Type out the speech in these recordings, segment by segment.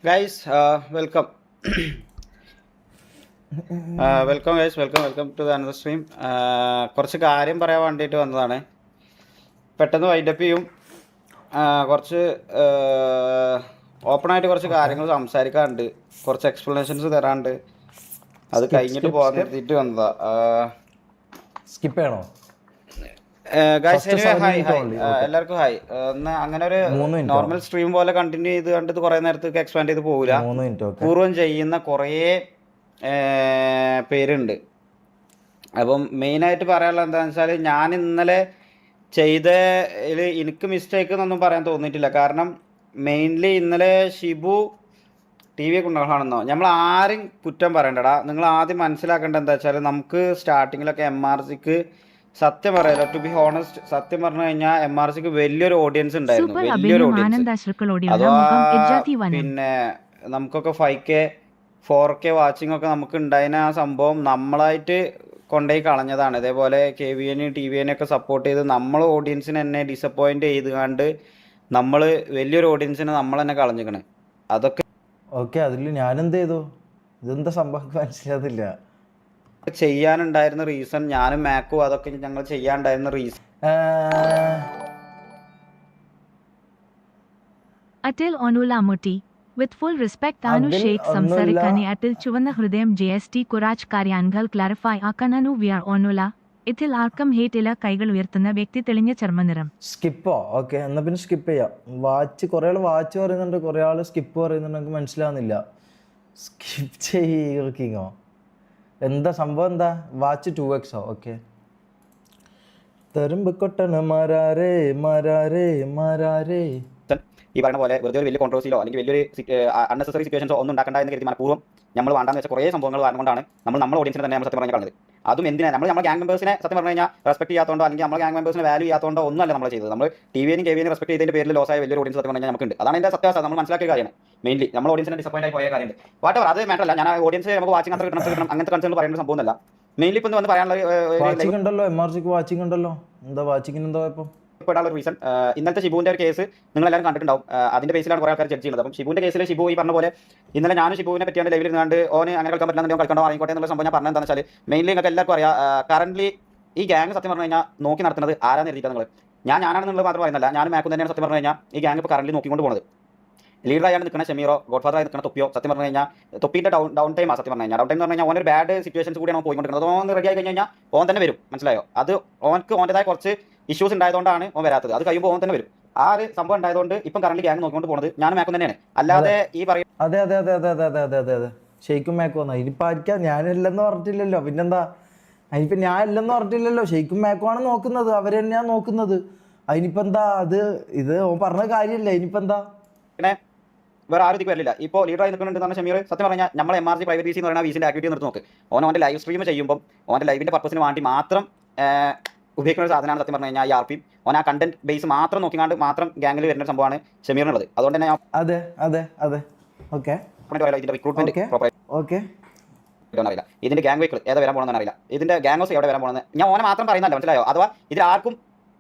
Guys welcome welcome guys welcome to the another stream. കുറച്ച് കാര്യം പറയാൻ വേണ്ടിയിട്ട് വന്നതാണ്. പെട്ടെന്ന് വൈൻഡപ്പ് ചെയ്യും. കുറച്ച് ഓപ്പണായിട്ട് കുറച്ച് കാര്യങ്ങൾ സംസാരിക്കാറുണ്ട്, കുറച്ച് എക്സ്പ്ലനേഷൻസ് തരാണ്ട്. അത് കഴിഞ്ഞിട്ട് പോകാൻ നിർത്തിയിട്ട് വന്നതാ. സ്കിപ്പ് ചെയ്യണോ? ഗൈസ് ഹായ് എല്ലാവർക്കും ഹായ്. ഒന്ന് അങ്ങനെ ഒരു നോർമൽ സ്ട്രീം പോലെ കണ്ടിന്യൂ ചെയ്ത് കണ്ടിട്ട് കുറേ നേരത്തേക്ക് എക്സ്പാൻഡ് ചെയ്ത് പോകില്ല. പൂർവ്വം ചെയ്യുന്ന കുറേ പേരുണ്ട്. അപ്പം മെയിനായിട്ട് പറയാനുള്ളത് എന്താണെന്ന് വെച്ചാൽ, ഞാൻ ഇന്നലെ ചെയ്തതിൽ എനിക്ക് മിസ്റ്റേക്ക് എന്നൊന്നും പറയാൻ തോന്നിയിട്ടില്ല. കാരണം മെയിൻലി ഇന്നലെ ഷിബു ടി വി കൊണ്ടുപോകണമെന്നോ നമ്മൾ ആരും കുറ്റം പറയണ്ടടാ. നിങ്ങൾ ആദ്യം മനസ്സിലാക്കേണ്ടത് എന്താ വെച്ചാൽ, നമുക്ക് സ്റ്റാർട്ടിങ്ങിലൊക്കെ MRCക്ക് സത്യം പറയാലോ, ടു ബി ഹോണസ്റ്റ്, സത്യം പറഞ്ഞു കഴിഞ്ഞാൽ MRCക്ക് വലിയൊരു ഓഡിയൻസ് ഉണ്ടായിരുന്നു, വലിയൊരു ഓഡിയൻസ്. അഥവാ പിന്നെ നമുക്കൊക്കെ 5K 4K വാച്ചിങ് ഒക്കെ നമുക്ക് ഉണ്ടായിരുന്ന ആ സംഭവം നമ്മളായിട്ട് കൊണ്ടുപോയി കളഞ്ഞതാണ്. ഇതേപോലെ KVN TVN ഒക്കെ സപ്പോർട്ട് ചെയ്ത് നമ്മൾ ഓഡിയൻസിനെ എന്നെ ഡിസപ്പോയിന്റ് ചെയ്തുകൊണ്ട് നമ്മൾ വലിയൊരു ഓഡിയൻസിനെ നമ്മൾ തന്നെ കളഞ്ഞിക്കണേ. അതൊക്കെ ഓക്കെ, അതിൽ ഞാനെന്ത് ചെയ്തു? ഇതെന്താ സംഭവം മനസ്സിലാതില്ല. ചെയ്യാനുണ്ടായിരുന്ന റീസൺ, ഞാനും മാക്കും അതൊക്കെ ഞങ്ങൾ ചെയ്യാനുണ്ടായിരുന്ന റീസൺ, അറ്റിൽ ഒനുലാമുട്ടി വിത്ത് ഫുൾ റെസ്പെക്ട് താനു ഷേഖ് സംസാരിക്കാനെ അറ്റിൽ ചുവന്ന ഹൃദയം JST കുറാച്ച് കാര്യങ്ങൾ ക്ലാരിഫൈ ആക്കാനു വിയർ ഒനുല ഇതിൽ ആർക്കും ഹേറ്റില്ല. കൈകൾ ഉയർത്തുന്ന വ്യക്തി തെളിഞ്ഞ ചർമ്മനിറം. സ്കിപ്പോ? ഓക്കെ, എന്നാ പിന്നെ സ്കിപ്പ് ചെയ്യാം. വാച്ച് കുറേ ആൾ വാച്ച് പറയുന്നുണ്ട്, കുറേ ആൾ സ്കിപ്പ് പറയുന്നുണ്ട്. എനിക്ക് മനസ്സിലാവുന്നില്ല. സ്കിപ്പ് ചെയ്യോ? എന്താ സംഭവം? എന്താ വാച്ച് 2x? ഓക്കെ. തരുമ്പ് കൊട്ടണ മാരാരേ മാരാരേ മാരാരേ. ഈ പറയുന്ന പോലെ വെറുതെ ഒരു വലിയ കോൺട്രോസിലോ അല്ലെങ്കിൽ വലിയൊരു അൺനെസറി സിറ്റുവേഷൻസോ ഒന്നും ഉണ്ടാക്കണ്ട എന്ന് കരുതി മനഃപൂർവ്വം നമ്മൾ വേണ്ടാന്ന് വെച്ച കുറേ സംഭവങ്ങൾ കാരണം കൊണ്ടാണ് നമ്മൾ ഓഡിയൻസിനെ തന്നെ നമ്മൾ സത്യം പറഞ്ഞാൽ കളഞ്ഞത്. അതും എന്തിനാണ് നമ്മൾ ഗ്യാങ് മെമ്പേഴ്സിനെ സത്യം പറഞ്ഞു കഴിഞ്ഞാൽ റെസ്പെക്ട് ചെയ്യാത്തതുകൊണ്ടോ അല്ലെങ്കിൽ നമ്മൾ ഗ്യാങ് മെമ്പേഴ്സിനെ വാല്യൂ ചെയ്യാത്തതുകൊണ്ടോ ഒന്നുമല്ല നമ്മൾ ചെയ്തത്. നമ്മൾ TVN KVN റെസ്പെക്ട് ചെയ്തതിന്റെ പേരിൽ ലോസ് ആയ വലിയൊരു ഓഡിയൻസ് സത്യം പറഞ്ഞാൽ നമുക്കുണ്ട്. അതാണ് എൻ്റെ സത്യാവസ്ഥ. നമ്മൾ മനസ്സിലാക്കിയ കാര്യമാണ്. മെയിൻലി നമ്മൾ ഓഡിയൻസിനെ ഡിസപ്പോയിന്റ് ആയി പോയ കാര്യമുണ്ട്. വാട്ടവർ, അത് മാറ്റല്ല. ഞാൻ ഓഡിയൻസ് നമുക്ക് വാച്ചിങ് അത്ര കിട്ടണം അങ്ങനത്തെ കൺസേൺ പറയുന്ന സംഭവമല്ല. മെയിൻലി ഇപ്പം വന്ന് പറയാനുള്ള വാച്ചിങ് ഉണ്ടല്ലോ, MRCക്ക് വാച്ചിങ് ഉണ്ടല്ലോ. എന്താ വാച്ചിങ്ങിന് എന്താ ഇപ്പം ഒരു റീസൺ, ഇന്നലത്തെ ഷിബുവിന്റെ ഒരു കേസ് നിങ്ങൾ എല്ലാവരും കണ്ടിട്ടുണ്ടാവും. അതിന്റെ ബേസിലാണ് കുറെ ആൾക്കാർ ജഡ്ജ് ചെയ്യുന്നത്. അപ്പം ഷിബുവിന്റെ കേസിൽ ഷിബു ഈ പറഞ്ഞ പോലെ ഇന്നലെ ഞാൻ ഷിബുവിനെ പറ്റിയാണ് ലൈവിൽ ഇരുന്നാണ്ട് ഓന് അങ്ങനെ കളിക്കാൻ പറ്റില്ല കളിക്കണ്ടോ ആയിക്കോട്ടെ എന്നുള്ള സംഭവം ഞാൻ പറഞ്ഞത് എന്താണെന്ന് വെച്ചാൽ, മെയിൻലി നിങ്ങൾക്ക് എല്ലാവർക്കും അറിയാം, കറന്റ് ഈ ഗ്യാങ് സത്യം പറഞ്ഞു കഴിഞ്ഞാൽ നോക്കി നടത്തുന്നത് ആരാന്ന് എഴുതിയിട്ടാണ് നിങ്ങൾ. ഞാനാണെന്നുള്ളത് മാത്രം പറയുന്നില്ല, ഞാൻ മാക്കും തന്നെയാണ് സത്യം പറഞ്ഞു കഴിഞ്ഞാൽ ഈ ഗ്യാങ് ഇപ്പോൾ കറന്റ് നോക്കിക്കൊണ്ട് പോകുന്നത്. ലീഡറായാണ് നിൽക്കുന്ന ഷമീറോ, ഗോഡ് ഫാദറായി നിൽക്കുന്ന തൊപ്പിയോ സത്യം പറഞ്ഞു കഴിഞ്ഞാൽ തൊപ്പിന്റെ ഡൗൺ ടൈം ആ സത്യം പറഞ്ഞു കഴിഞ്ഞാൽ. ഡൗൺ ടൈം എന്ന് പറഞ്ഞു കഴിഞ്ഞാൽ ഓനൊരു ബാഡ് സിറ്റുവേഷൻസ് കൂടിയാണ് പോയിക്കൊണ്ടിരിക്കുന്നത്. ഓൻ റെഡി ആയി കഴിഞ്ഞാൽ ഓൻ തന്നെ വരും, മനസ്സിലായോ? അത് ഓനക്ക് ഓൻ്റെതായ കുറച്ച് ഇഷ്യൂസ് ഉണ്ടായതുകൊണ്ടാണ് ഓൻ വരാത്തത്. അത് കഴിയുമ്പോൾ ഓൻ തന്നെ വരും. ആ ഒരു സംഭവം ഉണ്ടായതുകൊണ്ട് ഇപ്പം കറന്റ് ഗ്യാങ് നോക്കിക്കൊണ്ട് പോകുന്നത് ഞാനും മാക്കും തന്നെയാണ്. അല്ലാതെ ഈ പറയും അതെ അതെ അതെ അതെ അതെ അതെ അതെ അതെ ഷെയ്ക്കും മാക്കും വന്നാ ഇനിയിപ്പോൾ ആയിരിക്കാം. ഞാനില്ലെന്ന് പറഞ്ഞിട്ടില്ലല്ലോ, പിന്നെന്താ? അതിനിപ്പോൾ ഞാൻ ഇല്ലെന്ന് പറഞ്ഞിട്ടില്ലല്ലോ. ഷെയ്ക്കും മാക്കും ആണ് നോക്കുന്നത്, അവർ തന്നെയാണ് നോക്കുന്നത്. അതിനിപ്പോൾ എന്താ? ഇത് ഓൻ പറഞ്ഞ കാര്യമല്ലേ, ഇനിയിപ്പോൾ എന്താ? പിന്നെ വേറെ ആരും വരില്ല. ഇപ്പോൾ ലീഡറായി നിൽക്കുന്നുണ്ടെന്ന് ഷമീർ സത്യം പറഞ്ഞാൽ നമ്മൾ MRC പ്രൈവറ്റ് VC എന്ന് പറയുന്ന VCന്റെ ആക്ടിവിറ്റി നിർത്തി നോക്ക്. ഓൻ്റെ ലൈവ് സ്ട്രീം ചെയ്യുമ്പോൾ ഓൻ്റെ ലൈവിന്റെ പർപ്പസിന് വേണ്ടി മാത്രം ഉപയോഗിക്കുന്ന ഒരു സാധനമാണ് സത്യം പറഞ്ഞു കഴിഞ്ഞാൽ ഈ RP. ഓൻ ആ കണ്ടന്റ് ബേസ് മാത്രം നോക്കിക്കാണ്ട് മാത്രം ഗ്യാങ്ങിൽ വരുന്ന സംഭവമാണ് ഷമീറിനുള്ളത്. അതുകൊണ്ട് തന്നെ അതെ അതെ അതെ ഓക്കെ ഇതിന്റെ റിക്രൂട്ട്മെന്റ് പ്രോപ്പർ ഓക്കെ അറിയില്ല, ഇതിന്റെ ഗ്യാങ് വെഹിക്കിൾ ഏതാ വരാൻ പോകുന്നതെന്ന് അറിയില്ല, ഇതിന്റെ ഗ്യാങ് ഹൗസ് എവിടെ വരാൻ പോകുന്നത് ഞാൻ ഓനെ മാത്രം പറയുന്നല്ല, മനസ്സിലായോ? അഥവാ ഇതിൽ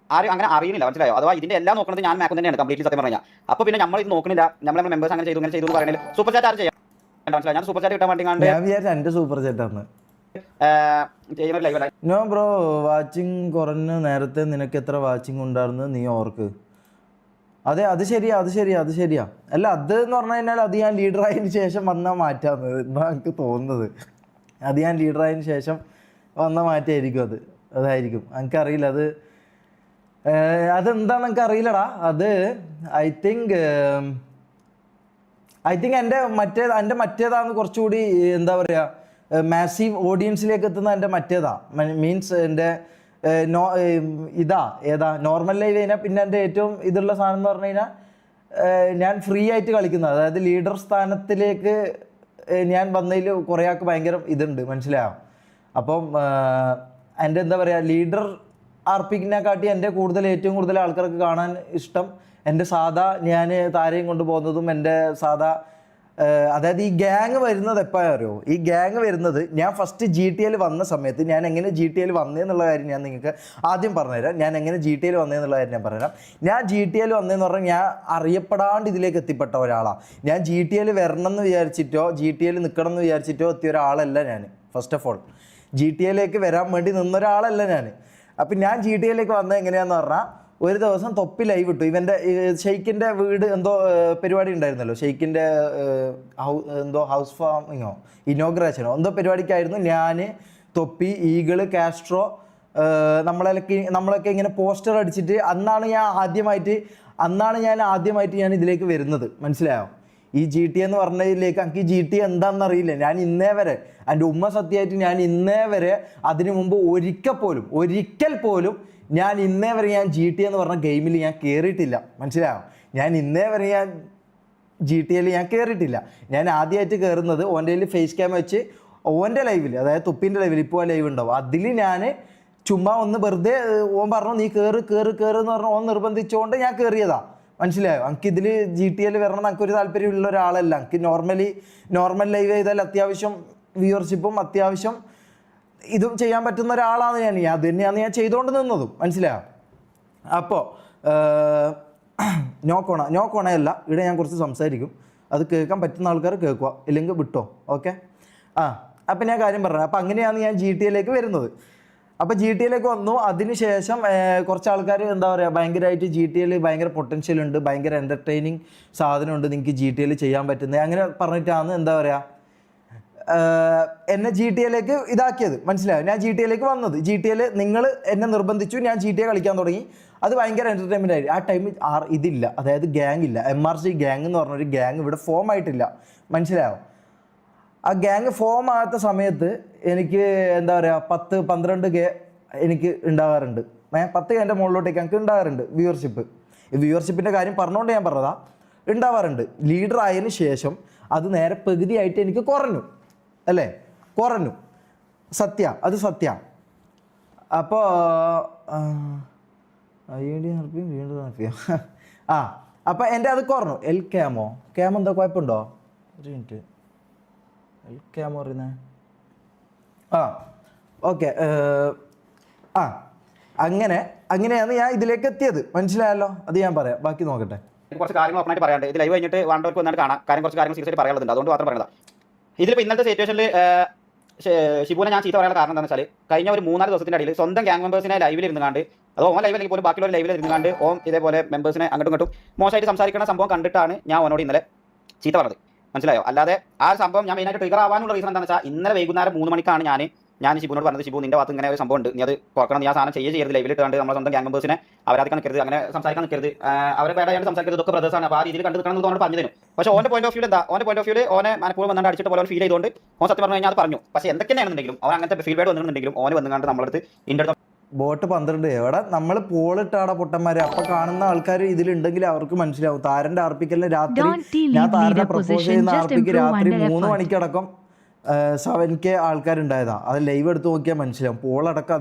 ആരും അങ്ങനെ അറിയുന്നില്ല, മനസ്സിലായോ? അഥവാ ഇതിന്റെ എല്ലാം നോക്കുന്നത് ഞാൻ മാക്കും തന്നെയാണ് കംപ്ലീറ്റ്ലി സത്യം പറഞ്ഞാൽ. അപ്പോൾ പിന്നെ നമ്മൾ ഇത് നോക്കുന്നില്ല, നമ്മൾ മെമ്പേഴ്സ് അങ്ങനെ ചെയ്തു എന്ന് പറയുന്നത് സൂപ്പർ ചാറ്റ് ആരും ചെയ്യാം, മനസ്സിലായോ? ഞാൻ സൂപ്പർ ചാറ്റ് കിട്ടാൻ വേണ്ടി എന്റെ സൂപ്പർ ചാറ്റാണ് ചെയ്യുന്ന ലൈവ്. നോ ബ്രോ, വാച്ചിങ് കുറഞ്ഞ നേരത്തെ നിനക്ക് എത്ര വാച്ചിങ് ഉണ്ടായിരുന്നു നീ ഓർക്ക്? അതെ, അത് ശരിയാ. അല്ല, അത് എന്ന് പറഞ്ഞു കഴിഞ്ഞാൽ അത് ഞാൻ ലീഡറായതിനു ശേഷം വന്നാൽ മാറ്റാന്ന് എന്നാ എനിക്ക് തോന്നുന്നത്. അത് ഞാൻ ലീഡറായതിനു ശേഷം വന്ന മാറ്റമായിരിക്കും. അതായിരിക്കും, എനിക്കറിയില്ല. അതെന്താണെന്ന് എനിക്ക് അറിയില്ലടാ. അത് ഐ തിങ്ക് എൻ്റെ മറ്റേതാണ് കുറച്ചുകൂടി എന്താ പറയുക, മാസീവ് ഓഡിയൻസിലേക്ക് എത്തുന്ന എൻ്റെ മറ്റേതാ. മീൻസ് എൻ്റെ ഏതാ നോർമൽ ലൈവ് കഴിഞ്ഞാൽ പിന്നെ എൻ്റെ ഏറ്റവും ഇതുള്ള സാധനം എന്ന് പറഞ്ഞു കഴിഞ്ഞാൽ ഞാൻ ഫ്രീ ആയിട്ട് കളിക്കുന്നത്. അതായത് ലീഡർ സ്ഥാനത്തിലേക്ക് ഞാൻ വന്നതിൽ കുറേ ആൾക്ക് ഭയങ്കര ഇതുണ്ട്, മനസ്സിലായോ? അപ്പം എൻ്റെ എന്താ പറയുക, ലീഡർ RPനെ കാട്ടി എൻ്റെ ഏറ്റവും കൂടുതൽ ആൾക്കാർക്ക് കാണാൻ ഇഷ്ടം എൻ്റെ സാധാ ഞാൻ താരയും കൊണ്ട് പോകുന്നതും എൻ്റെ സാധാ അതായത് ഈ ഗ്യാങ് വരുന്നത് എപ്പോഴാണ് അറിയോ? ഈ ഗ്യാങ് വരുന്നത് ഞാൻ ഫസ്റ്റ് GTA വന്ന സമയത്ത് ഞാൻ എങ്ങനെ GTA വന്നതെന്നുള്ള കാര്യം ഞാൻ നിങ്ങൾക്ക് ആദ്യം പറഞ്ഞുതരാം. ഞാൻ എങ്ങനെ GTA വന്നതെന്നുള്ള കാര്യം ഞാൻ പറഞ്ഞുതരാം. ഞാൻ GTA വന്നതെന്ന് പറഞ്ഞാൽ ഞാൻ അറിയപ്പെടാണ്ട് ഇതിലേക്ക് എത്തിപ്പെട്ട ഒരാളാണ്. ഞാൻ GTA വരണം എന്ന് വിചാരിച്ചിട്ടോ GTA നിൽക്കണം എന്ന് വിചാരിച്ചിട്ടോ എത്തിയ ഒരാളല്ല ഞാൻ. ഫസ്റ്റ് ഓഫ് ഓൾ GTA വരാൻ വേണ്ടി നിന്നൊരാളല്ല ഞാൻ. അപ്പം ഞാൻ GTA വന്നത് എങ്ങനെയാണെന്ന് പറഞ്ഞാൽ, ഒരു ദിവസം തൊപ്പി ലൈവ് ഇട്ടു. ഇവൻ്റെ ഷെയ്ക്കിൻ്റെ വീട് എന്തോ പരിപാടി ഉണ്ടായിരുന്നല്ലോ, ഷെയ്ക്കിൻ്റെ എന്തോ ഹൗസ് ഫാമിങ്ങോ ഇനോഗ്രേഷനോ എന്തോ പരിപാടിക്കായിരുന്നു ഞാൻ, തൊപ്പി, ഈഗിള്, കാസ്ട്രോ, നമ്മളൊക്കെ ഇങ്ങനെ പോസ്റ്റർ അടിച്ചിട്ട് അന്നാണ് ഞാൻ ആദ്യമായിട്ട് ഞാൻ ഇതിലേക്ക് വരുന്നത്. മനസ്സിലായോ? ഈ GTA എന്ന് പറഞ്ഞതിലേക്ക് എനിക്ക് ഈ GTA എന്താണെന്ന് അറിയില്ല. ഞാൻ ഇന്നേ വരെ എൻ്റെ ഉമ്മ സത്യമായിട്ട് ഞാൻ ഇന്നേ വരെ അതിനു മുമ്പ് ഒരിക്കൽ പോലും ഞാൻ ഇന്നേ വരെ ഞാൻ GTA എന്ന് പറഞ്ഞ ഗെയിമിൽ ഞാൻ കയറിയിട്ടില്ല. മനസ്സിലായോ? ഞാൻ ഇന്നേ വരെ ഞാൻ GTA ഞാൻ കയറിയിട്ടില്ല. ഞാൻ ആദ്യമായിട്ട് കയറുന്നത് ഓൻ്റെ കയ്യിൽ ഫേസ് ക്യാം വെച്ച് ഓൻ്റെ ലൈവിൽ, അതായത് തുപ്പിൻ്റെ ലൈവിൽ, ഇപ്പോൾ ആ ലൈവ് ഉണ്ടാവും, അതിൽ ഞാൻ ചുമ്മാ ഒന്ന് വെറുതെ ഓൻ പറഞ്ഞു നീ കയറ് എന്ന് പറഞ്ഞു. ഓൻ നിർബന്ധിച്ചുകൊണ്ട് ഞാൻ കയറിയതാ. മനസ്സിലായോ? എനിക്കിതിൽ GTA വരണം എന്ന് എനിക്കൊരു താല്പര്യമുള്ള ഒരാളല്ല. എനിക്ക് നോർമൽ ലൈവ് ചെയ്താൽ അത്യാവശ്യം വ്യൂവർഷിപ്പും അത്യാവശ്യം ഇതും ചെയ്യാൻ പറ്റുന്ന ഒരാളാണ് ഞാൻ. അത് തന്നെയാണ് ഞാൻ ചെയ്തുകൊണ്ട് നിന്നതും. മനസ്സിലായോ? അപ്പോൾ നോ കോണയല്ല, ഇവിടെ ഞാൻ കുറച്ച് സംസാരിക്കും. അത് കേൾക്കാൻ പറ്റുന്ന ആൾക്കാർ കേൾക്കുക, ഇല്ലെങ്കിൽ വിട്ടോ. ഓക്കെ. അപ്പം ഞാൻ കാര്യം പറഞ്ഞു. അപ്പം അങ്ങനെയാണ് ഞാൻ GTA വരുന്നത്. അപ്പോൾ GTA വന്നു. അതിനുശേഷം കുറച്ച് ആൾക്കാർ എന്താ പറയുക, ഭയങ്കരമായിട്ട് GTA ഭയങ്കര പൊട്ടൻഷ്യൽ ഉണ്ട്, ഭയങ്കര എൻ്റർടൈനിങ് സാധനമുണ്ട്, നിങ്ങൾക്ക് GTA ചെയ്യാൻ പറ്റുന്നത്, അങ്ങനെ പറഞ്ഞിട്ടാണ് എന്താ പറയുക എന്നെ GTA ഇതാക്കിയത്. മനസ്സിലായോ? ഞാൻ GTA വന്നത്. GTA നിങ്ങൾ എന്നെ നിർബന്ധിച്ചു, ഞാൻ GTA കളിക്കാൻ തുടങ്ങി. അത് ഭയങ്കര എൻ്റർടൈൻമെൻ്റ് ആയി. ആ ടൈമിൽ ഇതില്ല, അതായത് ഗ്യാങ് ഇല്ല. MRC ഗ്യാങ് എന്ന് പറഞ്ഞൊരു ഗ്യാങ് ഇവിടെ ഫോം ആയിട്ടില്ല. മനസ്സിലായോ? ആ ഗ്യാങ് ഫോം ആകാത്ത സമയത്ത് എനിക്ക് എന്താ പറയുക 10-12K എനിക്ക് ഉണ്ടാകാറുണ്ട്. 10Kൻ്റെ മുകളിലോട്ടേക്ക് എനിക്ക് ഉണ്ടാകാറുണ്ട് വ്യൂവർഷിപ്പിൻ്റെ കാര്യം പറഞ്ഞുകൊണ്ട് ഞാൻ പറഞ്ഞതാ. ഉണ്ടാവാറുണ്ട്. ലീഡർ ആയതിനു ശേഷം അത് നേരെ പകുതിയായിട്ട് എനിക്ക് കുറഞ്ഞു. അത് സത്യ. അപ്പോൾ വീണ്ടും നടത്തിയോ? അപ്പോൾ എൻ്റെ അത് കുറഞ്ഞു. ക്യാമോ എന്താ കുഴപ്പമുണ്ടോ? ഒരു മിനിറ്റ്. ക്യാമോ പറയുന്നത് ഓക്കെ. അങ്ങനെയാണ് ഞാൻ ഇതിലേക്ക് എത്തിയത്. മനസ്സിലായല്ലോ? അത് ഞാൻ പറയാം, ബാക്കി നോക്കട്ടെ. കുറച്ച് കാര്യങ്ങൾ ഓപ്പണായിട്ട് പറയാണ്ട്. ഇത് ലൈവ് കഴിഞ്ഞിട്ട് വേണ്ടവർക്ക് വന്നിട്ട് കാണാം. കുറച്ച് കാര്യങ്ങൾ സീരിയസ് ആയിട്ട് പറയാനുള്ളത്, അതുകൊണ്ട് മാത്രം പറയുന്നത്. ഇതിലിപ്പോൾ ഇന്നത്തെ സിറ്റുവേഷനിൽ ഷിബുവിനെ ഞാൻ ചീത്ത പറയാനുള്ള കാരണം എന്താണെന്ന് വെച്ചാൽ, കഴിഞ്ഞ ഒരു 3-4 ദിവസത്തിൻ്റെ ഇടയിൽ സ്വന്തം ഗ്യാങ് മെമ്പേഴ്സിനെ ലൈവിൽ ഇരുന്നുകൊണ്ട്, അത് ഓൺ ലൈവിൽ അല്ലെങ്കിൽ പോലും ബാക്കിയുള്ള ലൈവിൽ ഇരുന്നുകൊണ്ട് ഓം ഇതേപോലെ മെമ്പേഴ്സിനെ അങ്ങോട്ടും ഇങ്ങോട്ടും മോശമായിട്ട് സംസാരിക്കുന്ന സംഭവം കണ്ടിട്ടാണ് ഞാൻ ഓനോട് ഇന്നലെ ചീത്ത പറഞ്ഞത്. മനസ്സിലായോ? അല്ലാതെ ആ സംഭവം ഞാൻ മെയിനായിട്ട് ട്രിഗർ ആവാനുള്ള റീസൺ എന്താണെന്ന് വെച്ചാൽ, ഇന്നലെ വൈകുന്നേരം 3 മണിക്കാണ് ഞാൻ ഷിബുവിനോട് പറഞ്ഞത്, ഷിബു നിന്റെ ഭാഗത്ത് ഇങ്ങനെ ഒരു സംഭവം ഉണ്ട്, നീ അത് കുറക്കണം, നീ ആ സാധനം ചെയ്യരുത്, ലൈവിൽ ഇട്ടാണ്ട് നമ്മുടെ സ്വന്തം ഗ്യാങ് മെമ്പേഴ്സിനെ അവരാധിക്കാൻ നിൽക്കരുത്, അങ്ങനെ സംസാരിക്കാൻ നിൽക്കരുത്, അവരെ ബാഡായിട്ട് സംസാരിക്കരുത്, ഇതൊക്കെ ബ്രദേഴ്സാണ്, അപ്പോൾ ആ രീതിയിൽ കണ്ടു നിൽക്കണം എന്ന് പറഞ്ഞു തരും. പക്ഷേ ഓൻ്റെ പോയിന്റ് ഓഫ് വ്യൂ എന്താ? ഓൻ്റെ പോയിന്റ് ഓഫ് വ്യൂ ഓനെ മനഃപൂർവ്വം വന്നാണ്ട് അടിച്ചിട്ട് പോലെ ഫീൽ ചെയ്തുകൊണ്ട് ഓൻ സത്യം പറഞ്ഞു കഴിഞ്ഞാൽ അത് പറഞ്ഞു. പക്ഷേ എന്തൊക്കെയാണെന്നുണ്ടെങ്കിലും ഓൻ അങ്ങനത്തെ ഫീഡ്ബാക്ക് വന്നിട്ടുണ്ടെങ്കിലും ഓന് വന്നുകൊണ്ട് നമ്മളടുത്ത് ഇൻ്റെ ബോട്ട് 12 എവിടെ നമ്മൾ പോളിട്ടാടാ പൊട്ടന്മാരെ. അപ്പൊ കാണുന്ന ആൾക്കാർ ഇതിലുണ്ടെങ്കിൽ അവർക്ക് മനസ്സിലാവും. താരന്റെ ആർപ്പിക്കലിന് രാത്രി ഞാൻ താരനെ പ്രപ്പോസ് ചെയ്യുന്ന ആർപ്പിക്ക് രാത്രി 3 മണിക്കടക്കം 7K ആൾക്കാരുണ്ടായതാ. അത് ലൈവ് എടുത്ത് നോക്കിയാൽ മനസ്സിലാവും. പോളടക്കം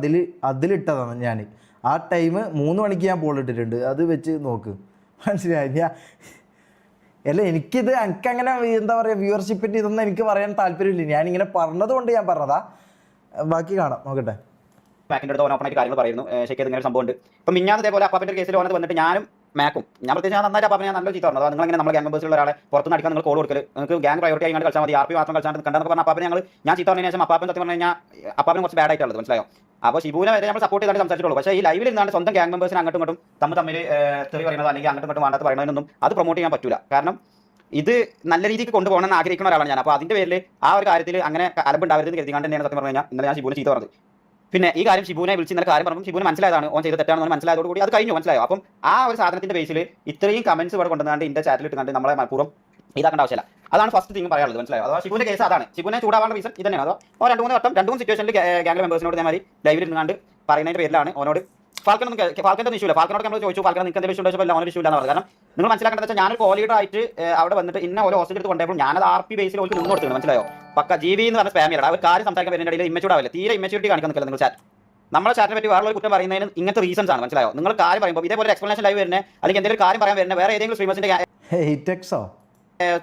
അതിലിട്ടതാണ് ഞാൻ. ആ ടൈം 3 മണിക്ക് ഞാൻ പോളിട്ടിട്ടുണ്ട്. അത് വെച്ച് നോക്ക്, മനസ്സിലായി? എനിക്കങ്ങനെ എന്താ പറയുക, വ്യൂവർഷിപ്പിൻ്റെ ഇതൊന്നും എനിക്ക് പറയാൻ താല്പര്യമില്ല. ഞാനിങ്ങനെ പറഞ്ഞത് കൊണ്ട് ഞാൻ പറഞ്ഞതാ. ബാക്കി കാണാം, നോക്കട്ടെ. മാക്കിൻ്റെ അടുത്ത് ഓപ്പണായിട്ട് കാര്യങ്ങൾ പറയുന്നു. ശരിക്കും ഇങ്ങനെ സംഭവം ഉണ്ട്. ഇപ്പം മിഞ്ഞാന്ന് ഇതേപോലെ അപ്പാപ്പൻ്റെ കേസിൽ ഓനത് വന്നിട്ട് ഞാനും മാക്കും ഞാൻ പ്രത്യേകിച്ച് ഞാൻ നന്നായിട്ട് അപ്പാപ്പനെ ഞാൻ നല്ല ചീത്ത പറഞ്ഞത്. നിങ്ങൾ ഇങ്ങനെ നമ്മൾ ഗ്യാങ് മെമ്പേഴ്സിലുള്ള ഒരാളെ പുറത്തുനിന്ന് അടിക്കാൻ നിങ്ങൾ കോൾ കൊടുക്കൽ, നിങ്ങൾക്ക് ഗ്യാങ് പ്രയോറിറ്റി ആയി കളിച്ചാൽ മതി, RP മാത്രം കളിച്ചാൽ കണ്ടെന്ന് പറഞ്ഞാൽ അപ്പാപ്പനെ ഞാൻ ചീത്ത പറഞ്ഞതിന് ശേഷം അപ്പാപ്പൻ സത്യം പറഞ്ഞു കഴിഞ്ഞാൽ അപ്പാപ്പന് കുറച്ച് ബാഡ് ആയിട്ടുള്ളത്. മനസ്സിലായോ? അപ്പോൾ ഷിബുവിനെ വരെ നമ്മൾ സപ്പോർട്ട് ചെയ്താൽ സംസാരിച്ചിട്ടുള്ളൂ. പക്ഷേ ഈ ലൈവിൽ നിന്നാണ് സ്വന്തം ഗ്യാങ് മെമ്പേഴ്സിനെ അങ്ങോട്ടും ഇങ്ങോട്ടും തമ്മിൽ തെറി പറയുന്നത് അല്ലെങ്കിൽ അങ്ങോട്ടും ഇങ്ങോട്ടും വേണ്ടാത്ത പറയുന്നതൊന്നും അത് പ്രൊമോട്ട് ചെയ്യാൻ പറ്റില്ല. കാരണം ഇത് നല്ല രീതിക്ക് കൊണ്ടുപോകണമെന്ന് ആഗ്രഹിക്കുന്ന ഒരാളാണ് ഞാൻ. അപ്പോൾ അതിൻ്റെ പേരിൽ ആ ഒരു കാര്യത്തിൽ അങ്ങനെ അലമ്പുണ്ടാവരുതെന്ന് കരുതിക്കാണ്ട് തന്നെയാണ് സത്യം പറഞ്ഞു കഴിഞ്ഞാൽ ഇന്നലെ ഞാൻ ഷിബുവിനെ ചീത്ത പറഞ്ഞത്. പിന്നെ ഈ കാര്യം ഷിബുവിനെ വിളിച്ച് ഇന്നലെ കാര്യം പറഞ്ഞു, ഷിബുവിന് മനസ്സിലായതാണ് ഓൻ ചെയ്ത തെറ്റാണെന്ന് മനസ്സിലായതോടുകൂടി അത് കഴിഞ്ഞു. മനസ്സിലായോ? അപ്പം ആ ഒരു സാധനത്തിന്റെ ബേസിൽ ഇത്രയും കമന്റ്സ് ഇവിടെ കൊണ്ടുവന്നാണ്ട് ഇന്റെ ചാറ്റിൽ ഇട്ടുകൊണ്ട് നമ്മളെ മനഃപൂർവ്വം ഇതാക്കേണ്ട ആവശ്യമില്ല. അതാണ് ഫസ്റ്റ് തിങ് പറയാനുള്ളത്. മനസ്സിലായോ? അഥവാ ഷിബുവിന്റെ കേസ് അതാണ്. ഷിബുവിനെ ചൂടാവാനുള്ള റീസൺ ഇത് തന്നെയാണ്. അതോ 2-3 വട്ടം 2-3 സിറ്റുവേഷനിൽ ഗ്യാങ് മെമ്പേഴ്സിനോട് ഇതേമാതിരി ലൈവിൽ ഇരുന്നാണ്ട് പറയുന്നതിന്റെ പേരിലാണ് ഓനോട് ഫാൽക്കനൊന്നും ഇഷ്യൂ ഇല്ല. ഫാൽക്കനോട് നമ്മൾ ചോദിച്ചു, ഫാൽക്കൻ നിങ്ങൾക്ക് എന്തെങ്കിലും ഇഷ്യൂ ഉണ്ടോ? ഓനൊരു ഇഷ്യൂ ഇല്ലാന്ന് പറഞ്ഞു. കാരണം നിങ്ങൾ മനസ്സിലാക്കേണ്ടത് വെച്ചാൽ ഞാനൊരു കോലീഡർ ആയിട്ട് അവിടെ വന്നിട്ട് ഇന്ന ഓരോ ഹോസ്റ്റൽ എടുത്ത് കൊണ്ടുപോയപ്പോൾ ഞാനത് RP ബേസിൽ ഓർക്ക് നിന്ന് കൊടുത്തിട്ടുണ്ട്. മനസ്സിലായോ? പക്ക GB എന്ന് പറഞ്ഞ സ്പാമിയാണ്. അവർ കാര്യം സംസാരിക്കാൻ വരുന്നതിന്റെ ഇടയിൽ ഇമ്മച്ചൂടെ ആവില്ല, തീരെ ഇമ്മച്യൂരിറ്റി കാണിക്കാൻ നിൽക്കില്ല. നിങ്ങൾ ചാറ്റ് നമ്മളെ ചാറ്റിനെ പറ്റി വേറെ കുറ്റം പറയുന്നതിന് ഇങ്ങനത്തെ റീസൺസ് ആണ്. മനസ്സിലായോ? നിങ്ങൾ കാര്യം പറയുമ്പോൾ ഇതേപോലെ എക്സ്പ്ലനേഷൻ ലൈവ് വരുന്നത് അല്ലെങ്കിൽ എന്തെങ്കിലും കാര്യം പറയാൻ വരുന്നത് വേറെ ഏതെങ്കിലും സ്ട്രീമേഴ്സിന്റെ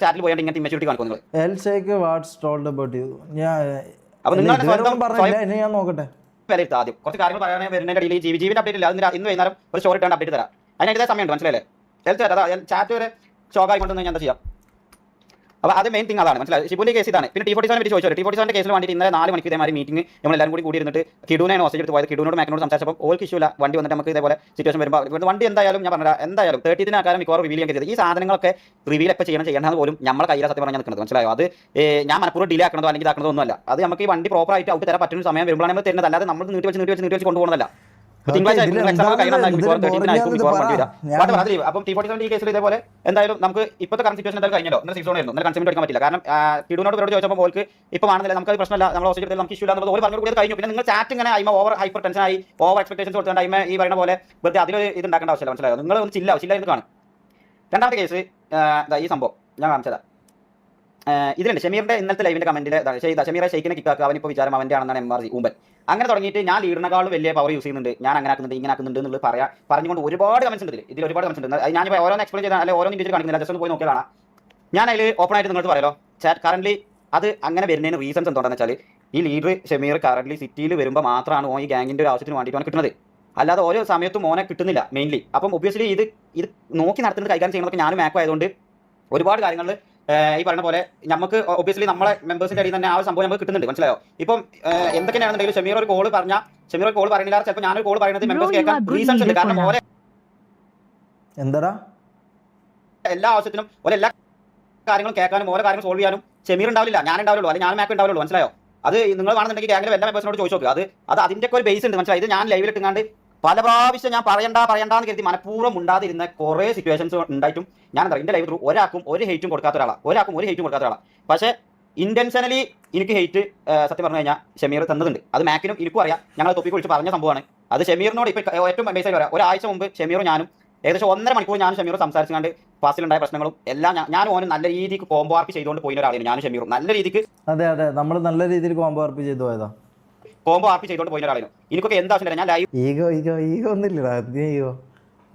ചാറ്റിൽ പോയാൽ ഇങ്ങനത്തെ ഇമ്മച്യൂരിറ്റി കാണിക്കുന്നത്. എൽസേക്ക് വാട്ട്സ് ടോൾഡ് അബൌട്ട് യു. അപ്പോൾ നിങ്ങൾ പറഞ്ഞില്ല, ഇനി ഞാൻ നോക്കട്ടെ. വിലയിരുത്ത ആദ്യം കുറച്ച് കാര്യങ്ങൾ പറയാൻ വരുന്നതിന്റെ ഇടയിൽ ജീവിന്റെ അപ്ഡേറ്റ് ഇല്ല. ഇന്ന് വൈകുന്നേരം ഒരു സ്റ്റോറി ഇട്ടാണ് അപ്ഡേറ്റ് തരാം. അതിനായിട്ട് സമയമുണ്ട്, മനസ്സിലായില്ലേ? ചാറ്റ് വരെ ഷോക്കായി കൊണ്ടുവന്ന് ഞാൻ എന്താ ചെയ്യാം. അപ്പോൾ അത് മെയിൻ തിങ് അതാണ്, മനസ്സിലായി. ഷിബുവിന്റെ കേസ് ഇതാണ്. പിന്നെ T47 പറ്റി ചോദിച്ചത്, T47 കേസിൽ വേണ്ടിയിട്ട് ഇന്നലെ 4 മണിക്ക് ഇതേമാതിരി മീറ്റിംഗ് നമ്മളെല്ലാവരും കൂടി ഇരുന്നിട്ട് കിഡൂനാണ് ഹോസ്റ്റേജ് എടുത്ത് പോയത്. കിഡൂനോട് മാക്കിനോട് സംസാരിച്ചപ്പോൾ ഓൾക്ക് ഇഷ്യൂ ഇല്ല, വണ്ടി വന്നിട്ട് നമുക്ക് ഇതേപോലെ സിറ്റുവേഷൻ വരുമ്പോൾ വണ്ടി എന്തായാലും ഞാൻ പറഞ്ഞാൽ എന്തായാലും 30 ആക്കാരം മിക്കവാറും റിവീൽ ചെയ്യാൻ ചെയ്തത്. ഈ സാധനങ്ങളൊക്കെ റിവീൽ ഒക്കെ ചെയ്യണമെന്ന് പോലും നമ്മളെ കയ്യിലെ സത്യം പറഞ്ഞാൽ നിൽക്കുന്നത്, മനസ്സിലായോ? അത് ഞാൻ മനഃപൂർവ്വം ഡിലേ ആക്കണതോ അല്ലെങ്കിൽ ഇതാക്കണതോ ഒന്നുമല്ല. അത് നമുക്ക് ഈ വണ്ടി പ്രോപ്പർ ആയിട്ട് ഔട്ട് തരാൻ പറ്റുന്ന സമയം വരുമ്പോഴാണ് നമ്മൾ തരുന്നത്. അല്ലാതെ നമ്മൾ നീട്ടി വെച്ച് കൊണ്ടുപോകുന്നതല്ല. അപ്പം T47 കേസിൽ ഇതേപോലെ എന്തായാലും നമുക്ക് ഇപ്പോഴത്തെ കറന്റ് സിറ്റുവേഷൻ എന്തായാലും കഴിഞ്ഞല്ലോ. ഇന്നലെ 6 ആയിരുന്നു, ഇന്നലെ കൺസ്യൂമർ എടുക്കാൻ പറ്റില്ല. കാരണം കിഡൂനോട് ഇവരോട് ചോദിച്ചപ്പോൾ ഓൾക്ക് ഇപ്പോൾ ആണെന്നില്ല, നമുക്ക് പ്രശ്നമില്ല, നമ്മൾ ഹോസ്റ്റേജ് നമുക്ക് ഇഷ്യൂ ഇല്ലാന്നുള്ളത് ഓർ പറഞ്ഞു കൂടി കഴിഞ്ഞു. പിന്നെ നിങ്ങൾ ചാറ്റ് ഇങ്ങനെ അയിമ ഓവർ ഹൈപ്പർ ടെൻഷൻ ആയി ഓവർ എക്സ്പെക്ടേഷൻസ് കൊടുത്തുകൊണ്ട് അയിമ ഈ പറയുന്ന പോലെ വെറുതെ അതിൽ ഇത് ഉണ്ടാക്കേണ്ട ആവശ്യമില്ല, മനസ്സിലായോ? നിങ്ങൾ ഒന്ന് ചില്ലായിരുന്നു കാണും. രണ്ടാമത്തെ കേസ് ഈ സംഭവം ഞാൻ കാണിച്ചതാ. ഇതിലുണ്ട് ഷമീറിന്റെ ഇന്നത്തെ ലൈവിന്റെ കമന്റിൽ ഷമീറെ ഷെയ്ക്കിനെ കിക്കാക്കുക, അവനിപ്പോൾ വിചാരം അവന്റെ ആണെന്നാണ് MRG ഊമ്പൻ. അങ്ങനെ തുടങ്ങിയിട്ട് ഞാൻ ലീഡറിനെക്കാളും വലിയ പവർ യൂസ് ചെയ്യുന്നുണ്ട്, ഞാൻ അങ്ങനെ ആക്കുന്നുണ്ട് ഇങ്ങനെ ആക്കുന്നുണ്ട് എന്നുള്ളത് പറഞ്ഞുകൊണ്ട് ഒരുപാട് കമന്റ്സ് ഉണ്ട്. ഇതിൽ ഒരുപാട് കമന്റ്സ് ഉണ്ട്. ഞാൻ ഓരോന്ന് എക്സ്പ്ലെയിൻ ചെയ്താൽ അല്ലെങ്കിൽ ഓരോ ഇൻഡിവിജ്വൽ കാണിക്കുന്നില്ല, ജസ്റ്റ് ഒന്ന് പോയി നോക്കിയാൽ കാണാം. ഞാൻ അതിൽ ഓപ്പൺ ആയിട്ട് നിങ്ങൾക്ക് പറയാലോ. ചാറ്റ് കറന്റ് അത് അങ്ങനെ വരുന്നതിന് റീസൺസ് എന്താണെന്ന് വെച്ചാൽ ഈ ലീഡർ ഷമീർ കറന്റ് സിറ്റിയിൽ വരുമ്പോൾ മാത്രമാണ് ഓൻ ഈ ഗ്യാങ്ങിന്റെ ഒരു ആവശ്യത്തിന് വേണ്ടിയിട്ടാണ് കിട്ടുന്നത്, അല്ലാതെ ഓരോ സമയത്തും മോനെ കിട്ടുന്നില്ല മെയിൻലി. അപ്പം ഒബ്വിയസ്ലി ഇത് നോക്കി നടത്തുന്നത് കൈകാര്യം ചെയ്യുന്നതൊക്കെ ഞാനും മാക്കും ആയതുകൊണ്ട് ഒരുപാട് കാര്യങ്ങൾ ഈ പറയുന്ന പോലെ നമുക്ക് ഒബ്വിയസ്ലി നമ്മളെ മെമ്പേഴ്സിന്റെ ഇടയിൽ തന്നെ ആ സംഭവം നമുക്ക് കിട്ടുന്നുണ്ട്, മനസ്സിലായോ? ഇപ്പം എന്തൊക്കെയാണെന്നുണ്ടെങ്കിലും ഷമീർ ഒരു കോൾ പറയുന്നില്ല, ചിലപ്പോൾ ഞാനൊരു കോൾ പറയുന്നത് മെമ്പേഴ്സ് കേൾക്കാൻ റീസൺസ് ഉണ്ട്. കാരണം ഓരോ എന്താ എല്ലാ ആവശ്യത്തിനും എല്ലാ കാര്യങ്ങളും കേൾക്കാനും ഓരോ കാര്യങ്ങൾ സോൾവ് ചെയ്യാനും ഷമീർ ഉണ്ടാവില്ല, ഞാൻ ഉണ്ടാവുള്ളൂ, അല്ലെങ്കിൽ ഞാൻ മാക്ക് ഉണ്ടാവുള്ളൂ, മനസ്സിലായോ? അത് നിങ്ങൾ വേണമെന്നുണ്ടെങ്കിൽ ഗ്യാങ്ങിലെ എല്ലാ മെമ്പേഴ്സിനോട് ചോദിച്ചു നോക്കുക. അത് അതിന്റെ ഒക്കെ ഒരു ബേസ് ഉണ്ട്, മനസ്സിലായി? ഇത് ഞാൻ ലൈവിൽ ഇട്ടുകൊണ്ട് പല പ്രാവശ്യം ഞാൻ പറയണ്ടെന്ന് കരുതി മനഃപൂർവ്വം ഉണ്ടാതിരുന്ന കുറേ സിറ്റുവേഷൻസ് ഉണ്ടായിട്ടും ഞാൻ എന്താ എൻ്റെ ലൈവ് ത്രൂ ഒരാൾക്കും ഒരു ഹെയ്റ്റും കൊടുക്കാത്ത ഒരാളാണ്. പക്ഷേ ഇന്റൻഷനലി എനിക്ക് ഹെയ്റ്റ് സത്യം പറഞ്ഞു കഴിഞ്ഞാൽ ഷമീർ തന്നതുണ്ട്. അത് മാക്കിനും എനിക്കും അറിയാം, ഞങ്ങൾ തൊപ്പിക്ക് വിളിച്ച് പറഞ്ഞ സംഭവമാണ്. അത് ഷമീറിനോട് ഇപ്പോൾ ഏറ്റവും ബേസായി പറയാം, ഒരാഴ്ച മുമ്പ് ഷമീറും ഞാനും ഏകദേശം 1.5 മണിക്കൂർ ഞാനും ഷമീറും സംസാരിച്ചുകൊണ്ട് ഫാസ്റ്റിലുണ്ടായ പ്രശ്നങ്ങളും എല്ലാം ഞാൻ ഓന് നല്ല രീതിക്ക് കോംബോ ആർപ്പി ചെയ്തുകൊണ്ട് പോയിരുന്ന ഒരാളാണ് ഞാനും ഷമീറും. നല്ല രീതിക്ക് അതെ നമ്മൾ നല്ല രീതിയിൽ കോംബോ ആർപ്പി ചെയ്തു പോയതാ, കോംബോ ആർപ്പി ചെയ്തുകൊണ്ട് പോയിരുന്ന ഒരാളാണ്. എനിക്കൊക്കെ എന്താവശ്യം ഞാൻ ലൈവ് ഈഗോ ഒന്നുമില്ലടാ,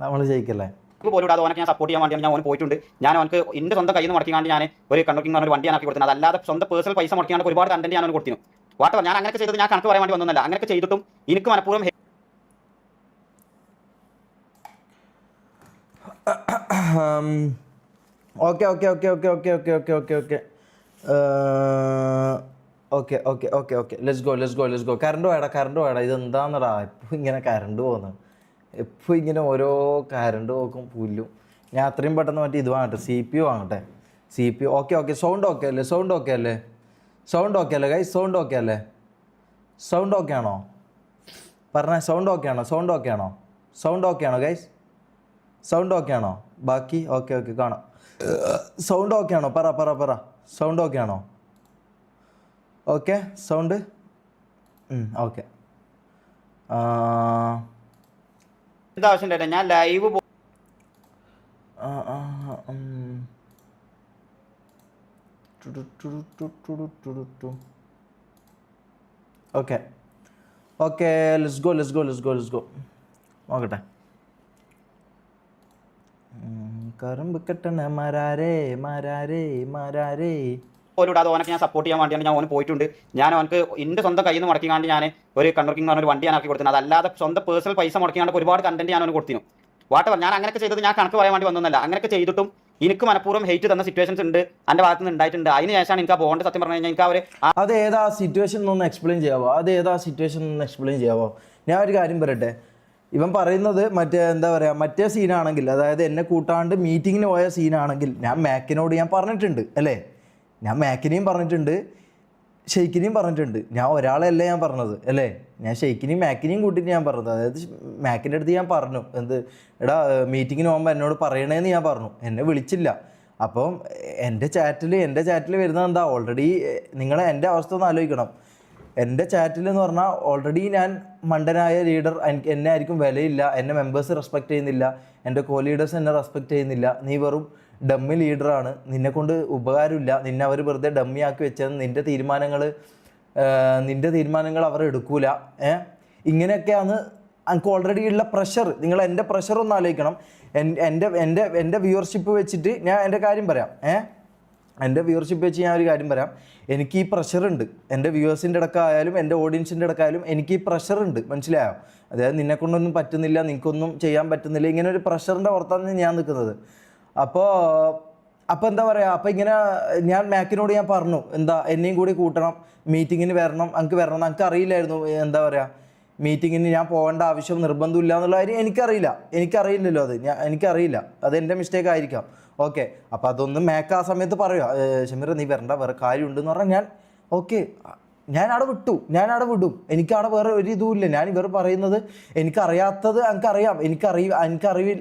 നമ്മൾ ജയിക്കല്ലേ പോലും അത് ഓനക്ക് ഞാൻ സപ്പോർട്ട് ചെയ്യാൻ വേണ്ടിയാണ് ഞാൻ ഓന് പോയിട്ടുണ്ട്. ഞാൻ അവർക്ക് എൻ്റെ സ്വന്തം കയ്യിൽ നിന്ന് മുടക്കിക്കാണ്ട് ഞാൻ ഒരു കണ്ടക്ടിംഗ് പറഞ്ഞ വണ്ടി ആക്കി കൊടുത്തത്, അതല്ലാതെ സ്വന്തം പേഴ്സണൽ പൈസ മുടക്കിയാണ്ട് ഒരുപാട് കണ്ടന്റ് ഞാൻ കൊടുത്തിരുന്നു. വാട്ടർ ഞാൻ അങ്ങനെയൊക്കെ ചെയ്തത് ഞാൻ കണക്ക് പറയാൻ വേണ്ടി വന്നതല്ല. അങ്ങനെയൊക്കെ ചെയ്തിട്ടും എനിക്ക് മനഃപൂർവ്വം ഓക്കെ ലെറ്റ്സ് ഗോ. കറണ്ട് വേടാ, ഇതെന്താന്നടാ എപ്പോൾ ഇങ്ങനെ കറണ്ട് പോകുന്നത്, എപ്പോൾ ഇങ്ങനെ ഓരോ കറണ്ട് പോക്കും പുല്ലും. ഞാൻ അത്രയും പെട്ടെന്ന് മറ്റേ ഇത് വാങ്ങട്ടെ, CPU വാങ്ങട്ടെ. CPU ഓക്കെ സൗണ്ട് ഓക്കെ അല്ലേ ഗൈസ്? സൗണ്ട് ഓക്കെ ആണോ പറഞ്ഞേ? സൗണ്ട് ഓക്കെ ആണോ ഗൈസ്? സൗണ്ട് ഓക്കെ ആണോ? ബാക്കി ഓക്കെ കാണാം. സൗണ്ട് ഓക്കെ ആണോ? പറ സൗണ്ട് ഓക്കെ ആണോ? Okay sound okay. എന്താവശ്യം ഞാൻ ലൈവ് ഓക്കെ ലെറ്റ്സ് ഗോ. നോക്കട്ടെ. കറമ്പ് കെട്ടണ മരാരേ പോലും അത് ഓനക്ക് ഞാൻ സപ്പോർട്ട് ചെയ്യാൻ വേണ്ടിയാണ് ഞാൻ ഓന് പോയിട്ടുണ്ട്. ഞാൻ അവനക്ക് എൻ്റെ സ്വന്തം കയ്യിൽ നിന്ന് മുടക്കിക്കാണ്ട് ഞാൻ ഒരു കണ്ടക്ടിംഗ് പറഞ്ഞ ഒരു വണ്ടി ഞാൻ ആക്കി കൊടുത്തത്, അതല്ലാതെ സ്വന്തം പേഴ്സണൽ പൈസ മുടക്കിക്കാണ്ട് ഒരുപാട് കണ്ടന്റ് ഞാൻ അവന് കൊടുത്തിരുന്നു. വാട്ടർ ഞാൻ അങ്ങനെയൊക്കെ ചെയ്തത് ഞാൻ കണക്ക് പറയാൻ വേണ്ടി വന്നതല്ല. അങ്ങനെയൊക്കെ ചെയ്തിട്ടും എനിക്ക് മനഃപൂർവ്വം ഹെയ്റ്റ് തന്ന സിറ്റുവേഷൻസ് ഉണ്ട്, എൻ്റെ ഭാഗത്ത് നിന്ന് ഉണ്ടായിട്ടുണ്ട്. അതിന് ശേഷമാണ് എനിക്ക് ആ ബോണ്ട് സത്യം പറഞ്ഞു കഴിഞ്ഞാൽ എനിക്ക് അവർ അത് ഏതാ സിറ്റുവേഷൻ ഒന്ന് എക്സ്പ്ലെയിൻ ചെയ്യാവോ? ഞാൻ ഒരു കാര്യം പറയട്ടെ, ഇവൻ പറയുന്നത് എന്താ പറയുക, മറ്റേ സീനാണെങ്കിൽ, അതായത് എന്നെ കൂട്ടാണ്ട് മീറ്റിങ്ങിന് പോയ സീനാണെങ്കിൽ ഞാൻ മാക്കിനോട് ഞാൻ പറഞ്ഞിട്ടുണ്ട് അല്ലേ, ഞാൻ മാക്കിനെയും പറഞ്ഞിട്ടുണ്ട്, ഷെയ്ക്കിനെയും പറഞ്ഞിട്ടുണ്ട്. ഞാൻ ഒരാളല്ല ഞാൻ പറഞ്ഞത് അല്ലേ, ഞാൻ ഷെയ്ക്കിനെയും മാക്കിനെയും കൂട്ടിയിട്ട് ഞാൻ പറഞ്ഞത്. അതായത് മാക്കിൻ്റെ അടുത്ത് ഞാൻ പറഞ്ഞു, എടാ മീറ്റിങ്ങിന് പോകുമ്പോൾ എന്നോട് പറയണേന്ന് ഞാൻ പറഞ്ഞു, എന്നെ വിളിച്ചില്ല. അപ്പം എൻ്റെ ചാറ്റിൽ വരുന്നത് എന്താ, ഓൾറെഡി നിങ്ങൾ എൻ്റെ അവസ്ഥ ഒന്ന് ആലോചിക്കണം. എൻ്റെ ചാറ്റിൽ എന്ന് പറഞ്ഞാൽ ഓൾറെഡി ഞാൻ മണ്ടനായ ലീഡർ, എന്നെ ആയിരിക്കും വിലയില്ല, എന്നെ മെമ്പേഴ്സ് റെസ്പെക്റ്റ് ചെയ്യുന്നില്ല, എൻ്റെ കോ ലീഡേഴ്സ് എന്നെ റെസ്പെക്റ്റ് ചെയ്യുന്നില്ല, നീ വെറും ഡമ്മി ലീഡറാണ്, നിന്നെക്കൊണ്ട് ഉപകാരമില്ല, നിന്നെ അവർ വെറുതെ ഡമ്മി ആക്കി വെച്ചത്, നിൻ്റെ തീരുമാനങ്ങൾ അവർ എടുക്കൂല. ഇങ്ങനെയൊക്കെയാണ് എനിക്ക് ഓൾറെഡി ഉള്ള പ്രഷർ. നിങ്ങൾ എൻ്റെ പ്രഷർ ഒന്ന് ആലോചിക്കണം. എൻ്റെ വ്യൂവർഷിപ്പ് വെച്ചിട്ട് ഞാൻ എൻ്റെ കാര്യം പറയാം. എൻ്റെ വ്യൂവർഷിപ്പ് വെച്ച് ഞാൻ ഒരു കാര്യം പറയാം. എനിക്ക് ഈ പ്രഷറുണ്ട്, എൻ്റെ വ്യൂവേഴ്സിൻ്റെ ഇടക്കായാലും എൻ്റെ ഓഡിയൻസിൻ്റെ ഇടക്കായാലും എനിക്ക് ഈ പ്രഷറുണ്ട്, മനസ്സിലായോ? അതായത് നിന്നെ കൊണ്ടൊന്നും പറ്റുന്നില്ല, നിനക്കൊന്നും ചെയ്യാൻ പറ്റുന്നില്ല, ഇങ്ങനെ ഒരു പ്രഷറിൻ്റെ പുറത്താണ് ഞാൻ നിൽക്കുന്നത്. അപ്പോൾ എന്താ പറയുക, അപ്പോൾ ഇങ്ങനെ ഞാൻ മാക്കിനോട് ഞാൻ പറഞ്ഞു, എന്താ എന്നെയും കൂടി കൂട്ടണം, മീറ്റിങ്ങിന് വരണം, എനിക്ക് വരണം. എനിക്ക് അറിയില്ലായിരുന്നു എന്താ പറയുക, മീറ്റിങ്ങിന് ഞാൻ പോകേണ്ട ആവശ്യം നിർബന്ധമില്ല എന്നുള്ള കാര്യം എനിക്കറിയില്ലല്ലോ. എനിക്കറിയില്ല, അത് എൻ്റെ മിസ്റ്റേക്ക് ആയിരിക്കാം. ഓക്കെ, അപ്പോൾ അതൊന്നും മാക്ക് ആ സമയത്ത് പറയുക, ഷമീർ നീ വരണ്ട, വേറെ കാര്യമുണ്ടെന്ന് പറഞ്ഞാൽ ഞാൻ ഓക്കെ, ഞാൻ അവിടെ വിടും. എനിക്കവിടെ വേറെ ഒരു ഇതുമില്ല. ഞാൻ ഇവർ പറയുന്നത് എനിക്കറിയാത്തത് എനിക്കറിയാം,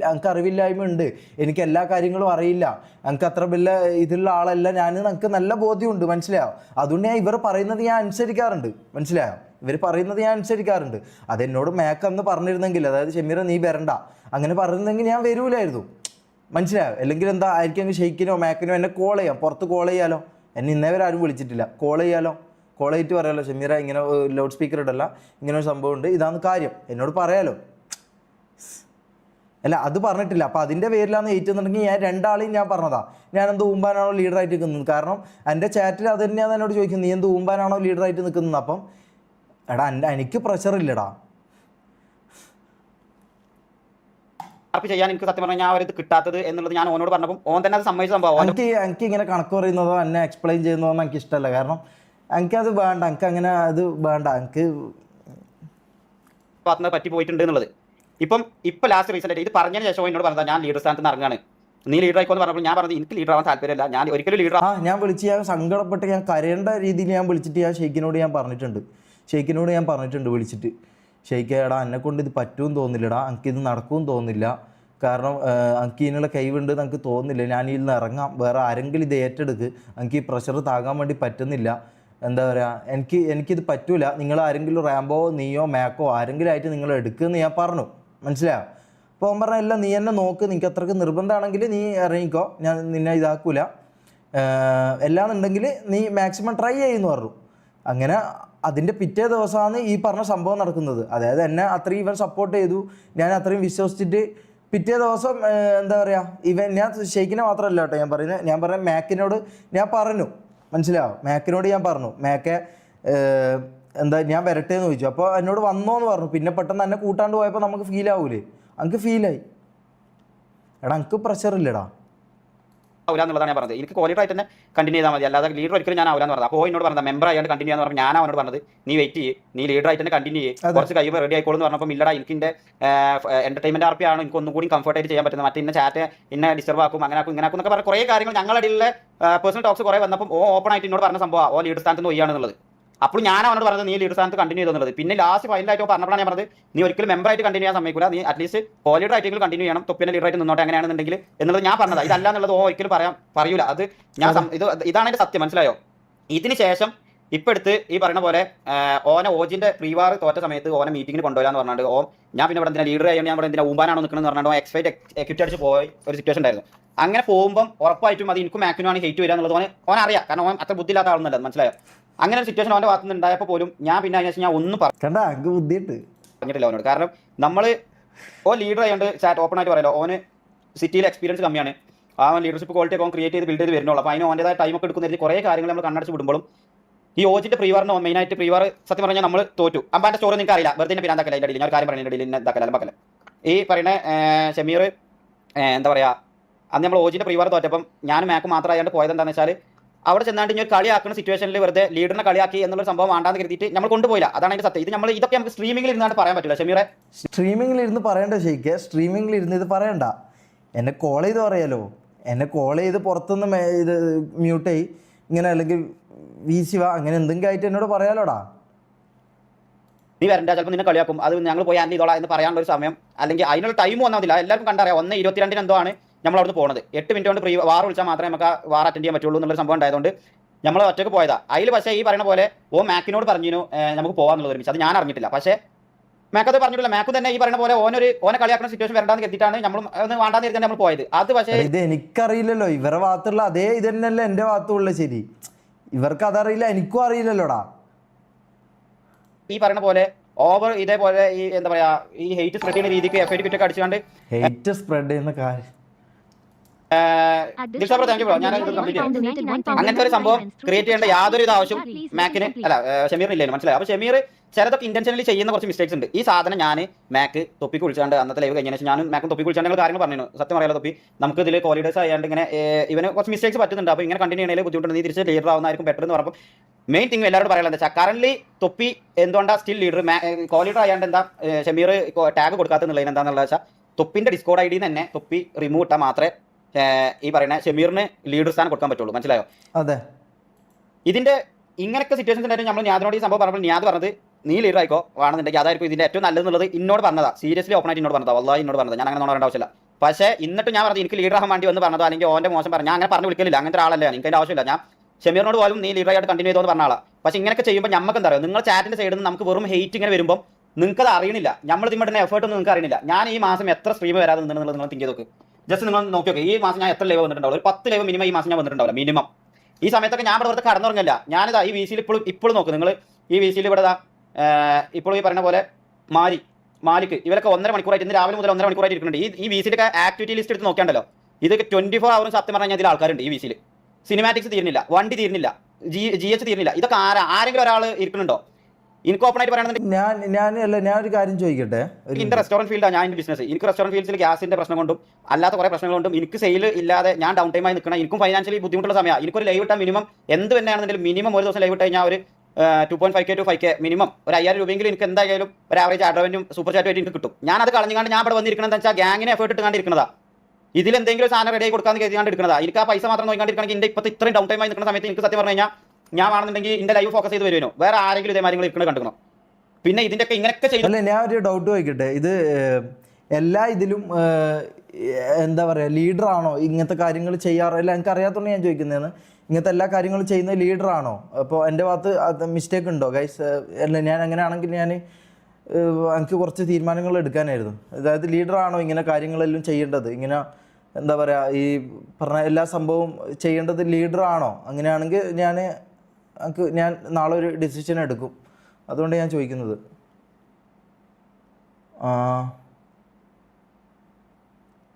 എനിക്കറിവില്ലായ്മ ഉണ്ട്, എനിക്ക് എല്ലാ കാര്യങ്ങളും അറിയില്ല, എനിക്ക് അത്ര വലിയ ഇതിലുള്ള ആളല്ല ഞാൻ, എനിക്ക് നല്ല ബോധ്യമുണ്ട്, മനസ്സിലായോ? അതുകൊണ്ട് ഞാൻ ഇവർ പറയുന്നത് ഞാൻ അനുസരിക്കാറുണ്ട്, മനസ്സിലായോ? ഇവർ പറയുന്നത് ഞാൻ അനുസരിക്കാറുണ്ട്. അതെന്നോട് മാക്ക് അന്ന് പറഞ്ഞിരുന്നെങ്കിൽ, അതായത് ഷമീർ നീ വരണ്ട അങ്ങനെ പറഞ്ഞിരുന്നെങ്കിൽ ഞാൻ വരൂലായിരുന്നു, മനസ്സിലായോ? അല്ലെങ്കിൽ എന്താ ആയിരിക്കും, ഷെയ്ക്കിനോ മാക്കിനോ എന്നെ കോൾ ചെയ്യാം, പുറത്ത് കോൾ ചെയ്യാലോ. എന്നെ ഇന്നേവരെ ആരും വിളിച്ചിട്ടില്ല, കോൾ ചെയ്തിട്ട് പറയാമല്ലോ, ഷമീറ ഇങ്ങനെ ലൗഡ് സ്പീക്കർ ഇടല്ല, ഇങ്ങനെ ഒരു സംഭവം ഉണ്ട്, ഇതാണ് കാര്യം, എന്നോട് പറയാലോ. അല്ല, അത് പറഞ്ഞിട്ടില്ല. അപ്പോൾ അതിൻ്റെ പേരിലാണ് ഏറ്റുന്നുണ്ടെങ്കിൽ ഞാൻ രണ്ടാളെയും ഞാൻ പറഞ്ഞതാ, ഞാൻ എന്ത് ഊമ്പാനാണോ ലീഡറായിട്ട് നിൽക്കുന്നത്. കാരണം എൻ്റെ ചാറ്റിൽ അത് തന്നെയാണ് എന്നോട് ചോദിക്കുന്നത്, നീ എന്ത് ഊമ്പാനാണോ ലീഡറായിട്ട് നിൽക്കുന്നത്. അപ്പം എടാ എനിക്ക് പ്രഷറില്ലടാ. ചെയ്യാൻ എനിക്ക് സത്യം പറഞ്ഞാൽ അവരത് കിട്ടാത്തത് എന്നുള്ളത് ഞാൻ ഓനോട് പറഞ്ഞപ്പോൾ ഓൻ തന്നെ അത് സമ്മതിച്ച സംഭവം. എനിക്ക് ഇങ്ങനെ കണക്ക് പറയുന്നതോ എന്നെ എക്സ്പ്ലെയിൻ ചെയ്യുന്നതോ എനിക്ക് ഇഷ്ടമല്ല. കാരണം എനിക്കത് വേണ്ട, എനിക്ക് അങ്ങനെ അത് വേണ്ട, എനിക്ക് പറ്റി പോയിട്ടുണ്ട് എന്നുള്ളത്. ഇപ്പം ലാസ്റ്റ് റീസെന്റ് ഇത് പറഞ്ഞതിന് ശേഷം എന്നോട് പറഞ്ഞാൽ ഞാൻ ലീഡർ സ്ഥാനത്ത് നിന്ന് ഇറങ്ങാണ്, നീ ലീഡർ ആയിക്കോന്ന് പറഞ്ഞപ്പോൾ ഞാൻ പറഞ്ഞത് എനിക്ക് ലീഡർ ആവാൻ താല്പര്യമില്ല, ഞാൻ ഒരിക്കലും ലീഡർ. ഞാൻ വിളിച്ച് ഞാൻ സങ്കടപ്പെട്ട് ഞാൻ കരയേണ്ട രീതിയിൽ ഞാൻ വിളിച്ചിട്ട് ഞാൻ ഷെയ്ക്കിനോട് ഞാൻ പറഞ്ഞിട്ടുണ്ട് വിളിച്ചിട്ട്, ഷെയ്ക്ക് എടാ എന്നെ കൊണ്ട് ഇത് പറ്റുമെന്ന് തോന്നില്ലടാ, എനിക്കിത് നടക്കുമെന്ന് തോന്നുന്നില്ല, കാരണം എനിക്ക് ഇതിനുള്ള കഴിവുണ്ട് എനിക്ക് തോന്നുന്നില്ല, ഞാൻ ഇതിൽ നിന്ന് ഇറങ്ങാം, വേറെ ആരെങ്കിലും ഇത് ഏറ്റെടുക്ക്, എനിക്ക് ഈ പ്രഷർ താങ്ങാൻ വേണ്ടി പറ്റുന്നില്ല, എന്താ പറയുക, എനിക്കിത് പറ്റൂല, നിങ്ങൾ ആരെങ്കിലും റാമ്പോ നീയോ മാക്കോ ആരെങ്കിലും ആയിട്ട് നിങ്ങൾ എടുക്കുമെന്ന് ഞാൻ പറഞ്ഞു, മനസ്സിലായോ? അപ്പോൾ അവൻ പറഞ്ഞ എല്ലാം നീ എന്നെ നോക്ക്, നിനക്ക് അത്രയ്ക്ക് നിർബന്ധമാണെങ്കിൽ നീ ഇറങ്ങിക്കോ, ഞാൻ നിന്നെ ഇതാക്കൂല, എല്ലാന്നുണ്ടെങ്കിൽ നീ മാക്സിമം ട്രൈ ചെയ്യുമെന്ന് പറഞ്ഞു. അങ്ങനെ അതിൻ്റെ പിറ്റേ ദിവസമാണ് ഈ പറഞ്ഞ സംഭവം നടക്കുന്നത്. അതായത് എന്നെ അത്രയും ഇവൻ സപ്പോർട്ട് ചെയ്തു, ഞാൻ അത്രയും വിശ്വസിച്ചിട്ട് പിറ്റേ ദിവസം എന്താ പറയുക, ഞാൻ ഷെയ്ക്കിനെ മാത്രമല്ല കേട്ടോ ഞാൻ പറഞ്ഞ മാക്കിനോട് ഞാൻ പറഞ്ഞു, മനസ്സിലാവും, മാക്കിനോട് ഞാൻ പറഞ്ഞു, മാക്കെ എന്താ ഞാൻ വരട്ടെ എന്ന് ചോദിച്ചു. അപ്പോൾ എന്നോട് വന്നോന്ന് പറഞ്ഞു. പിന്നെ പെട്ടെന്ന് എന്നെ കൂട്ടാണ്ട് പോയപ്പോൾ നമുക്ക് ഫീൽ ആവൂലേ, എനിക്ക് ഫീലായി, എടാ എനിക്ക് പ്രഷറില്ലടാ ആവില്ല ഞാൻ പറഞ്ഞത്. എനിക്ക് ക്വാളിറ്റി ആയിട്ട് തന്നെ കണ്ടിന്യൂ ചെയ്താൽ മതി, അല്ലാതെ ലീഡർ ഒരിക്കലും ഞാൻ ആവില്ല എന്ന് പറഞ്ഞത്. അപ്പോൾ എന്നോട് പറഞ്ഞത് മെമ്പർ ആയിട്ട് കണ്ടിന്യൂ ചെയ്യാന്ന് പറഞ്ഞാൽ ഞാൻ അവനോട് പറഞ്ഞത് നീ വെയിറ്റ് ചെയ്യ്, നീ ലീഡർ ആയിട്ട് തന്നെ കണ്ടിന്യൂ ചെയ്യ്, കുറച്ച് കഴിയുമ്പോൾ റെഡി ആയിക്കോളൂ എന്ന് പറഞ്ഞപ്പോൾ ഇല്ലടാ എനിക്ക് എന്റർടൈൻമെന്റ് ആർപ്പി ആണ് എനിക്ക് ഒന്നും കൂടി കംഫർട്ട് ആയിട്ട് ചെയ്യാൻ പറ്റുന്നത്, മറ്റേ ഇന്ന ചാറ്റ് ഇന്നെ ഡിസ്റ്റർബ് ആക്കും അങ്ങനെ ആക്കും ഇങ്ങനെ ആക്കും എന്നൊക്കെ പറഞ്ഞ കുറേ കാര്യങ്ങൾ ഞങ്ങളുടെ പേഴ്സണൽ ടോക്സ് കുറേ വന്നപ്പോൾ ഓപ്പൺ ആയിട്ട് എന്നോട് പറഞ്ഞ സംഭവം ഓ ലീഡർ സ്ഥാനത്ത് നിന്ന് ഒയ്യാണെന്നുള്ളത്. അപ്പോൾ ഞാൻ അവനോട് പറഞ്ഞത് നീ ലീഡർ സ്ഥാനത്ത് കണ്ടിന്യൂ ചെയ്തെന്നുള്ളത്. പിന്നെ ലാസ്റ്റ് ഫൈനലായിട്ട് പറഞ്ഞപ്പോഴാണ് ഞാൻ പറഞ്ഞത് നീ ഒരിക്കലും മെമ്പർ ആയിട്ട് കണ്ടിന്യൂ ചെയ്യാൻ സമ്മതിക്കില്ല, നീ അറ്റ്ലീസ്റ്റ് കോ ലീഡർ ആയിട്ടെങ്കിലും കണ്ടിന്യൂ ചെയ്യണം, തൊപ്പിനെ ലീഡർ ആയിട്ട് നിന്നോട്ടെ അങ്ങനെയാണെന്നുണ്ടെങ്കിൽ എന്നുള്ളത് ഞാൻ പറഞ്ഞത്. ഇതല്ല എന്നുള്ളത് ഒരിക്കലും പറയൂല, അത് ഞാൻ ഇതാണ് എൻ്റെ സത്യം, മനസ്സിലായോ? ഇതിന് ശേഷം ഇപ്പം എടുത്ത് ഈ പറയുന്ന പോലെ ഓനെ ഓജിന്റെ പ്രീവാർ തോറ്റ സമയത്ത് ഓനെ മീറ്റിങ്ങിന് കൊണ്ടുവരാന്ന് പറഞ്ഞിട്ട് ഞാൻ പിന്നെ ഇവിടെ എന്തിനാ ലീഡർ ആയി ഞാൻ ഇവിടെ എന്തിനാ ഊമ്പാനാണോ നിൽക്കണമെന്ന് പറഞ്ഞിട്ട് എക്സ്പൈറ്റ് എക്യൂറ്റ് അടിച്ച് പോയ ഒരു സിറ്റുവേഷൻ ഉണ്ടായിരുന്നു. അങ്ങനെ പോകുമ്പോൾ ഉറപ്പായിട്ടും അത് എനിക്കും മാക്കിനുമാണ് ഹെയ്റ്റ് വരിക എന്നുള്ളത് ഓൻ അറിയാം, കാരണം ഓൻ അത്ര ബുദ്ധിയില്ലാത്ത ആളൊന്നുമല്ല, മനസ്സിലായോ? അങ്ങനെ ഒരു സിറ്റുവേഷൻ അവൻ്റെ ഭാഗത്ത് നിന്ന് ഉണ്ടായപ്പോൾ പോലും ഞാൻ പിന്നെ അതിന് ശേഷം ഞാൻ ഒന്നും പറഞ്ഞിട്ടില്ല അവനോട്. കാരണം നമ്മൾ ലീഡർ ആയതുകൊണ്ട് ചാറ്റ് ഓപ്പൺ ആയിട്ട് പറയാലോ, ഓന് സിറ്റിയിൽ എക്സ്പീരിയൻസ് കമ്മിയാണ്, ആ ലീഡർഷിപ്പ് ക്വാളിറ്റി ഒക്കെ ക്രിയേറ്റ് ചെയ്ത് വരുന്നുള്ളൂ. അപ്പോൾ അതിന് ഓൻ്റെതായ ടൈമൊക്കെ എടുക്കുന്ന കുറേ കാര്യങ്ങൾ നമ്മൾ കണ്ണടച്ച് വിടുമ്പോഴും ഈ ഓജിന്റെ പ്രീവാറിന് മെയിനായിട്ട് പ്രീവാർ സത്യം പറഞ്ഞാൽ നമ്മൾ തോറ്റു. അമ്പാൻ്റെ സ്റ്റോറി നിങ്ങൾക്ക് അറിയില്ല, വെറുതെ പിരാന്താക്കല്ല, അതിൻ്റെ ഇടയിൽ ഞാൻ ഒരു കാര്യം പറയുന്നതിൻ്റെ ഇടയിൽ ഇതാക്കല അലമ്പക്കല. ഈ പറയുന്ന ഷമീർ എന്താ പറയുക, അന്ന് നമ്മൾ ഓജിന്റെ പ്രീവാർ തോറ്റപ്പം ഞാനും മാക്ക് മാത്രമായിട്ട് പോയത് എന്താണെന്ന് വെച്ചാൽ അവിടെ ചെന്നാണ്ട് ഇനി ഒരു കളിയാക്കുന്ന സിറ്റുവേഷനിൽ വെറുതെ ലീഡറിനെ കളിയാക്കി എന്നുള്ള സംഭവം വേണ്ടാന്ന് കരുതിയിട്ട് നമ്മൾ കൊണ്ടുപോയില്ല. അതാണ് അതിന്റെ സത്യം. ഇതൊക്കെ നമുക്ക് സ്ട്രീമിംഗിൽ ഇരുന്നാണ് പറയാൻ പറ്റില്ല ഷമീറെ. സ്ട്രീമിംഗിൽ ഇരുന്ന് പറയണ്ട ഷെയ്ക്ക്, സ്ട്രീമിംഗിൽ ഇരുന്ന് ഇത് പറയണ്ട. എന്നെ കോൾ ചെയ്ത് പറയാലോ, എന്നെ കോൾ ചെയ്ത് പുറത്തുനിന്ന് ഇത് മ്യൂട്ട് ചെയ് ഇങ്ങനെ, അല്ലെങ്കിൽ വീശിവ അങ്ങനെ എന്തെങ്കിലും ആയിട്ട് എന്നോട് പറയാലോടാ. നീ വരണ്ട, ചിലപ്പോൾ നിന്നെ കളിയാക്കും, അത് ഞങ്ങൾ പോയി ഹാൻഡിൽ ചെയ്തോളാം എന്ന് പറയാനുള്ള ഒരു സമയം അല്ലെങ്കിൽ അതിനുള്ള ടൈം വന്നതില്ല. എല്ലാവർക്കും കണ്ടറിയാം 1:22 എന്തോ ആണ് നമ്മൾ അവിടുന്ന് പോകുന്നത്. 8 മിനിറ്റ് കൊണ്ട് വാർ വിളിച്ചാൽ മാത്രമേ നമുക്ക് വാർ അറ്റൻഡ് ചെയ്യാൻ പറ്റുള്ളൂ എന്നുള്ള സംഭവം ഉണ്ടായതുകൊണ്ട് നമ്മൾ ഒറ്റയ്ക്ക് പോയതാ. അതിൽ പക്ഷേ ഈ പറയുന്ന പോലെ മാക്കിനോട് പറഞ്ഞു നമുക്ക് പോകാമെന്നുള്ളത് ഒരുമിച്ച്, അത് ഞാൻ അറിഞ്ഞിട്ടില്ല. പക്ഷേ മാക്കത് പറഞ്ഞിട്ടില്ല. മാക്ക് തന്നെ ഈ പറയുന്ന പോലെ ഓനെ കളിയാക്കുന്ന സിറ്റുവേഷൻ വരണ്ടാന്ന് കരുതിയിട്ടാണ് നമ്മൾ വേണ്ടാന്ന് കരുതി നമ്മൾ പോയത്. അത് പക്ഷേ ഇത് എനിക്കറിയില്ലല്ലോ, ഇവരുടെ ഭാഗത്തുള്ള അതേ ഇത് തന്നെയല്ലേ എൻ്റെ ഭാഗത്തുള്ള. ശരി, ഇവർക്ക് അതറിയില്ല, എനിക്കും അറിയില്ലല്ലോടാ. ഈ പറയുന്ന പോലെ ഓവർ ഇതേപോലെ ഈ എന്താ പറയാ ഈ ഹെയ്റ്റ് സ്പ്രെഡ് ചെയ്യുന്ന രീതിക്ക് എഫ്ഐടി കിറ്റൊക്കെ അടിച്ചുകൊണ്ട് ഹെയ്റ്റ് സ്പ്രെഡ് ചെയ്യുന്ന കാര്യം Dilsha bro thank you bro. ഞാൻ കംപ്ലീറ്റ് ചെയ്യാം. അങ്ങനത്തെ ഒരു സംഭവം ക്രിയേറ്റ് ചെയ്യേണ്ട യാതൊരു ആവശ്യം മാക്കിന് അല്ല ഷമീറിന് ഇല്ലായിരുന്നു, മനസ്സിലായി. അപ്പോൾ ഷമീർ ചിലതൊക്കെ ഇന്റൻഷനലി ചെയ്യുന്ന കുറച്ച് മിസ്റ്റേക്സ് ഉണ്ട്. ഈ സാധനം ഞാൻ മാക്ക് തൊപ്പിക്ക് വിളിച്ചാണ്ട് അന്നത്തെ ലൈവ് കഴിഞ്ഞ ശേഷം ഞാനും മാക്കും തൊപ്പിക്ക് വിളിച്ചാണ്ട് കാര്യങ്ങൾ പറഞ്ഞു. സത്യം പറയാലോ തൊപ്പി, നമുക്ക് ഇതിൽ കോളിഡേഴ്സ് ആയാണ്ട് ഇങ്ങനെ ഇവന് കുറച്ച് മിസ്റ്റേക്സ് പറ്റുന്നുണ്ട്. അപ്പോൾ ഇങ്ങനെ കണ്ടിന്യൂ ചെയ്യണേൽ ബുദ്ധിമുട്ടുണ്ട്, നീ തിരിച്ച് ലീഡർ ആവുന്നതായിരിക്കും ബെറ്റർ എന്ന് പറഞ്ഞപ്പോൾ മെയിൻ തിങ് എല്ലാവരോടും പറയാനുള്ള എന്താ വെച്ചാൽ കറന്റ് തൊപ്പി എന്തുകൊണ്ടാണ് സ്റ്റിൽ ലീഡർ കോളിഡർ ആയാണ്ട് എന്താ ഷമീർ ടാഗ് കൊടുക്കാത്തുന്നുള്ളതിന് എന്താണെന്നുള്ള വെച്ചാൽ തൊപ്പിന്റെ ഡിസ്കോഡ് ഐ ഡിന്ന് തന്നെ തൊപ്പി റിമൂവ് ഇട്ടാൽ മാത്രമേ ഈ പറയുന്ന ഷമീറിന് ലീഡർ സ്ഥാനം കൊടുക്കാൻ പറ്റുള്ളൂ, മനസ്സിലായോ? അതെ. ഇതിന്റെ ഇങ്ങനൊക്കെ സിറ്റുവേഷൻസ് ഉണ്ടായിട്ട് നമ്മൾ ഞാനോട് ഈ സംഭവം പറഞ്ഞപ്പോൾ ഞാൻ പറഞ്ഞത് നീ ലീഡർ ആയിക്കോ ആണെന്നുണ്ടെങ്കിൽ അതായിരിക്കും ഇതിന്റെ ഏറ്റവും നല്ലതെന്നുള്ളത് എന്നോട് പറഞ്ഞതാ. സീരിയസ്ലി ഓപ്പൺ ആയിട്ട് എന്നോട് പറഞ്ഞതാ, വല്ലാഹി എന്നോട് പറഞ്ഞത്. ഞാൻ അങ്ങനെ പറയേണ്ട ആവശ്യമില്ല. പക്ഷേ എന്നിട്ട് ഞാൻ പറഞ്ഞത് എനിക്ക് ലീഡർ ആകാൻ വേണ്ടി വന്ന് പറഞ്ഞതോ അല്ലെങ്കിൽ ഓന്റെ മോശം പറഞ്ഞു ഞാൻ അങ്ങനെ പറഞ്ഞു വിളിക്കലില്ല. അങ്ങനത്തെ ആളല്ല, എനിക്ക് അതിന്റെ ആവശ്യമില്ല. ഞാൻ ഷമീറിനോട് പോലും നീ ലീഡർ ആയിട്ട് കണ്ടിന്യൂ ചെയ്തോന്ന് പറഞ്ഞ ആളാ. പക്ഷേ ഇങ്ങനെയൊക്കെ ചെയ്യുമ്പോൾ നമുക്ക് എന്താ പറയുക, നിങ്ങൾ ചാറ്റിന്റെ സൈഡിൽ നിന്ന് നമുക്ക് വെറും ഹെയ്റ്റ് ഇങ്ങനെ വരുമ്പോൾ നിങ്ങൾക്ക് അത് അറിയണില്ല. നമ്മൾ ഇതിന്റെ എഫേർട്ട് ഒന്നും നിങ്ങൾക്ക് അറിയില്ല. ഞാൻ ഈ മാസം എത്ര സ്ട്രീം വരാതെ നിന്നുള്ളത് നിങ്ങൾ തിങ്ക് ചെയ്ത് നോക്ക്. ജസ്റ്റ് നിങ്ങൾ നോക്കി നോക്കി, ഈ മാസം ഞാൻ എത്ര ലൈവ് വന്നിട്ടുണ്ടാവും? ഒരു 10 ലൈവ് മിനിമം ഈ മാസം ഞാൻ വന്നിട്ടുണ്ടാവില്ല മിനിമം. ഈ സമയത്തൊക്കെ ഞാൻ ഇവിടെ വെറുതെ കടന്നുറങ്ങില്ല. ഞാനിതാ ഈ VC-യിൽ ഇപ്പോഴും നോക്ക് നിങ്ങൾ, ഈ VC-യിൽ ഇവിടെ ഇപ്പോഴും ഈ പറയുന്ന പോലെ മാലിക്ക് ഇവരൊക്കെ 1.5 മണിക്കൂറായിട്ട് ഇന്ന് രാവിലെ മുതൽ 1.5 മണിക്കൂറായിട്ട് ഇരിക്കുന്നുണ്ട്. ഈ VC-യുടെ ആക്ടിവിറ്റി ലിസ്റ്റ് എടുത്ത് നോക്കിയാണ്ടല്ലോ, ഇത് 24 ഹവറും സത്യം പറഞ്ഞാൽ ഇതിൽ ആൾക്കാരുണ്ട് ഈ VC-യിൽ. സിനിമാറ്റിക്സ് തീരുന്നില്ല, വണ്ടി തീരുന്നില്ല, GH തീരുന്നില്ല. ഇതൊക്കെ ആരെങ്കിലും ഒരാൾ ഇരിക്കുന്നുണ്ടോ? എനിക്ക് ഓപ്പൺ ആയിട്ട് പറയുന്നത് ഞാൻ ഒരു കാര്യം ചോദിക്കട്ടെ. എന്റെ റെസ്റ്റോറന്റ് ഫീൽഡാണ് ഞാൻ ബിസിനസ്. എനിക്ക് റെസ്റ്റോറന്റ് ഫീൽഡിൽ ഗ്യാസിന്റെ പ്രശ്നം കൊണ്ടും അല്ലാത്ത കുറെ പ്രശ്നങ്ങൾ കൊണ്ടും എനിക്ക് സെയിൽ ഇല്ലാതെ ഞാൻ ഡൗൺ ടൈം ആയി നിൽക്കണം. എനിക്കും ഫൈനാൻഷ്യലി ബുദ്ധിമുട്ടുള്ള സമയമാണ്. എനിക്കൊരു ലൈവ് ഇട്ടാൽ മിനിമം എന്ത് തന്നെയാണെന്നുണ്ടെങ്കിലും മിനിമം ഒരു ദിവസം ലൈവ് ഇട്ട് കഴിഞ്ഞാൽ ഒരു 2.5K to 5K മിനിമം ഒരു 5000 രൂപയെങ്കിലും എനിക്ക് എന്തായാലും ഒരു ആവറേജ് അഡ്വാൻറ്റും സൂപ്പർ ചാറ്റും ആയിട്ട് എനിക്ക് കിട്ടും. ഞാൻ അത് കളഞ്ഞുകൊണ്ട് ഞാൻ ഇവിടെ വന്നിരിക്കുന്നത് എന്താ വെച്ചാൽ ഗ്യാങ്ങിനെ എഫേർട്ട് ഇട്ട് കണ്ടിരിക്കുന്നതാ. ഇതിൽ എന്തെങ്കിലും സാധനം റെഡി ആയി കൊടുക്കാന്ന് കരുതിയാണ്ട് എടുക്കുന്നതാ. എനിക്ക് ആ പൈസ മാത്രം നോക്കിക്കാണ്ടിരിക്കണമെങ്കിൽ എൻ്റെ ഇപ്പോഴത്തെ ഇത്രയും ഡൗൺ ടൈം ആയി നിൽക്കുന്ന സമയത്ത് എനിക്ക് സത്യം പറഞ്ഞു കഴിഞ്ഞാൽ ഞാൻ ആണെന്നുണ്ടെങ്കിൽ എൻ്റെ ലൈവ് ഫോക്കസ് ചെയ്ത് വരുമോ, വേറെ ആരെങ്കിലും ഇതേ കാര്യങ്ങൾ ഇരിക്കുന്നത് കണ്ടുക്കണം. പിന്നെ ഇതിൻ്റെയൊക്കെ ഇങ്ങനെയൊക്കെ ചെയ്യും. ഞാൻ ഒരു ഡൗട്ട് ചോദിക്കട്ടെ, ഇത് എല്ലാ ഇതിലും എന്താ പറയുക ലീഡറാണോ ഇങ്ങനത്തെ കാര്യങ്ങൾ ചെയ്യാറ്? അല്ല എനിക്ക് അറിയാത്തതുകൊണ്ട് ഞാൻ ചോദിക്കുന്നതാണ്. ഇങ്ങനത്തെ എല്ലാ കാര്യങ്ങളും ചെയ്യുന്ന ലീഡറാണോ? അപ്പോൾ എൻ്റെ ഭാഗത്ത് മിസ്റ്റേക്ക് ഉണ്ടോ ഗൈസ്? അല്ല ഞാൻ അങ്ങനെയാണെങ്കിൽ എനിക്ക് കുറച്ച് തീരുമാനങ്ങൾ എടുക്കാനായിരുന്നു. അതായത് ലീഡറാണോ ഇങ്ങനെ കാര്യങ്ങളെല്ലാം ചെയ്യേണ്ടത്? ഇങ്ങനെ എന്താ പറയുക ഈ പറഞ്ഞ എല്ലാ സംഭവവും ചെയ്യേണ്ടത് ലീഡറാണോ? അങ്ങനെയാണെങ്കിൽ ഞാൻ നാളെ ഒരു ഡിസിഷൻ എടുക്കും. അതുകൊണ്ട് ഞാൻ ചോദിക്കുന്നത്.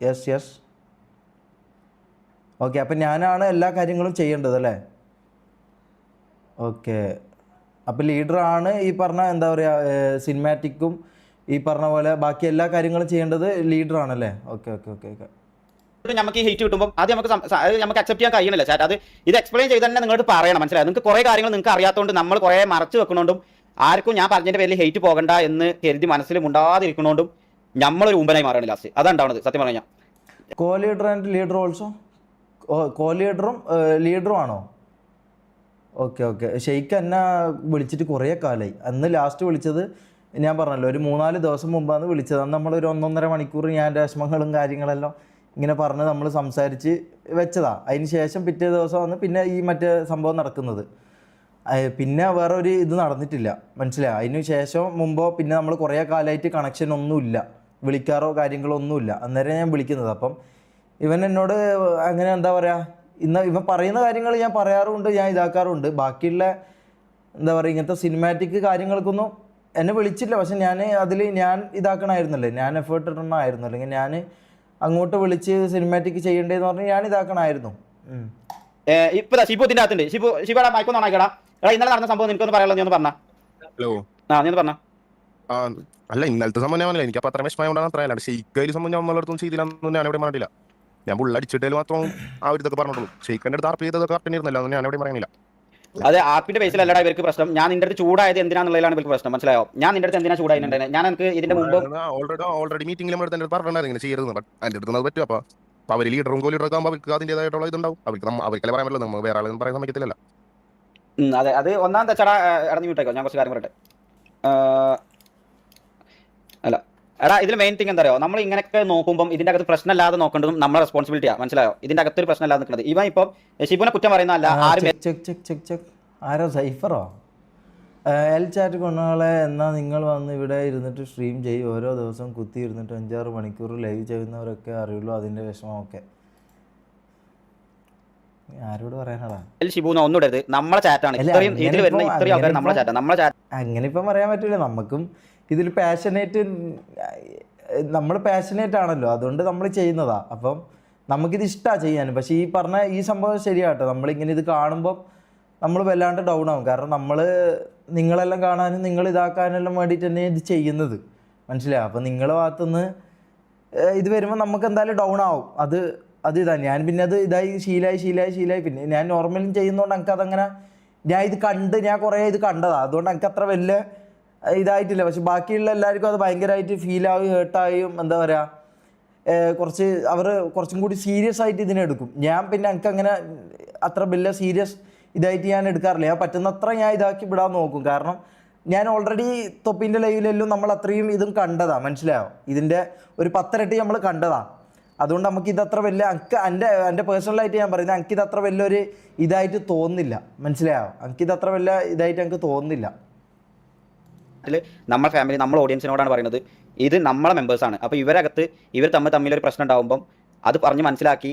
Yes okay. അപ്പം ഞാനാണ് എല്ലാ കാര്യങ്ങളും ചെയ്യേണ്ടത് അല്ലേ? ഓക്കെ. അപ്പം ലീഡറാണ് ഈ പറഞ്ഞ എന്താ പറയുക സിനിമാറ്റിക്കും ഈ പറഞ്ഞ പോലെ ബാക്കി എല്ലാ കാര്യങ്ങളും ചെയ്യേണ്ടത് ലീഡറാണല്ലേ? ഓക്കെ. നമുക്ക് ഈ ഹെയ്റ്റ് കിട്ടുമ്പോൾ അത് നമുക്ക് അക്സെപ്റ്റ് ചെയ്യാൻ കഴിയണില്ല ചാറ്റ്. അത് ഇത് എക്സ്പ്ലെയിൻ ചെയ്ത് തന്നെ നിങ്ങളോട് പറയണം, മനസ്സിലായി? നിങ്ങൾക്ക് കുറേ കാര്യങ്ങൾ നിങ്ങൾക്ക് അറിയാത്തതുകൊണ്ട് നമ്മൾ കുറേ മറച്ചു വെക്കണോണ്ടും ആർക്കും ഞാൻ പറഞ്ഞതിൻ്റെ പേരിൽ ഹെയ്റ്റ് പോകണ്ട എന്ന് കരുതി മനസ്സിൽ മുണ്ടാതിരിക്കണോണ്ടും നമ്മളൊരു മുമ്പനായി മാറണം ലാസ്റ്റ്. അതാണ്ടാവുന്നത് സത്യം പറഞ്ഞാൽ. Co leader and leader also? Co ലീഡറും ലീഡറും ആണോ? ഓക്കെ. ഷെയ്ക്ക് എന്നെ വിളിച്ചിട്ട് കുറേ കാലമായി. അന്ന് ലാസ്റ്റ് വിളിച്ചത് ഞാൻ പറഞ്ഞല്ലോ ഒരു 3-4 ദിവസം മുമ്പാണ് വിളിച്ചത്. അന്ന് നമ്മളൊരു 1.5 മണിക്കൂർ ഞാൻ എൻ്റെ വിഷമങ്ങളും കാര്യങ്ങളെല്ലാം ഇങ്ങനെ പറഞ്ഞ് നമ്മൾ സംസാരിച്ച് വെച്ചതാണ്. അതിന് ശേഷം പിറ്റേ ദിവസമാണ് പിന്നെ ഈ മറ്റേ സംഭവം നടക്കുന്നത്. പിന്നെ വേറെ ഒരു ഇത് നടന്നിട്ടില്ല, മനസ്സിലായി? അതിന് ശേഷം മുമ്പോ പിന്നെ നമ്മൾ കുറേ കാലമായിട്ട് കണക്ഷൻ ഒന്നുമില്ല, വിളിക്കാറോ കാര്യങ്ങളോ ഒന്നുമില്ല. അന്നേരം ഞാൻ വിളിക്കുന്നത്. അപ്പം ഇവൻ എന്നോട് അങ്ങനെ എന്താ പറയുക, ഇവൻ പറയുന്ന കാര്യങ്ങൾ ഞാൻ പറയാറുമുണ്ട്, ഞാൻ ഇതാക്കാറുണ്ട്. ബാക്കിയുള്ള എന്താ പറയുക ഇങ്ങനത്തെ സിനിമാറ്റിക് കാര്യങ്ങൾക്കൊന്നും എന്നെ വിളിച്ചില്ല. പക്ഷെ ഞാൻ ഇതാക്കണമായിരുന്നല്ലേ, ഞാൻ എഫേർട്ട് ഇടണമായിരുന്നു. അല്ലെങ്കിൽ ഞാൻ അങ്ങോട്ട് വിളിച്ച് സിനിമാറ്റിക് ചെയ്യേണ്ടതെന്ന് പറഞ്ഞ് ഞാൻ ഇതാക്കണമായിരുന്നു. ഇപ്പൊ ഷിബു ഇതിന്റെ അകത്തുണ്ട്. ഷിബുടെ മൈക്കൊന്ന് ഓണാക്കടാ. ഇന്നലെ നടന്ന സംഭവം നിനക്കൊന്ന് പറയാനുള്ളത് നീ ഒന്ന് പറഞ്ഞ. ഹലോ. നീ ഒന്ന് പറഞ്ഞ. അല്ല ഇന്നലത്തെ സംഭവം ഞാൻ എനിക്ക് അപ്പൊ അത്ര വിഷമം അത്ര അല്ലാണ്ട് ഷെയ്ക്കയിൽ സംഭവം ഞാൻ നമ്മളടുത്തൊന്നും ചെയ്തില്ലെന്ന് ഞാൻ എവിടെ പറഞ്ഞില്ല. ഞാൻ പുള്ളടിച്ചിട്ടേൽ മാത്രം ആ ഒരു ഇതൊക്കെ പറഞ്ഞിട്ടുള്ളൂ. ഷെയ്ക്കൻ്റെ അടുത്ത് ആർപ്പ് ചെയ്തതൊക്കെ കറക്റ്റ് ഞാൻ എവിടെ പറയുന്നില്ല. അതെ, ആർപ്പിന്റെ ബേസിലല്ലടാ ഇവർക്ക് പ്രശ്നം. ഞാൻ നിന്റെ അടുത്ത് ചൂടായത് എന്തിനാന്നുള്ളതാണ് ഇവർക്ക് പ്രശ്നം, മനസ്സിലായോ? ഞാൻ നിന്റെ അടുത്ത് എന്തിനാ ചൂടായിട്ടുണ്ടായിരുന്നത്? ഞാൻ എനിക്ക് ഇതിന്റെ മുമ്പ് ഓൾറെഡി മീറ്റിംഗിൽ നമ്മുടെ അടുത്ത് പറഞ്ഞിട്ടുണ്ടായിരുന്നു ഇങ്ങനെ ചെയ്യരുത്. ബട്ട് അതിന്റെ അടുത്ത് പറ്റും. അപ്പൊ അവർ ലീഡറും കോ ലീഡറൊക്കെ ആകുമ്പോൾ അവർക്ക് അതിൻ്റെതായിട്ടുള്ള ഇതുണ്ടാവും. അവർക്കല്ലേ പറയാൻ പറ്റില്ല, നമ്മൾ വേറെ ആളെന്ന് പറയാൻ സമയത്തില്ല. അതെ, അത് ഒന്നാം തച്ചട ഇടഞ്ഞു വിട്ടേക്കോ. ഞാൻ കുറച്ച് കാര്യം പറയട്ടെ. അല്ല എടാ, ഇതിൽ മെയിൻ തിങ് എന്താ പറയുക, നമ്മൾ ഇങ്ങനെയൊക്കെ നോക്കുമ്പോൾ ഇതിന്റെ അകത്ത് പ്രശ്നമില്ലാതെ നോക്കേണ്ടതും നമ്മുടെ റെസ്പോൺസിബിലിറ്റിയാണ്, മനസ്സിലായോ? ഇതിന്റെ അകത്തൊരു പ്രശ്നമില്ലാതെ നിൽക്കുന്നത്. ഇവൻ ഇപ്പം ഷിബുനെ കുറ്റം പറയുന്നതല്ല. ആരോ സൈഫറോ എൽ ചാറ്റ് കൊണ്ടാളെ എന്നാൽ നിങ്ങൾ വന്ന് ഇവിടെ ഇരുന്നിട്ട് സ്ട്രീം ചെയ്യും. ഓരോ ദിവസം കുത്തി ഇരുന്നിട്ട് 5-6 മണിക്കൂർ ലൈവ് ചെയ്യുന്നവരൊക്കെ അറിയുള്ളൂ അതിൻ്റെ വിഷമമൊക്കെ. ആരോട് പറയാനാടാ? ഷിബുന ഒന്നും ഇടരുത്, നമ്മളെ ചാറ്റാണ്. ഇത്രയും ഇതിൽ വരുന്ന ഇത്രയും ആൾക്കാർ നമ്മളെ ചാറ്റാണ്, നമ്മളെ ചാറ്റ്. അങ്ങനെ ഇപ്പം പറയാൻ പറ്റില്ല. നമുക്കും ഇതിൽ പാഷനേറ്റ്, നമ്മൾ പാഷനേറ്റ് ആണല്ലോ, അതുകൊണ്ട് നമ്മൾ ചെയ്യുന്നതാ. അപ്പം നമുക്കിത് ഇഷ്ടമാണ് ചെയ്യാൻ. പക്ഷേ ഈ പറഞ്ഞ ഈ സംഭവം ശരിയാട്ടോ. നമ്മളിങ്ങനെ ഇത് കാണുമ്പം നമ്മൾ വല്ലാണ്ട് ഡൗൺ ആവും. കാരണം നമ്മൾ നിങ്ങളെല്ലാം കാണാനും നിങ്ങൾ ഇതാക്കാനെല്ലാം വേണ്ടിയിട്ട് തന്നെ ഇത് ചെയ്യുന്നത്, മനസ്സിലാവും. അപ്പോൾ നിങ്ങളുടെ ഭാഗത്തുനിന്ന് ഇത് വരുമ്പോൾ നമുക്ക് എന്തായാലും ഡൗൺ ആവും. അത് ഇതാ ഞാൻ പിന്നെ അത് ഇതായി ശീലമായി. പിന്നെ ഞാൻ നോർമലും ചെയ്യുന്നതുകൊണ്ട് എനിക്ക് അതങ്ങനെ ഞാൻ കുറേ ഇത് കണ്ടതാണ്. അതുകൊണ്ട് എനിക്ക് അത്ര വലിയ ഇതായിട്ടില്ല. പക്ഷെ ബാക്കിയുള്ള എല്ലാവർക്കും അത് ഭയങ്കരമായിട്ട് ഫീലാവും, ഹേർട്ടായും, എന്താ പറയുക, കുറച്ചും കൂടി സീരിയസ് ആയിട്ട് ഇതിനെടുക്കും. ഞാൻ പിന്നെ എനിക്ക് അങ്ങനെ അത്ര വലിയ സീരിയസ് ഇതായിട്ട് ഞാൻ എടുക്കാറില്ല. ഞാൻ പറ്റുന്നത്ര ഞാൻ ഇതാക്കി വിടാൻ നോക്കും. കാരണം ഞാൻ ഓൾറെഡി തൊപ്പിൻ്റെ ലൈവിലെല്ലാം നമ്മൾ അത്രയും ഇതും കണ്ടതാണ്, മനസ്സിലായോ. ഇതിൻ്റെ ഒരു 10 ഇരട്ടി നമ്മൾ കണ്ടതാണ്. അതുകൊണ്ട് നമുക്ക് ഇതത്ര വലിയ എൻ്റെ പേഴ്സണലായിട്ട് ഞാൻ പറയുന്നത് എനിക്കിത് അത്ര വലിയൊരു ഇതായിട്ട് തോന്നുന്നില്ല, മനസ്സിലായോ. എനിക്കിത് അത്ര വലിയ ഇതായിട്ട് എനിക്ക് തോന്നുന്നില്ല. നമ്മുടെ ഫാമിലി, നമ്മുടെ ഓഡിയൻസിനോടാണ് പറയുന്നത്, ഇത് നമ്മളെ മെമ്പേഴ്സാണ്. അപ്പോൾ ഇവരകത്ത് ഇവർ തമ്മിലൊരു പ്രശ്നം ഉണ്ടാകുമ്പം അത് പറഞ്ഞ് മനസ്സിലാക്കി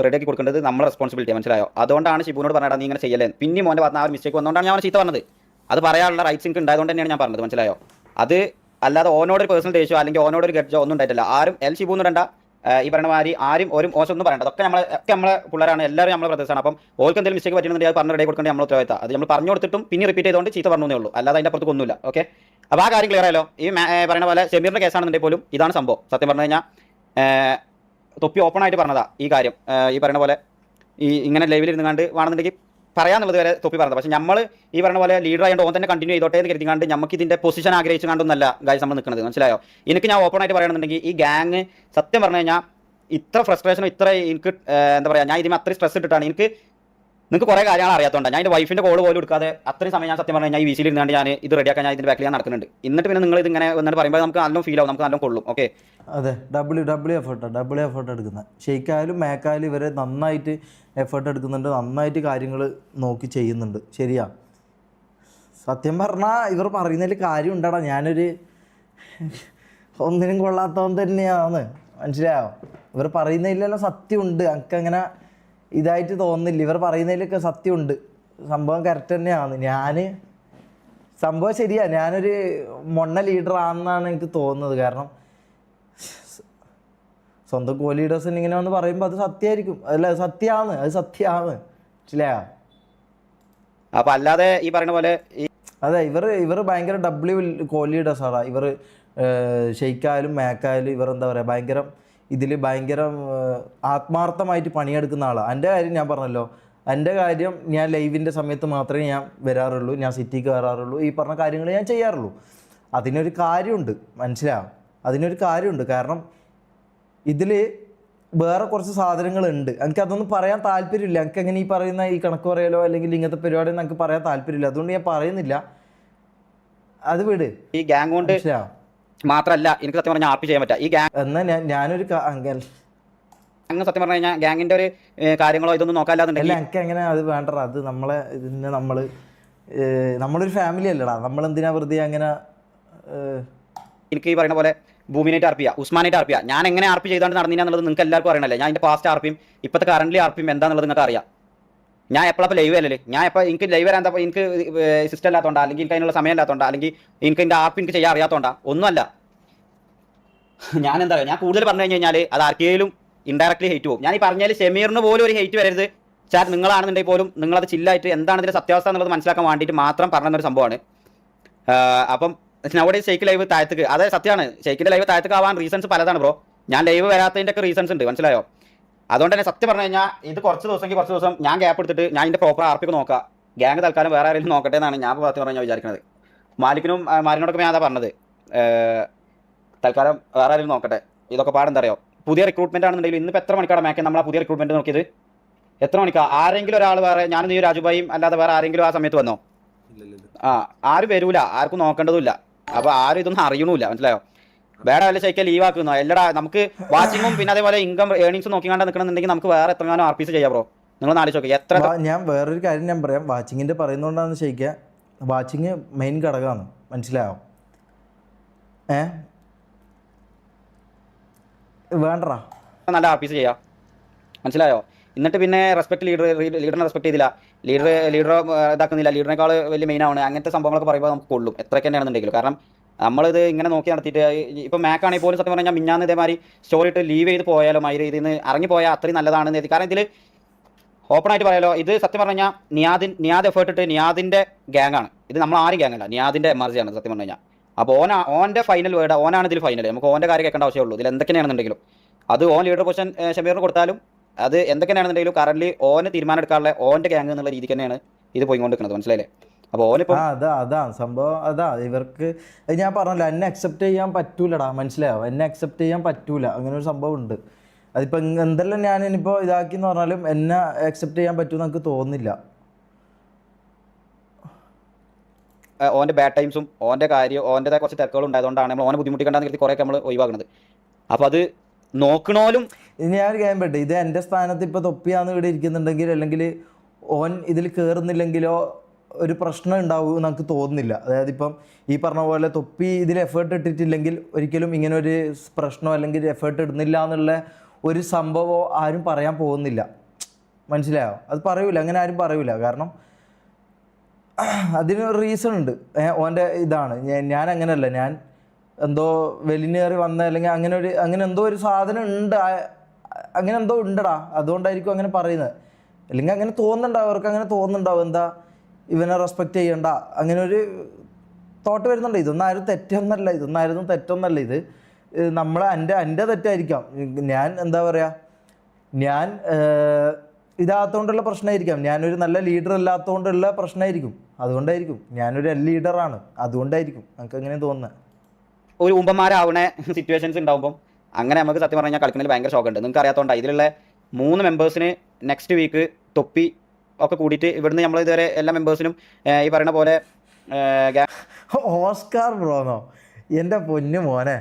റെഡിയാക്കി കൊടുക്കേണ്ടത് നമ്മുടെ റെസ്പോൺസിബിലിറ്റി, മനസ്സിലായോ. അതുകൊണ്ടാണ് ഷിബുവിനോട് പറഞ്ഞാൽ നീ ഇങ്ങനെ ചെയ്യലേ, പിന്നെ മോൻ്റെ ഭാഗത്ത് ആ ഒരു മിസ്റ്റേക്ക് വന്നുകൊണ്ടാണ് ഞാൻ ചീത്ത പറഞ്ഞത്. അത് പറയാനുള്ള റൈറ്റ്സ് എനിക്ക് ഉണ്ടായതുകൊണ്ട് തന്നെയാണ് ഞാൻ പറഞ്ഞത്, മനസ്സിലായോ. അത് അല്ലാതെ ഓനോടൊരു പേഴ്സണൽ ദേഷ്യമോ അല്ലെങ്കിൽ ഓനോടൊരു ഗഡ്ജോ ഒന്നും ഉണ്ടായിട്ടില്ല. ആരും ഷിബു എന്ന് ഇടണ്ട, ഈ പറയുന്ന മാതിരി ആരും ഒരു മോശം ഒന്നും പറയണ്ട. അതൊക്കെ നമ്മളെ പിള്ളേരാണ്, എല്ലാവരും നമ്മളെ ബ്രദേഴ്സാണ്. അപ്പം ഓർക്ക് എന്തെങ്കിലും മിസ്റ്റേക്ക് പറ്റുന്നുണ്ടെങ്കിൽ അത് പറഞ്ഞ് റെഡി കൊടുക്കേണ്ടത് നമ്മൾ ഉത്തരവാദിത്തം. അത് നമ്മൾ പറഞ്ഞു കൊടുത്തിട്ടും പിന്നെ റിപ്പീറ്റ് ചെയ്തുകൊണ്ട് ചീത്ത പറഞ്ഞേ ഉള്ളൂ, അല്ലാതെ അതിൻ്റെ അപ്പുറത്ത് ഒന്നുമില്ല. ഓക്കെ, അപ്പോൾ ആ കാര്യം ക്ലിയർ ആയല്ലോ. ഈ പറയുന്ന പോലെ ഷമീറിൻ്റെ കേസാണെന്നുണ്ടെങ്കിൽ പോലും ഇതാണ് സംഭവം. സത്യം പറഞ്ഞു കഴിഞ്ഞാൽ തൊപ്പി ഓപ്പൺ ആയിട്ട് പറഞ്ഞതാ ഈ കാര്യം. ഈ പറയുന്ന പോലെ ഇങ്ങനെ ലൈവിൽ ഇരുന്നുകൊണ്ട് വേണമെന്നുണ്ടെങ്കിൽ പറയാന്നുള്ളത് വരെ തൊപ്പി പറഞ്ഞത്. പക്ഷേ നമ്മൾ ഈ പറഞ്ഞ പോലെ ലീഡർ ആയതുകൊണ്ട് ഓൻ തന്നെ കണ്ടിന്യൂ ചെയ്തോട്ടെ എന്ന് കരുതിക്കാണ്ട് നമുക്ക് ഇതിൻ്റെ പൊസിഷൻ ആഗ്രഹിച്ചു കണ്ടൊന്നല്ല ഗൈസ് നമ്മൾ നിൽക്കുന്നത്, മനസ്സിലായോ. എനിക്ക് ഞാൻ ഓപ്പൺ ആയിട്ട് പറയണമെന്നുണ്ടെങ്കിൽ ഈ ഗ്യാങ് സത്യം പറഞ്ഞു കഴിഞ്ഞാൽ ഇത്ര ഫ്രസ്ട്രേഷനും ഇത്ര എനിക്ക് എന്താ പറയുക, ഞാൻ ഇതിന് അത്രയും സ്ട്രെസ് ഇട്ടിട്ടാണ്. നിങ്ങൾക്ക് കുറേ കാര്യങ്ങൾ അറിയാത്തതുകൊണ്ടാണ് ഞാൻ എൻ്റെ വൈഫിൻ്റെ കോൾ പോലും എടുക്കാതെ അത്രയും സമയം ഞാൻ സത്യം പറഞ്ഞു കഴിഞ്ഞാൽ ഈ വീസിൽ ഇരുന്നാണ്ട് ഞാൻ ഇത് റെഡിയാക്കാൻ ഞാൻ ഇതിൻ്റെ ബാക്കിൽ ഞാൻ നടക്കുന്നുണ്ട്. എന്നിട്ട് പിന്നെ നിങ്ങൾ ഇതിങ്ങനെ വന്നിട്ട് പറയുമ്പോൾ നമുക്ക് നല്ലോണം ഫീൽ ആവും, നമുക്ക് നല്ലോണം കൊള്ളും. ഓക്കെ, അതെ, ഡബിൾ എഫേർട്ട് എടുക്കുന്നത്. ഷെയ്ക്കായാലും മേക്കായാലും ഇവരെ നന്നായിട്ട് എഫേർട്ട് എടുക്കുന്നുണ്ട്, നന്നായിട്ട് കാര്യങ്ങൾ നോക്കി ചെയ്യുന്നുണ്ട്. ശരിയാ, സത്യം പറഞ്ഞാൽ ഇവർ പറയുന്നതിൽ കാര്യം ഉണ്ടാടാ. ഞാനൊരു ഒന്നിനും കൊള്ളാത്തവൻ തന്നെയാണ്, മനസ്സിലായോ. ഇവർ പറയുന്നതിലെല്ലാം സത്യമുണ്ട്, എനിക്കങ്ങനെ ഇതായിട്ട് തോന്നുന്നില്ല. ഇവർ പറയുന്നതിലൊക്കെ സത്യമുണ്ട്, സംഭവം കറക്റ്റ് തന്നെയാണ്. സംഭവം ശരിയാ, ഞാനൊരു മൊണ്ണ ലീഡർ ആണെന്നാണ് എനിക്ക് തോന്നുന്നത്. കാരണം സ്വന്തം കോ ലീഡേഴ്സിന് ഇങ്ങനെ വന്ന് പറയുമ്പോൾ അത് സത്യമായിരിക്കും, അത് സത്യമാണ്, മനസ്സിലായോ. അപ്പോൾ അല്ലാതെ ഈ പറയുന്ന പോലെ അതെ, ഇവർ ഭയങ്കര കോ ലീഡേഴ്സാണ്. ഇവർ ഷെയ്ക്കായാലും മേക്കായാലും ഇവർ എന്താ പറയുക, ഭയങ്കര ആത്മാർത്ഥമായിട്ട് പണിയെടുക്കുന്ന ആളാണ്. എൻ്റെ കാര്യം ഞാൻ പറഞ്ഞല്ലോ, എൻ്റെ കാര്യം ഞാൻ ലൈവിൻ്റെ സമയത്ത് മാത്രമേ ഞാൻ വരാറുള്ളൂ, ഞാൻ സിറ്റിക്ക് കയറാറുള്ളൂ, ഈ പറഞ്ഞ കാര്യങ്ങൾ ഞാൻ ചെയ്യാറുള്ളൂ. അതിനൊരു കാര്യമുണ്ട്, മനസ്സിലാവും. അതിനൊരു കാര്യമുണ്ട്. കാരണം ഇതിൽ വേറെ കുറച്ച് സാധനങ്ങളുണ്ട്. എനിക്കതൊന്നും പറയാൻ താല്പര്യമില്ല. എനിക്ക് അങ്ങനെ ഈ പറയുന്ന ഈ കണക്ക് പറയലോ അല്ലെങ്കിൽ ഇങ്ങനത്തെ പരിപാടി എനിക്ക് പറയാൻ താല്പര്യമില്ല. അതുകൊണ്ട് ഞാൻ പറയുന്നില്ല, അത് വിട്. ഈ ഗ്യാങ് കൊണ്ട് മാത്രമല്ല എനിക്ക് സത്യം പറഞ്ഞാൽ ആർപ്പി ചെയ്യാൻ പറ്റുക. ഈ ഗ്യാങ് എന്നാൽ ഞാനൊരു അങ്ങ് സത്യം പറഞ്ഞു കഴിഞ്ഞാൽ ഗ്യാങ്ങിൻ്റെ ഒരു കാര്യങ്ങളോ ഇതൊന്നും നോക്കാല്ലാന്നുണ്ടെങ്കിൽ എനിക്ക് എങ്ങനെ അത് വേണ്ടടാ. അത് നമ്മളൊരു ഫാമിലി അല്ലടാ. നമ്മളെന്തിനാ വെറുതെ അങ്ങനെ. എനിക്ക് ഈ പറയുന്ന പോലെ ഭൂമിനായിട്ട് ആർപ്പിയ, ഉസ്മാനായിട്ട് ആർപ്പിയ, ഞാൻ എങ്ങനെ ആർപ്പി ചെയ്തുകൊണ്ട് നടന്നില്ലാന്നുള്ളത് നിങ്ങൾക്ക് എല്ലാവർക്കും അറിയണല്ലേ. ഞാൻ എൻ്റെ പാസ്റ്റ് ആർപ്പിയും ഇപ്പോഴത്തെ കറൻ്റ് ആർപ്പിയും എന്താണെന്നുള്ളത് നിങ്ങൾക്ക് അറിയാം. ഞാൻ എപ്പോഴപ്പോൾ ലൈവ് അല്ലേ, ഞാൻ എപ്പോൾ എനിക്ക് ലൈവ് വരാൻ എനിക്ക് സിസ്റ്റം ഇല്ലാത്തതുകൊണ്ടാ, അല്ലെങ്കിൽ എനിക്ക് അതിനുള്ള സമയം ഇല്ലാത്തതുകൊണ്ടാ, അല്ലെങ്കിൽ എനിക്ക് എൻ്റെ ആർപ്പ് എനിക്ക് ചെയ്യാൻ അറിയാത്തതുകൊണ്ടാ, ഒന്നുമല്ല. ഞാൻ എന്താ പറയുക, ഞാൻ കൂടുതൽ പറഞ്ഞു കഴിഞ്ഞാൽ അത് ആർക്കെങ്കിലും ഇൻഡയറക്ട്ലി ഹെയ്റ്റ് പോകും. ഞാൻ ഈ പറഞ്ഞാൽ ഷമീറിന് പോലും ഒരു ഹെയ്റ്റ് വരരുത്. ചാർ നിങ്ങളാണെന്നുണ്ടെങ്കിൽ പോലും നിങ്ങളത് ചില്ലായിട്ട് എന്താണ് ഇതിൻ്റെ സത്യാവസ്ഥ എന്നുള്ളത് മനസ്സിലാക്കാൻ വേണ്ടിയിട്ട് മാത്രം പറഞ്ഞൊരു സംഭവമാണ്. അപ്പം അവിടെ ഷെയ്ക്ക് ലൈവ് താഴത്തേക്ക്, അതെ സത്യമാണ്, ഷെയ്ക്കിൻ്റെ ലൈവ് താഴത്തേക്ക് ആവാൻ റീസൺസ് പലതാണ് ബ്രോ. ഞാൻ ലൈവ് വരാത്തതിൻ്റെ ഒക്കെ റീസൺസ് ഉണ്ട്, മനസ്സിലായോ. അതുകൊണ്ട് തന്നെ സത്യം പറഞ്ഞു കഴിഞ്ഞാൽ ഇത് കുറച്ച് ദിവസം ഞാൻ ഗ്യാപ്പ് എടുത്തിട്ട് ഞാൻ ഇതിൻ്റെ പ്രോപ്പർ ആർപ്പിക്ക് നോക്കാം. ഗ്യാങ് തൽക്കാലം വേറെ ആരെങ്കിലും നോക്കട്ടെ എന്നാണ് ഞാൻ സത്യം പറഞ്ഞാൽ വിചാരിക്കുന്നത്. മാലിനോടൊക്കെ ഞാൻ അതാ പറഞ്ഞത്, തൽക്കാലം വേറെ ആരെങ്കിലും നോക്കട്ടെ. ഇതൊക്കെ പാടെന്താ അറിയോ, പുതിയ റിക്രൂട്ട്മെന്റ് ആണെന്നുണ്ടെങ്കിൽ ഇന്നിപ്പോൾ എത്ര മണിക്കാണ് മേക്കാൻ നമ്മൾ ആ പുതിയ റിക്രൂട്ട്മെന്റ് നോക്കിയത്? എത്ര മണിക്കാണ്? ആരെങ്കിലും ഒരാൾ വേറെ, ഞാൻ നീ രാജുഭായും അല്ലാതെ വേറെ ആരെങ്കിലും ആ സമയത്ത് വന്നോ? ആരും വരൂല, ആർക്കും നോക്കേണ്ടതുമില്ല. അപ്പോൾ ആരും ഇതൊന്നും അറിയണമില്ല, മനസ്സിലായോ. വേറെ വല്ല ശരിക്കും ലീവ് ആക്കുന്നോ എല്ലടാ. നമുക്ക് വാച്ചിങ്ങും പിന്നെ അതേപോലെ ഇൻകം ഏണിങ്സും നോക്കിക്കാണ്ട് നിൽക്കണമെന്നുണ്ടെങ്കിൽ നമുക്ക് വേറെ എത്രങ്ങാനും ആർപ്പീസ് ചെയ്യാം ബ്രോ. നിങ്ങൾ നാല് നോക്കി എത്ര. ഞാൻ വേറൊരു കാര്യം ഞാൻ പറയാം, വാച്ചിങ്ങിൻ്റെ പറയുന്നതുകൊണ്ടാണെന്ന് ശരിക്കുക. വാച്ചിങ് മെയിൻ ഘടകമാണ്, മനസ്സിലായോ. വേണ്ടടാ, നല്ല ആർപ്പീസ് ചെയ്യാം, മനസ്സിലായോ. എന്നിട്ട് പിന്നെ റെസ്പെക്ട് ലീഡറിനെ റെസ്പെക്ട് ചെയ്തില്ല, ലീഡർ ഇതാക്കുന്നില്ല, ലീഡറിനേക്കാൾ വലിയ മെയിൻ ആണ്, അങ്ങനത്തെ സംഭവങ്ങളൊക്കെ പറയുമ്പോൾ നമുക്ക് കൊള്ളും എത്രയൊക്കെ തന്നെയാണെന്നുണ്ടെങ്കിലും. കാരണം നമ്മളിത് ഇങ്ങനെ നോക്കി നടത്തിയിട്ട് ഇപ്പം മാക്കാണെങ്കിൽ പോലും സത്യം പറഞ്ഞാൽ മിഞ്ഞാന്ന് ഇതേമാതിരി സ്റ്റോറി ഇട്ട് ലീവ് ചെയ്ത് പോയാലോ മൈര് ഇതിന് ഇറങ്ങിപ്പോയാൽ അത്രയും നല്ലതാണെന്ന് കരുതി. കാരണം ഇതിൽ ഓപ്പൺ ആയിട്ട് പറയാലോ, ഇത് സത്യം പറഞ്ഞാൽ നിയാദ് എഫേർട്ട് ഇട്ട് നിയാദിൻ്റെ ഗ്യാങ്ങാണ് ഇത്, നമ്മൾ ആരും ഗ്യാങ്ങല്ല, നിയാദിൻ്റെ എമർജിയാണ് സത്യം പറഞ്ഞു കഴിഞ്ഞാൽ. അപ്പോൾ ഓൻ്റെ ഫൈനൽ വേർഡ്, ഓനാണ് ഇതിൽ ഫൈനൽ, നമുക്ക് ഓൻ്റെ കാര്യം കേൾക്കേണ്ട ആവശ്യമുള്ളൂ. ഇതിൽ എന്തൊക്കെയാണെന്നുണ്ടെങ്കിലും അത് ഓൻ ലീഡർ പൊസിഷൻ ഷമീറിന് കൊടുത്താലും അത് എന്തൊക്കെയാണെന്നുണ്ടെങ്കിലും കറന്റ് ഓന് തീരുമാനം എടുക്കാനുള്ള ഓൻ്റെ ഗ്യാങ് എന്നുള്ള രീതിക്ക് തന്നെയാണ് ഇത് പോയിക്കൊണ്ടിരിക്കുന്നത്, മനസ്സിലായില്ലേ? അപ്പോൾ ഓനിപ്പോൾ അതാ സംഭവം. ഇവർക്ക് ഞാൻ പറഞ്ഞല്ലോ, എന്നെ അക്സെപ്റ്റ് ചെയ്യാൻ പറ്റൂലടാ, മനസ്സിലായോ? എന്നെ അക്സെപ്റ്റ് ചെയ്യാൻ പറ്റൂല, അങ്ങനെ ഒരു സംഭവം ഉണ്ട്. അതിപ്പോൾ എന്തെല്ലാം ഞാൻ ഇനിയിപ്പോൾ ഇതാക്കി എന്ന് പറഞ്ഞാലും എന്നെ അക്സെപ്റ്റ് ചെയ്യാൻ പറ്റുമെന്ന് എനിക്ക് തോന്നുന്നില്ല. ഓൻ്റെ ബാഡ് ടൈംസും ഓൻ്റെ കാര്യം ഓൻ്റെതായ കുറച്ച് തിരക്കുകളും ഉണ്ടായതുകൊണ്ടാണ് നമ്മൾ ഓനെ ബുദ്ധിമുട്ടിക്കണ്ടെന്ന് കരുതി കുറേയൊക്കെ നമ്മൾ ഒഴിവാക്കുന്നത്. അപ്പോൾ അത് നോക്കണോലും ഇനി ഞാൻ ഒരു കാര്യം പറ്റേ, ഇത് എൻ്റെ സ്ഥാനത്ത് ഇപ്പോൾ തൊപ്പിയാന്ന് ഇവിടെ ഇരിക്കുന്നുണ്ടെങ്കിൽ അല്ലെങ്കിൽ ഓൻ ഇതിൽ കയറുന്നില്ലെങ്കിലോ ഒരു പ്രശ്നം ഉണ്ടാവും നമുക്ക് തോന്നുന്നില്ല. അതായത് ഇപ്പം ഈ പറഞ്ഞ പോലെ തൊപ്പി ഇതിൽ എഫേർട്ട് ഇട്ടിട്ടില്ലെങ്കിൽ ഒരിക്കലും ഇങ്ങനെ ഒരു പ്രശ്നമോ അല്ലെങ്കിൽ എഫേർട്ട് ഇടുന്നില്ല എന്നുള്ള ഒരു സംഭവമോ ആരും പറയാൻ പോകുന്നില്ല, മനസ്സിലായോ? അത് പറയൂല, അങ്ങനെ ആരും പറയൂല. കാരണം അതിനൊരു റീസൺ ഉണ്ട്. ഓൻ്റെ ഇതാണ്, ഞാൻ അങ്ങനെയല്ല, ഞാൻ എന്തോ വെലിനേറി വന്ന അല്ലെങ്കിൽ അങ്ങനെ എന്തോ ഒരു സാധനം ഉണ്ട്, അങ്ങനെ എന്തോ ഉണ്ടടാ, അതുകൊണ്ടായിരിക്കും അങ്ങനെ പറയുന്നത്. അല്ലെങ്കിൽ അങ്ങനെ തോന്നുന്നുണ്ടാവും, അവർക്ക് അങ്ങനെ തോന്നുന്നുണ്ടാവും, എന്താ ഇവനെ റെസ്പെക്റ്റ് ചെയ്യണ്ട, അങ്ങനെ ഒരു തോട്ട് വരുന്നുണ്ട്. ഇതൊന്നായിരുന്നു തെറ്റൊന്നല്ല, ഇത് നമ്മളെ എൻ്റെ തെറ്റായിരിക്കാം. ഞാൻ എന്താ പറയുക, ഞാൻ ഇതാകത്തോണ്ടുള്ള പ്രശ്നമായിരിക്കാം, ഞാനൊരു നല്ല ലീഡർ അല്ലാത്തതുകൊണ്ടുള്ള പ്രശ്നമായിരിക്കും, അതുകൊണ്ടായിരിക്കും. ഞാനൊരു ലീഡറാണ്, അതുകൊണ്ടായിരിക്കും നമുക്ക് അങ്ങനെ തോന്നുന്നത്. ഒരു ഉമ്പന്മാരാവണ സിറ്റുവേഷൻസ് ഉണ്ടാകുമ്പം അങ്ങനെ നമുക്ക് സത്യം പറഞ്ഞാൽ കളിക്കുന്നതിൽ ഭയങ്കര ഷോക്കുണ്ട്. നിങ്ങൾക്ക് അറിയാത്തതുകൊണ്ടാണ് ഇതിലുള്ള 3 മെമ്പേഴ്സിന് നെക്സ്റ്റ് വീക്ക് തൊപ്പി ഒക്കെ കൂടിയിട്ട് ഇവിടുന്ന് നമ്മൾ ഇതുവരെ എല്ലാ മെമ്പേഴ്സിനും ഈ പറയുന്ന പോലെ ഓസ്കാർ ബ്രോന്നോ, എൻ്റെ പൊന്നു മോനെ,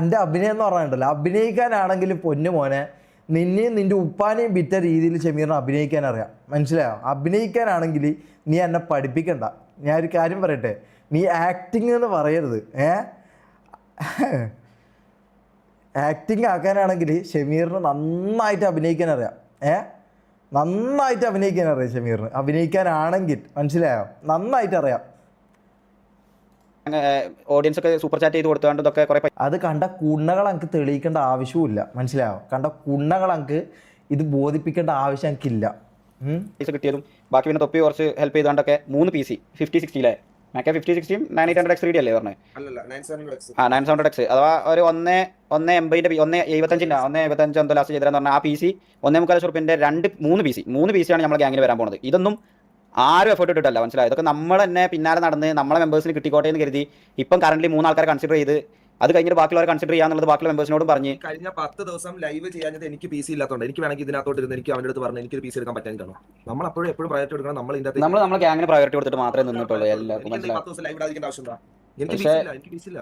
എൻ്റെ അഭിനയം എന്ന് പറഞ്ഞിട്ടുണ്ടല്ലോ, അഭിനയിക്കാനാണെങ്കിൽ പൊന്നു മോനെ നിന്നെയും നിൻ്റെ ഉപ്പാനെയും വിറ്റ രീതിയിൽ ഷമീറിനെ അഭിനയിക്കാൻ അറിയാം, മനസ്സിലായോ? അഭിനയിക്കാനാണെങ്കിൽ നീ എന്നെ പഠിപ്പിക്കണ്ട. ഞാൻ ഒരു കാര്യം പറയട്ടെ, നീ ആക്ടിങ് എന്ന് പറയരുത്. ആക്ടിങ് ആക്കാനാണെങ്കിൽ ഷമീറിന് നന്നായിട്ട് അഭിനയിക്കാൻ അറിയാം. നന്നായിട്ട് അഭിനയിക്കാൻ അറിയാം ഷമീറിന്, അഭിനയിക്കാനാണെങ്കിൽ, മനസ്സിലായോ? നന്നായിട്ട് അറിയാം. ഓഡിയൻസ് ഒക്കെ സൂപ്പർ ചാറ്റ് ചെയ്ത് കൊടുത്തുകൊണ്ട് ഇതൊക്കെ കുറേ അത് കണ്ട കുണ്ണകൾ എനിക്ക് തെളിയിക്കേണ്ട ആവശ്യമില്ല, മനസ്സിലായോ? കണ്ട കുണ്ണകൾ എനിക്ക് ഇത് ബോധിപ്പിക്കേണ്ട ആവശ്യം എനിക്കില്ല. പൈസ കിട്ടിയതും ബാക്കി പിന്നെ തൊപ്പി കുറച്ച് ഹെൽപ്പ് ചെയ്തുകൊണ്ടൊക്കെ 3 PC 50-60 മാക്കെ 50-60 9800X 3D അല്ലേ പറഞ്ഞത്? 900X അഥവാ ഒരു 1.80 1.75 എന്തോ ലാസ്റ്റ് ചെയ്തതെന്ന് പറഞ്ഞാൽ ആ PC 1.25 ലക്ഷം റുപ്യൻ്റെ 3 PC ആണ് നമ്മുടെ ഗ്യാങ്ങിൽ വരാൻ പോകുന്നത്. ഇതൊന്നും ആരും എഫേർട്ട് ഇട്ടിട്ടല്ല, മനസ്സിലായോ? ഇതൊക്കെ നമ്മൾ തന്നെ പിന്നാലെ നടന്ന് നമ്മളെ മെമ്പേഴ്സിന് കിട്ടിക്കോട്ടെ എന്ന് കരുതി ഇപ്പം കറന്റ് 3 ആൾക്കാരെ കൺസിഡർ ചെയ്ത് അത് കഴിഞ്ഞിട്ട് ബാക്കിയുള്ളവരെ കൺസിഡർ ചെയ്യാന്നുള്ളത് ബാക്കിയുള്ള മെമ്പേഴ്സിനോടും പറഞ്ഞ് കഴിഞ്ഞ 10 ദിവസം ലൈവ് ചെയ്യാഞ്ഞത് എനിക്ക് PC ഇല്ലാത്തതുകൊണ്ട് എനിക്ക് വേണമെങ്കിൽ ഇതിനകത്തോട്ട് ഇരുന്ന് എനിക്ക് അവൻ്റെ അടുത്ത് പറഞ്ഞു എനിക്ക് PC എടുക്കാൻ പറ്റാനിട്ടാണോ? നമ്മൾ അപ്പോഴും എപ്പോഴും പ്രയോറിറ്റി കൊടുക്കണം. നമ്മൾ ഗ്യാങ്ങിന് പ്രയോറിറ്റി കൊടുത്തിട്ട് മാത്രമേ നിന്നിട്ടുള്ളൂ എല്ലാവർക്കും, മനസ്സിലാവും. 10 ദിവസം ലൈവ് ഇടാതിരിക്കേണ്ട ആവശ്യം എനിക്ക് PC ഇല്ല.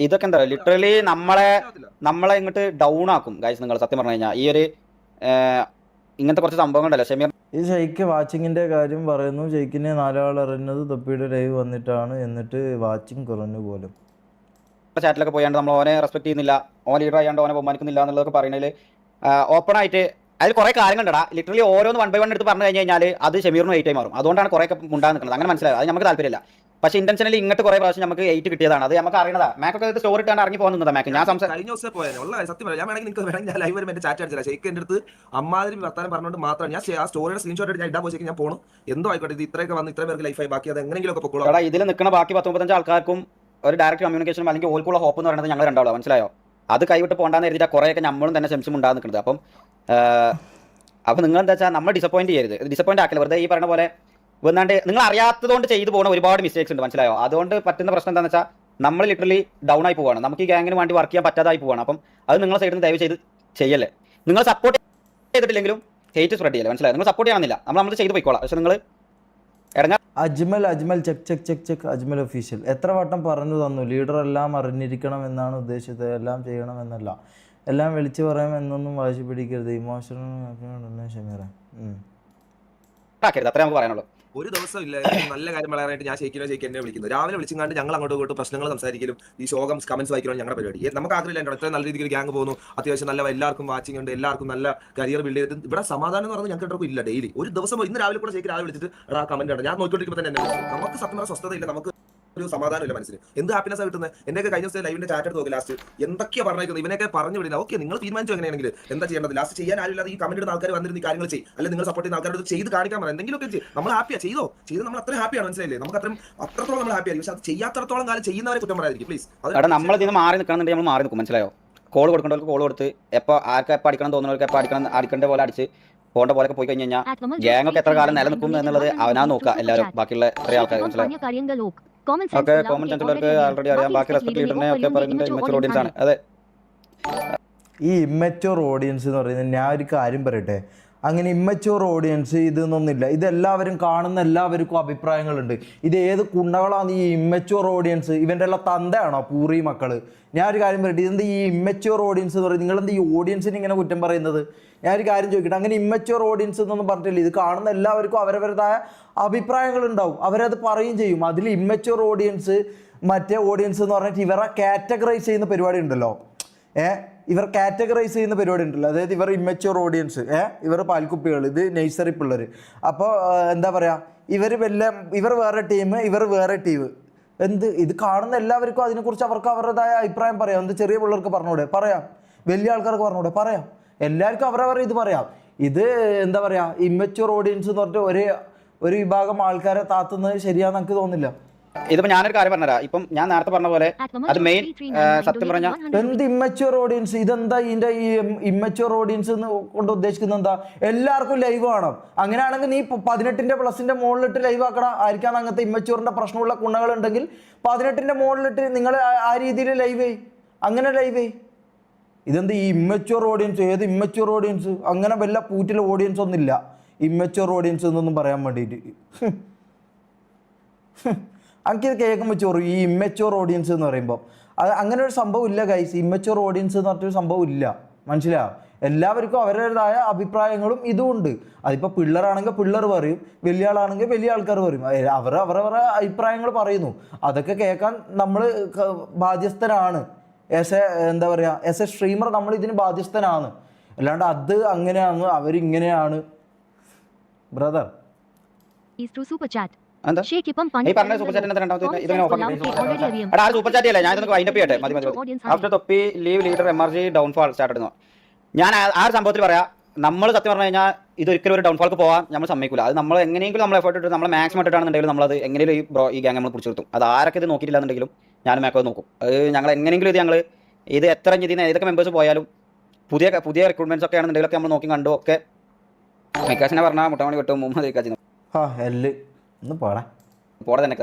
ഇതൊക്കെ എന്താ ലിറ്ററലി നമ്മളെ ഇങ്ങോട്ട് ഡൗൺ ആക്കും ഗൈസ്. നിങ്ങൾ സത്യം പറഞ്ഞു കഴിഞ്ഞാൽ ഈ ഒരു ഇങ്ങനത്തെ കുറച്ച് സംഭവങ്ങളുണ്ടല്ലോ ഷമീർ. ഈ ഷെയ്ക്ക് വാച്ചിങ്ങിൻ്റെ കാര്യം പറയുന്നു. ഷെയ്ക്കിനെ 4 ആൾ അറിഞ്ഞത് തൊപ്പിയുടെ ലൈവ് വന്നിട്ടാണ്, എന്നിട്ട് വാച്ചിങ് കുറഞ്ഞു പോലും. ചാറ്റിലൊക്കെ പോയാണ്ട് നമ്മൾ ഓനെ റെസ്പെക്ട് ചെയ്യുന്നില്ല, ഓൻ ലീഡർ ആയാണ്ട് ഓനെ ബഹുമാനിക്കുന്നില്ല എന്നുള്ളതൊക്കെ പറയുന്നതിൽ ഓപ്പൺ ആയിട്ട് അതിൽ കുറേ കാര്യങ്ങളുണ്ടാ. ലിറ്ററലി ഓരോന്ന് 1 by 1 എടുത്ത് പറഞ്ഞു കഴിഞ്ഞാൽ അത് ഷമീറിന് 8 ആയി മാറും. അതുകൊണ്ടാണ് കുറേ ഉണ്ടാകുന്നത് നിൽക്കുന്നത്. അങ്ങനെ മനസ്സിലായത്, അത് നമുക്ക് താല്പര്യമില്ല. പക്ഷേ ഇന്റൻഷനലി ഇങ്ങോട്ട് കുറേ പ്രാവശ്യം നമുക്ക് 8 കിട്ടിയതാണ്. അത് നമുക്ക് അറിയണതാ. മാക്കൊക്കെ സ്റ്റോറി ഇട്ടാണ് ഇറങ്ങി പോകുന്നതാ. മാക്ക് ഞാൻ കഴിഞ്ഞ ദിവസം പോയാൽ സത്യം പറയാം, ഞാൻ വേണമെങ്കിൽ ഞാൻ ലൈവ് വരുമ്പോൾ ചാറ്റ് അടിച്ചില്ല. ഷെയ്ക്ക് എൻ്റെ അടുത്ത് അമ്മാതിരി വർത്താനം പറഞ്ഞുകൊണ്ട് മാത്രം ഞാൻ ആ സ്റ്റോറിയുടെ സ്ക്രീൻഷോട്ട് എടുത്ത് ഞാൻ ഇടാൻ പോയി ഞാൻ പോകണം. എന്തോ ആയിക്കോട്ടെ, ഇത് ഇത്രയൊക്കെ വന്ന് ഇത്ര പേർക്ക് ലൈഫായി, ബാക്കി അത് എങ്ങനെയെങ്കിലും ഒക്കെ പൊക്കോളാം. ഇതിൽ നിൽക്കുന്ന ബാക്കി 10-35 ആൾക്കാർക്കും ഒരു ഡയറക്റ്റ് കമ്മ്യൂണിക്കേഷനും അല്ലെങ്കിൽ ഓൾക്കുള്ള ഹോപ്പ് എന്ന് പറയുന്നത് ഞങ്ങൾ രണ്ടാളോ, മനസ്സിലായോ? അത് കൈവിട്ട് പോകണ്ടെന്ന് എഴുതിയിട്ട് കുറേയൊക്കെ നമ്മളും തന്നെ ശംസും ഉണ്ടാകും നിൽക്കുന്നത്. അപ്പം നിങ്ങൾ എന്താ വെച്ചാൽ നമ്മൾ ഡിസപ്പോയിന്റ് ചെയ്യരുത്, ഡിസപ്പോയിന്റ് ആക്കില്ല. വെറുതെ ഈ പറഞ്ഞ പോലെ വന്നാണ്ട് നിങ്ങൾ അറിയാത്തതുകൊണ്ട് ചെയ്തു പോകുന്ന ഒരുപാട് മിസ്റ്റേക്സ് ഉണ്ട്, മനസ്സിലായോ? അതുകൊണ്ട് പറ്റുന്ന പ്രശ്നം എന്താണെന്ന് വെച്ചാൽ നമ്മൾ ലിറ്ററലി ഡൗൺ ആയി പോവാണ്, നമുക്ക് ഈ ഗ്യാങ്ങിന് വേണ്ടി വർക്ക് ചെയ്യാൻ പറ്റാതായി പോവാണ്. അപ്പം അത് നിങ്ങളുടെ സൈഡിൽ നിന്ന് ദയവ് ചെയ്ത് ചെയ്യല്ലേ. നിങ്ങൾ സപ്പോർട്ട് ചെയ്തിട്ടില്ലെങ്കിലും ഹേറ്റ് സ്പ്രെഡ് ചെയ്യല്ലേ, മനസ്സിലായോ? നിങ്ങൾ സപ്പോർട്ട് ചെയ്യാനില്ല, നമ്മൾ ചെയ്ത് പോയിക്കോളാം. പക്ഷെ നിങ്ങൾ അജ്മൽ ചെക്ക് അജ്മൽ ഒഫീഷ്യൽ എത്ര വട്ടം പറഞ്ഞു തന്നു, ലീഡർ എല്ലാം അറിഞ്ഞിരിക്കണം എന്നാണ് ഉദ്ദേശിച്ചത്, എല്ലാം ചെയ്യണമെന്നല്ല, എല്ലാം വിളിച്ചു പറയാം എന്നൊന്നും വാശി പിടിക്കരുത്. ഇമോഷണൽ ഷമീറ അത്രേ നമുക്ക് പറയാനുള്ളൂ. ഒരു ദിവസം ഇല്ല നല്ല കാര്യം പറയാനായിട്ട് ഞാൻ ഷെയ്ക്ക് എന്നെ വിളിക്കുന്നത്. രാവിലെ വിളിച്ചുകൊണ്ട് ഞങ്ങൾ അങ്ങോട്ടും ഇങ്ങോട്ടും പ്രശ്നങ്ങൾ സംസാരിക്കലും ഈ ശോകം കമന്റ്സ് വായിക്കണം ഞങ്ങളുടെ പരിപാടി. നമുക്ക് ആഗ്രഹമില്ല ഇത്ര നല്ല രീതിയിൽ ഗ്യാങ് പോകുന്നു, അത്യാവശ്യം നല്ല എല്ലാവർക്കും വാച്ചിങ് ഉണ്ട്, എല്ലാവർക്കും നല്ല കരിയർ ബിൽഡ് ചെയ്തിട്ട് ഇവിടെ സമാധാനം എന്ന് പറഞ്ഞാൽ ഞങ്ങൾക്ക് ഇല്ല. ഡെയിലി ഒരു ദിവസം ഇന്ന് രാവിലെ കൂടെ ഷെയ്ക്ക് രാവിലെ വിളിച്ചിട്ട് ആ കമന്റ് ആണ് ഞാൻ നോക്കിക്കൊണ്ടിരിക്കുമ്പോൾ തന്നെ നമുക്ക് സത്യം പറഞ്ഞ സ്വസ്ഥതയില്ല. നമുക്ക് ഒരു സമാധാനമില്ല മനസ്സിന്. എന്ത് ഹാപ്പിനെസ് കിട്ടുന്നത്? എന്റെയൊക്കെ കഴിഞ്ഞ ദിവസം ലൈവിന്റെ ചാറ്റ് എടുത്ത് നോക്കി ലാസ്റ്റ് എന്തൊക്കെയാ പറഞ്ഞേക്കുന്നത്. ഇവനൊക്കെ പറഞ്ഞു വിടില്ല. ഓക്കെ, നിങ്ങൾ തീരുമാനിച്ചു എങ്ങനെയാണെങ്കിൽ എന്താ ചെയ്യേണ്ടത്. ലാസ്റ്റ് ചെയ്യാൻ ആരുമില്ലാതെ ഈ കമന്റ് ഇടുന്ന ആൾക്കാർ വന്നിരുന്ന ഈ കാര്യങ്ങൾ ചെയ്യും, അല്ലെങ്കിൽ നിങ്ങൾ സപ്പോർട്ട് ചെയ്യുന്ന ആൾക്കാരോട് ചെയ്ത് കാണിക്കാൻ പറയാം. എന്തെങ്കിലുമൊക്കെ ചെയ്യും. നമ്മൾ ഹാപ്പിയാ, ചെയ്ത് നമ്മൾ അത്ര ഹാപ്പിയാണ്, മനസ്സിലായില്ലേ? നമുക്ക് അത്രത്തോളം നമ്മൾ ഹാപ്പിയായി. പക്ഷെ അത് ചെയ്യാത്തടത്തോളം കാലം ചെയ്യുന്നവരെ കുറ്റം പറയാതിരിക്കും പ്ലീസ്. അവിടെ നമ്മൾ ഇതിന് മാറി നിൽക്കണമെന്നുണ്ടെങ്കിൽ നമ്മൾ മാറി നിൽക്കും, മനസ്സിലായോ? കോൾ കൊടുക്കേണ്ടവർക്ക് കോൾ കൊടുത്ത് എപ്പോൾ ആർക്ക് എപ്പോൾ അടിക്കണം തോന്നുന്നവർക്ക് എപ്പോൾ അടിക്കേണ്ട പോലെ അടിച്ച് പോകേണ്ട പോലെയൊക്കെ പോയി കഴിഞ്ഞ് കഴിഞ്ഞാൽ ഗ്യാങ് ഒക്കെ എത്ര കാലം നിലനിൽക്കും എന്നുള്ളത് അവനാ നോക്കുക. എല്ലാവരും ബാക്കിയുള്ള കുറേ ആൾക്കാർ, മനസ്സിലായോ? ഓക്കെ, കോമൺ സെൻസ് ഉള്ളവർക്ക് ആൾറെഡി അറിയാം. ബാക്കി റെസ്പെക്ട് ലീഡറിനെ ഒക്കെ പറയുന്നത് ഇമ്മച്ചുവർ ഓഡിയൻസ് ആണ്. അതെ, ഈ ഇമ്മച്ചുവർ ഓഡിയൻസ് എന്ന് പറയുന്നത്, ഞാൻ ഒരു കാര്യം പറയട്ടെ, അങ്ങനെ ഇമ്മച്ചുവർ ഓഡിയൻസ് ഇതൊന്നൊന്നുമില്ല. ഇതെല്ലാവരും കാണുന്ന എല്ലാവർക്കും അഭിപ്രായങ്ങളുണ്ട്. ഇത് ഏത് കുണ്ടകളാണ് ഈ ഇമ്മച്ചുവർ ഓഡിയൻസ്? ഇവൻ്റെ എല്ലാം തന്തയാണോ പൂറി മക്കള്? ഞാൻ ഒരു കാര്യം പറയട്ടെ, ഇതെന്ത് ഈ ഇമ്മച്ചുവർ ഓഡിയൻസ് എന്ന് പറയുന്നത്? നിങ്ങളെന്ത് ഈ ഓഡിയൻസിന് ഇങ്ങനെ കുറ്റം പറയുന്നത്? ഞാനൊരു കാര്യം ചോദിക്കട്ടെ, അങ്ങനെ ഇമ്മച്ചുവർ ഓഡിയൻസ് എന്നൊന്നും പറഞ്ഞിട്ടില്ല. ഇത് കാണുന്ന എല്ലാവർക്കും അവരവരുടേതായ അഭിപ്രായങ്ങളുണ്ടാവും, അവരത് പറയുകയും ചെയ്യും. അതിൽ ഇമ്മച്ചുവർ ഓഡിയൻസ്, മറ്റേ ഓഡിയൻസ് എന്ന് പറഞ്ഞിട്ട് ഇവരെ കാറ്റഗറൈസ് ചെയ്യുന്ന പരിപാടി ഉണ്ടല്ലോ. ഇവർ കാറ്റഗറൈസ് ചെയ്യുന്ന പരിപാടി ഉണ്ടല്ലോ. അതായത് ഇവർ ഇമ്മച്ചുവർ ഓഡിയൻസ്, ഇവർ പാൽക്കുപ്പികൾ, ഇത് നഴ്സറി പിള്ളേർ. അപ്പോൾ എന്താ പറയുക, ഇവർ വേറെ ടീം, ഇവർ വേറെ ടീം. ഇത് കാണുന്ന എല്ലാവർക്കും അതിനെക്കുറിച്ച് അവർക്ക് അവരുടേതായ അഭിപ്രായം പറയാം. ചെറിയ പിള്ളേർക്ക് പറഞ്ഞൂടെ? പറയാം. വലിയ ആൾക്കാർക്ക് പറഞ്ഞൂടെ? പറയാം. എല്ലാവർക്കും അവരവർ ഇത് പറയാം. ഇത് എന്താ പറയുക, ഇമ്മച്ചുവർ ഓഡിയൻസ് എന്ന് പറഞ്ഞിട്ട് ഒരു വിഭാഗം ആൾക്കാരെ താത്തുന്നത് ശരിയാണെന്ന് എനിക്ക് തോന്നുന്നില്ല. ഇതിപ്പോ ഞാനൊരു കാര്യം പറഞ്ഞുതരാം. ഇപ്പം ഞാൻ നേരത്തെ പറഞ്ഞ പോലെ അത് മെയിൻ സത്യം പറഞ്ഞാൽ എന്ത് ഇമ്മച്ചുവർ ഓഡിയൻസ്? ഇതെന്താ ഇതിന്റെ ഈ ഇമ്മച്ചുവർ ഓഡിയൻസ് കൊണ്ട് ഉദ്ദേശിക്കുന്നത്? എന്താ എല്ലാവർക്കും ലൈവ് കാണാം? അങ്ങനെയാണെങ്കിൽ നീ 18ന്റെ പ്ലസിന്റെ മുകളിലിട്ട് ലൈവ് ആക്കണം. ആയിരിക്കാണ് അങ്ങനത്തെ ഇമ്മച്ചുവറിന്റെ പ്രശ്നമുള്ള കുണ്ണകൾ ഉണ്ടെങ്കിൽ 18ന്റെ മുകളിലിട്ട് നിങ്ങൾ ആ രീതിയിൽ ലൈവ് ചെയ്യും. അങ്ങനെ ലൈവ് ചെയ്യും. ഇതെന്ത് ഈ ഇമ്മച്ചുവർ ഓഡിയൻസ്? ഏത് ഇമ്മച്ചുവർ ഓഡിയൻസ്? അങ്ങനെ വല്ല പൂറ്റിലെ ഓഡിയൻസ് ഒന്നുമില്ല ഇമ്മച്ചുവർ ഓഡിയൻസ് എന്നൊന്നും പറയാൻ വേണ്ടിയിട്ട്. എനിക്കിത് കേൾക്കുമ്പോൾ ചോറ് ഈ ഇമ്മച്ചുവർ ഓഡിയൻസ് എന്ന് പറയുമ്പോൾ അങ്ങനെ ഒരു സംഭവം ഇല്ല ഗൈസ്. ഇമ്മച്ചുവർ ഓഡിയൻസ് എന്ന് പറഞ്ഞൊരു സംഭവം ഇല്ല, മനസ്സിലാവും? എല്ലാവർക്കും അവരുടേതായ അഭിപ്രായങ്ങളും ഇതും ഉണ്ട്. അതിപ്പോൾ പിള്ളേരാണെങ്കിൽ പിള്ളേർ പറയും, വലിയ ആളാണെങ്കിൽ വലിയ ആൾക്കാർ പറയും. അവരവരുടെ അഭിപ്രായങ്ങൾ പറയുന്നു. അതൊക്കെ കേൾക്കാൻ നമ്മൾ ബാധ്യസ്ഥരാണ്. എന്താ പറയുക, ആസ് എ സ്ട്രീമർ നമ്മൾ ഇതിന് ബാധ്യസ്ഥനാണ്. അല്ലാണ്ട് അത് അങ്ങനെയാണ് അവരിങ്ങനെയാണ്. ബ്രദർ സൂപ്പർ ചാറ്റ് അല്ല, ഞാൻ വൈൻഡപ്പ് ചെയ്യട്ടെ. മതി. ആഫ്റ്റർ തൊപ്പി ലീവ് ലീഡർ എമർജി ഡൗൺഫാൾ സ്റ്റാർട്ട് ചെയ്യുന്നു. ഞാൻ ആ ഒരു സംഭവത്തിൽ പറയാം, നമ്മൾ സത്യം പറഞ്ഞു കഴിഞ്ഞാൽ ഇതൊരിക്കലും ഒരു ഡൗൺഫാൾക്ക് പോകാൻ നമ്മൾ സമ്മതിക്കില്ല. അത് നമ്മൾ എങ്ങനെയെങ്കിലും നമ്മൾ എഫേർട്ട് ഇട്ട് നമ്മൾ മാക്സിമം ഇട്ടിട്ടാണെന്നുണ്ടെങ്കിലും നമ്മളത് എങ്ങനെയും ഈ ഗ്യാങ് നമ്മൾ പിടിച്ചു നിർത്തും. അത് ആരൊക്കെ ഇത് നോക്കിയിട്ടില്ലാന്നുണ്ടെങ്കിലും ഞാൻ മാക്സിമം നോക്കും. അത് ഞങ്ങൾ എങ്ങനെയെങ്കിലും ഇത് എത്ര ഇതിന് ഏതൊക്കെ മെമ്പേഴ്സ് പോയാലും പുതിയ റിക്രൂട്ട്മെന്റ്സ് ഒക്കെ ആണെന്നുണ്ടെങ്കിലൊക്കെ നമ്മൾ നോക്കി കണ്ടു. ഒക്കെ മെക്കാസിനെ പറഞ്ഞാൽ മുട്ടമണി കിട്ടും മുഹമ്മദ് ഒന്ന് പോടെ തന്നെ.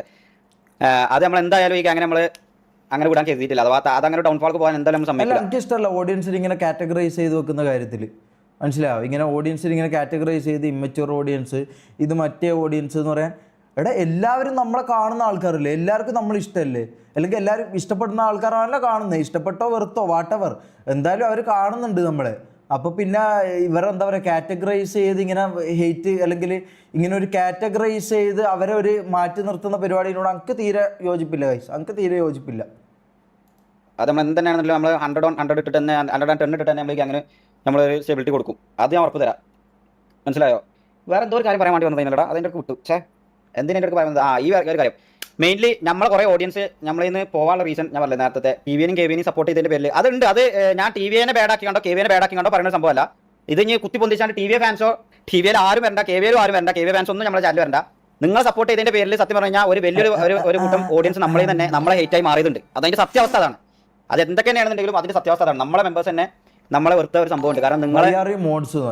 അത് നമ്മൾ എന്തായാലും ഈ ഗ്യാങ്ങിനെ നമ്മൾ അങ്ങനെ വിടാൻ കരുതിയിട്ടില്ല. അഥവാ അതങ്ങനെ ഡൗൺഫാൾക്ക് പോകാൻ എന്തായാലും സമ്മതിക്കില്ല. എനിക്ക് ഇഷ്ടമല്ല ഓഡിയൻസിൽ ഇങ്ങനെ കാറ്റഗറൈസ് ചെയ്ത് വെക്കുന്ന കാര്യത്തിൽ, മനസ്സിലാവും? ഇങ്ങനെ ഓഡിയൻസിൽ ഇങ്ങനെ കാറ്റഗറൈസ് ചെയ്ത് ഇമ്മച്ചുവർ ഓഡിയൻസ്, ഇത് മറ്റേ ഓഡിയൻസ് എന്ന് പറയാൻ. എല്ലാവരും നമ്മളെ കാണുന്ന ആൾക്കാരല്ലേ? എല്ലാവർക്കും നമ്മൾ ഇഷ്ടമല്ലേ? അല്ലെങ്കിൽ എല്ലാവരും ഇഷ്ടപ്പെടുന്ന ആൾക്കാരാണല്ലോ കാണുന്നത്. ഇഷ്ടപ്പെട്ടോ വെറുത്തോ വാട്ടെവർ, എന്തായാലും അവർ കാണുന്നുണ്ട് നമ്മളെ. അപ്പോൾ പിന്നെ ഇവരെന്താ പറയുക, കാറ്റഗറൈസ് ചെയ്ത് ഇങ്ങനെ ഹെയ്റ്റ് അല്ലെങ്കിൽ ഇങ്ങനെ ഒരു കാറ്റഗറൈസ് ചെയ്ത് അവരെ ഒരു മാറ്റി നിർത്തുന്ന പരിപാടിയിലൂടെ എനിക്ക് തീരെ യോജിപ്പില്ല ഗൈസ്. എനിക്ക് തീരെ യോജിപ്പില്ല. അത് നമ്മൾ എന്തെന്നാണെന്നല്ലോ നമ്മൾ 100 ഇട്ടിട്ട് തന്നെ 110 ഇട്ടിട്ട് തന്നെ നമ്മൾ അങ്ങനെ നമ്മളൊരു സ്റ്റെബിലിറ്റി കൊടുക്കും. അത് ഞാൻ ഉറപ്പ് തരാം, മനസ്സിലായോ? വേറെ എന്തോ ഒരു കാര്യം പറയാൻ വേണ്ടി വന്നതിനല്ലടാ, അതിൻ്റെ വിട്ടു. എന്തിനാ എൻ്റെ പറയുന്നത്? ഈ ഒരു കാര്യം മെയിൻലി നമ്മളെ കുറേ ഓഡിയൻസ് നമ്മളിൽ നിന്ന് പോകാനുള്ള റീസൺ ഞാൻ പറഞ്ഞത് നേരത്തെ TVനും KVനും സപ്പോർട്ട് ചെയ്തതിൻ്റെ പേരിൽ അതുണ്ട്. അത് ഞാൻ TVനെ ബാഡാക്കി കണ്ടോ KVനെ ബാഡാക്കി കണ്ടോ പറയുന്ന സംഭവമല്ല. ഇത് ഇനി കുത്തി പൊന്തിച്ചാണ്ട് TV ഫാൻസോ TVയിൽ ആരും വരണ്ട, KVയിലും ആരും വരണ്ട, KV ഫാൻസ് ഒന്നും നമ്മുടെ ചാനൽ വരണ്ട. നിങ്ങൾ സപ്പോർട്ട് ചെയ്തതിൻ്റെ പേരിൽ സത്യം പറഞ്ഞാൽ ഒരു വലിയൊരു ഒരു കൂട്ടം ഓഡിയൻസ് നമ്മളിൽ തന്നെ നമ്മളെ ഹേറ്റായി മാറിയതുണ്ട്. അതിൻ്റെ സത്യാവസ്ഥ അതാണ്. അത് എന്തൊക്കെയാണെന്നുണ്ടെങ്കിലും അതിൻ്റെ സത്യാവസ്ഥ അതാണ്. നമ്മളെ മെമ്പേഴ്സ് തന്നെ നമ്മളെ വെറുത്ത ഒരു സംഭവമുണ്ട്. കാരണം നിങ്ങളെ മോഡ്സ്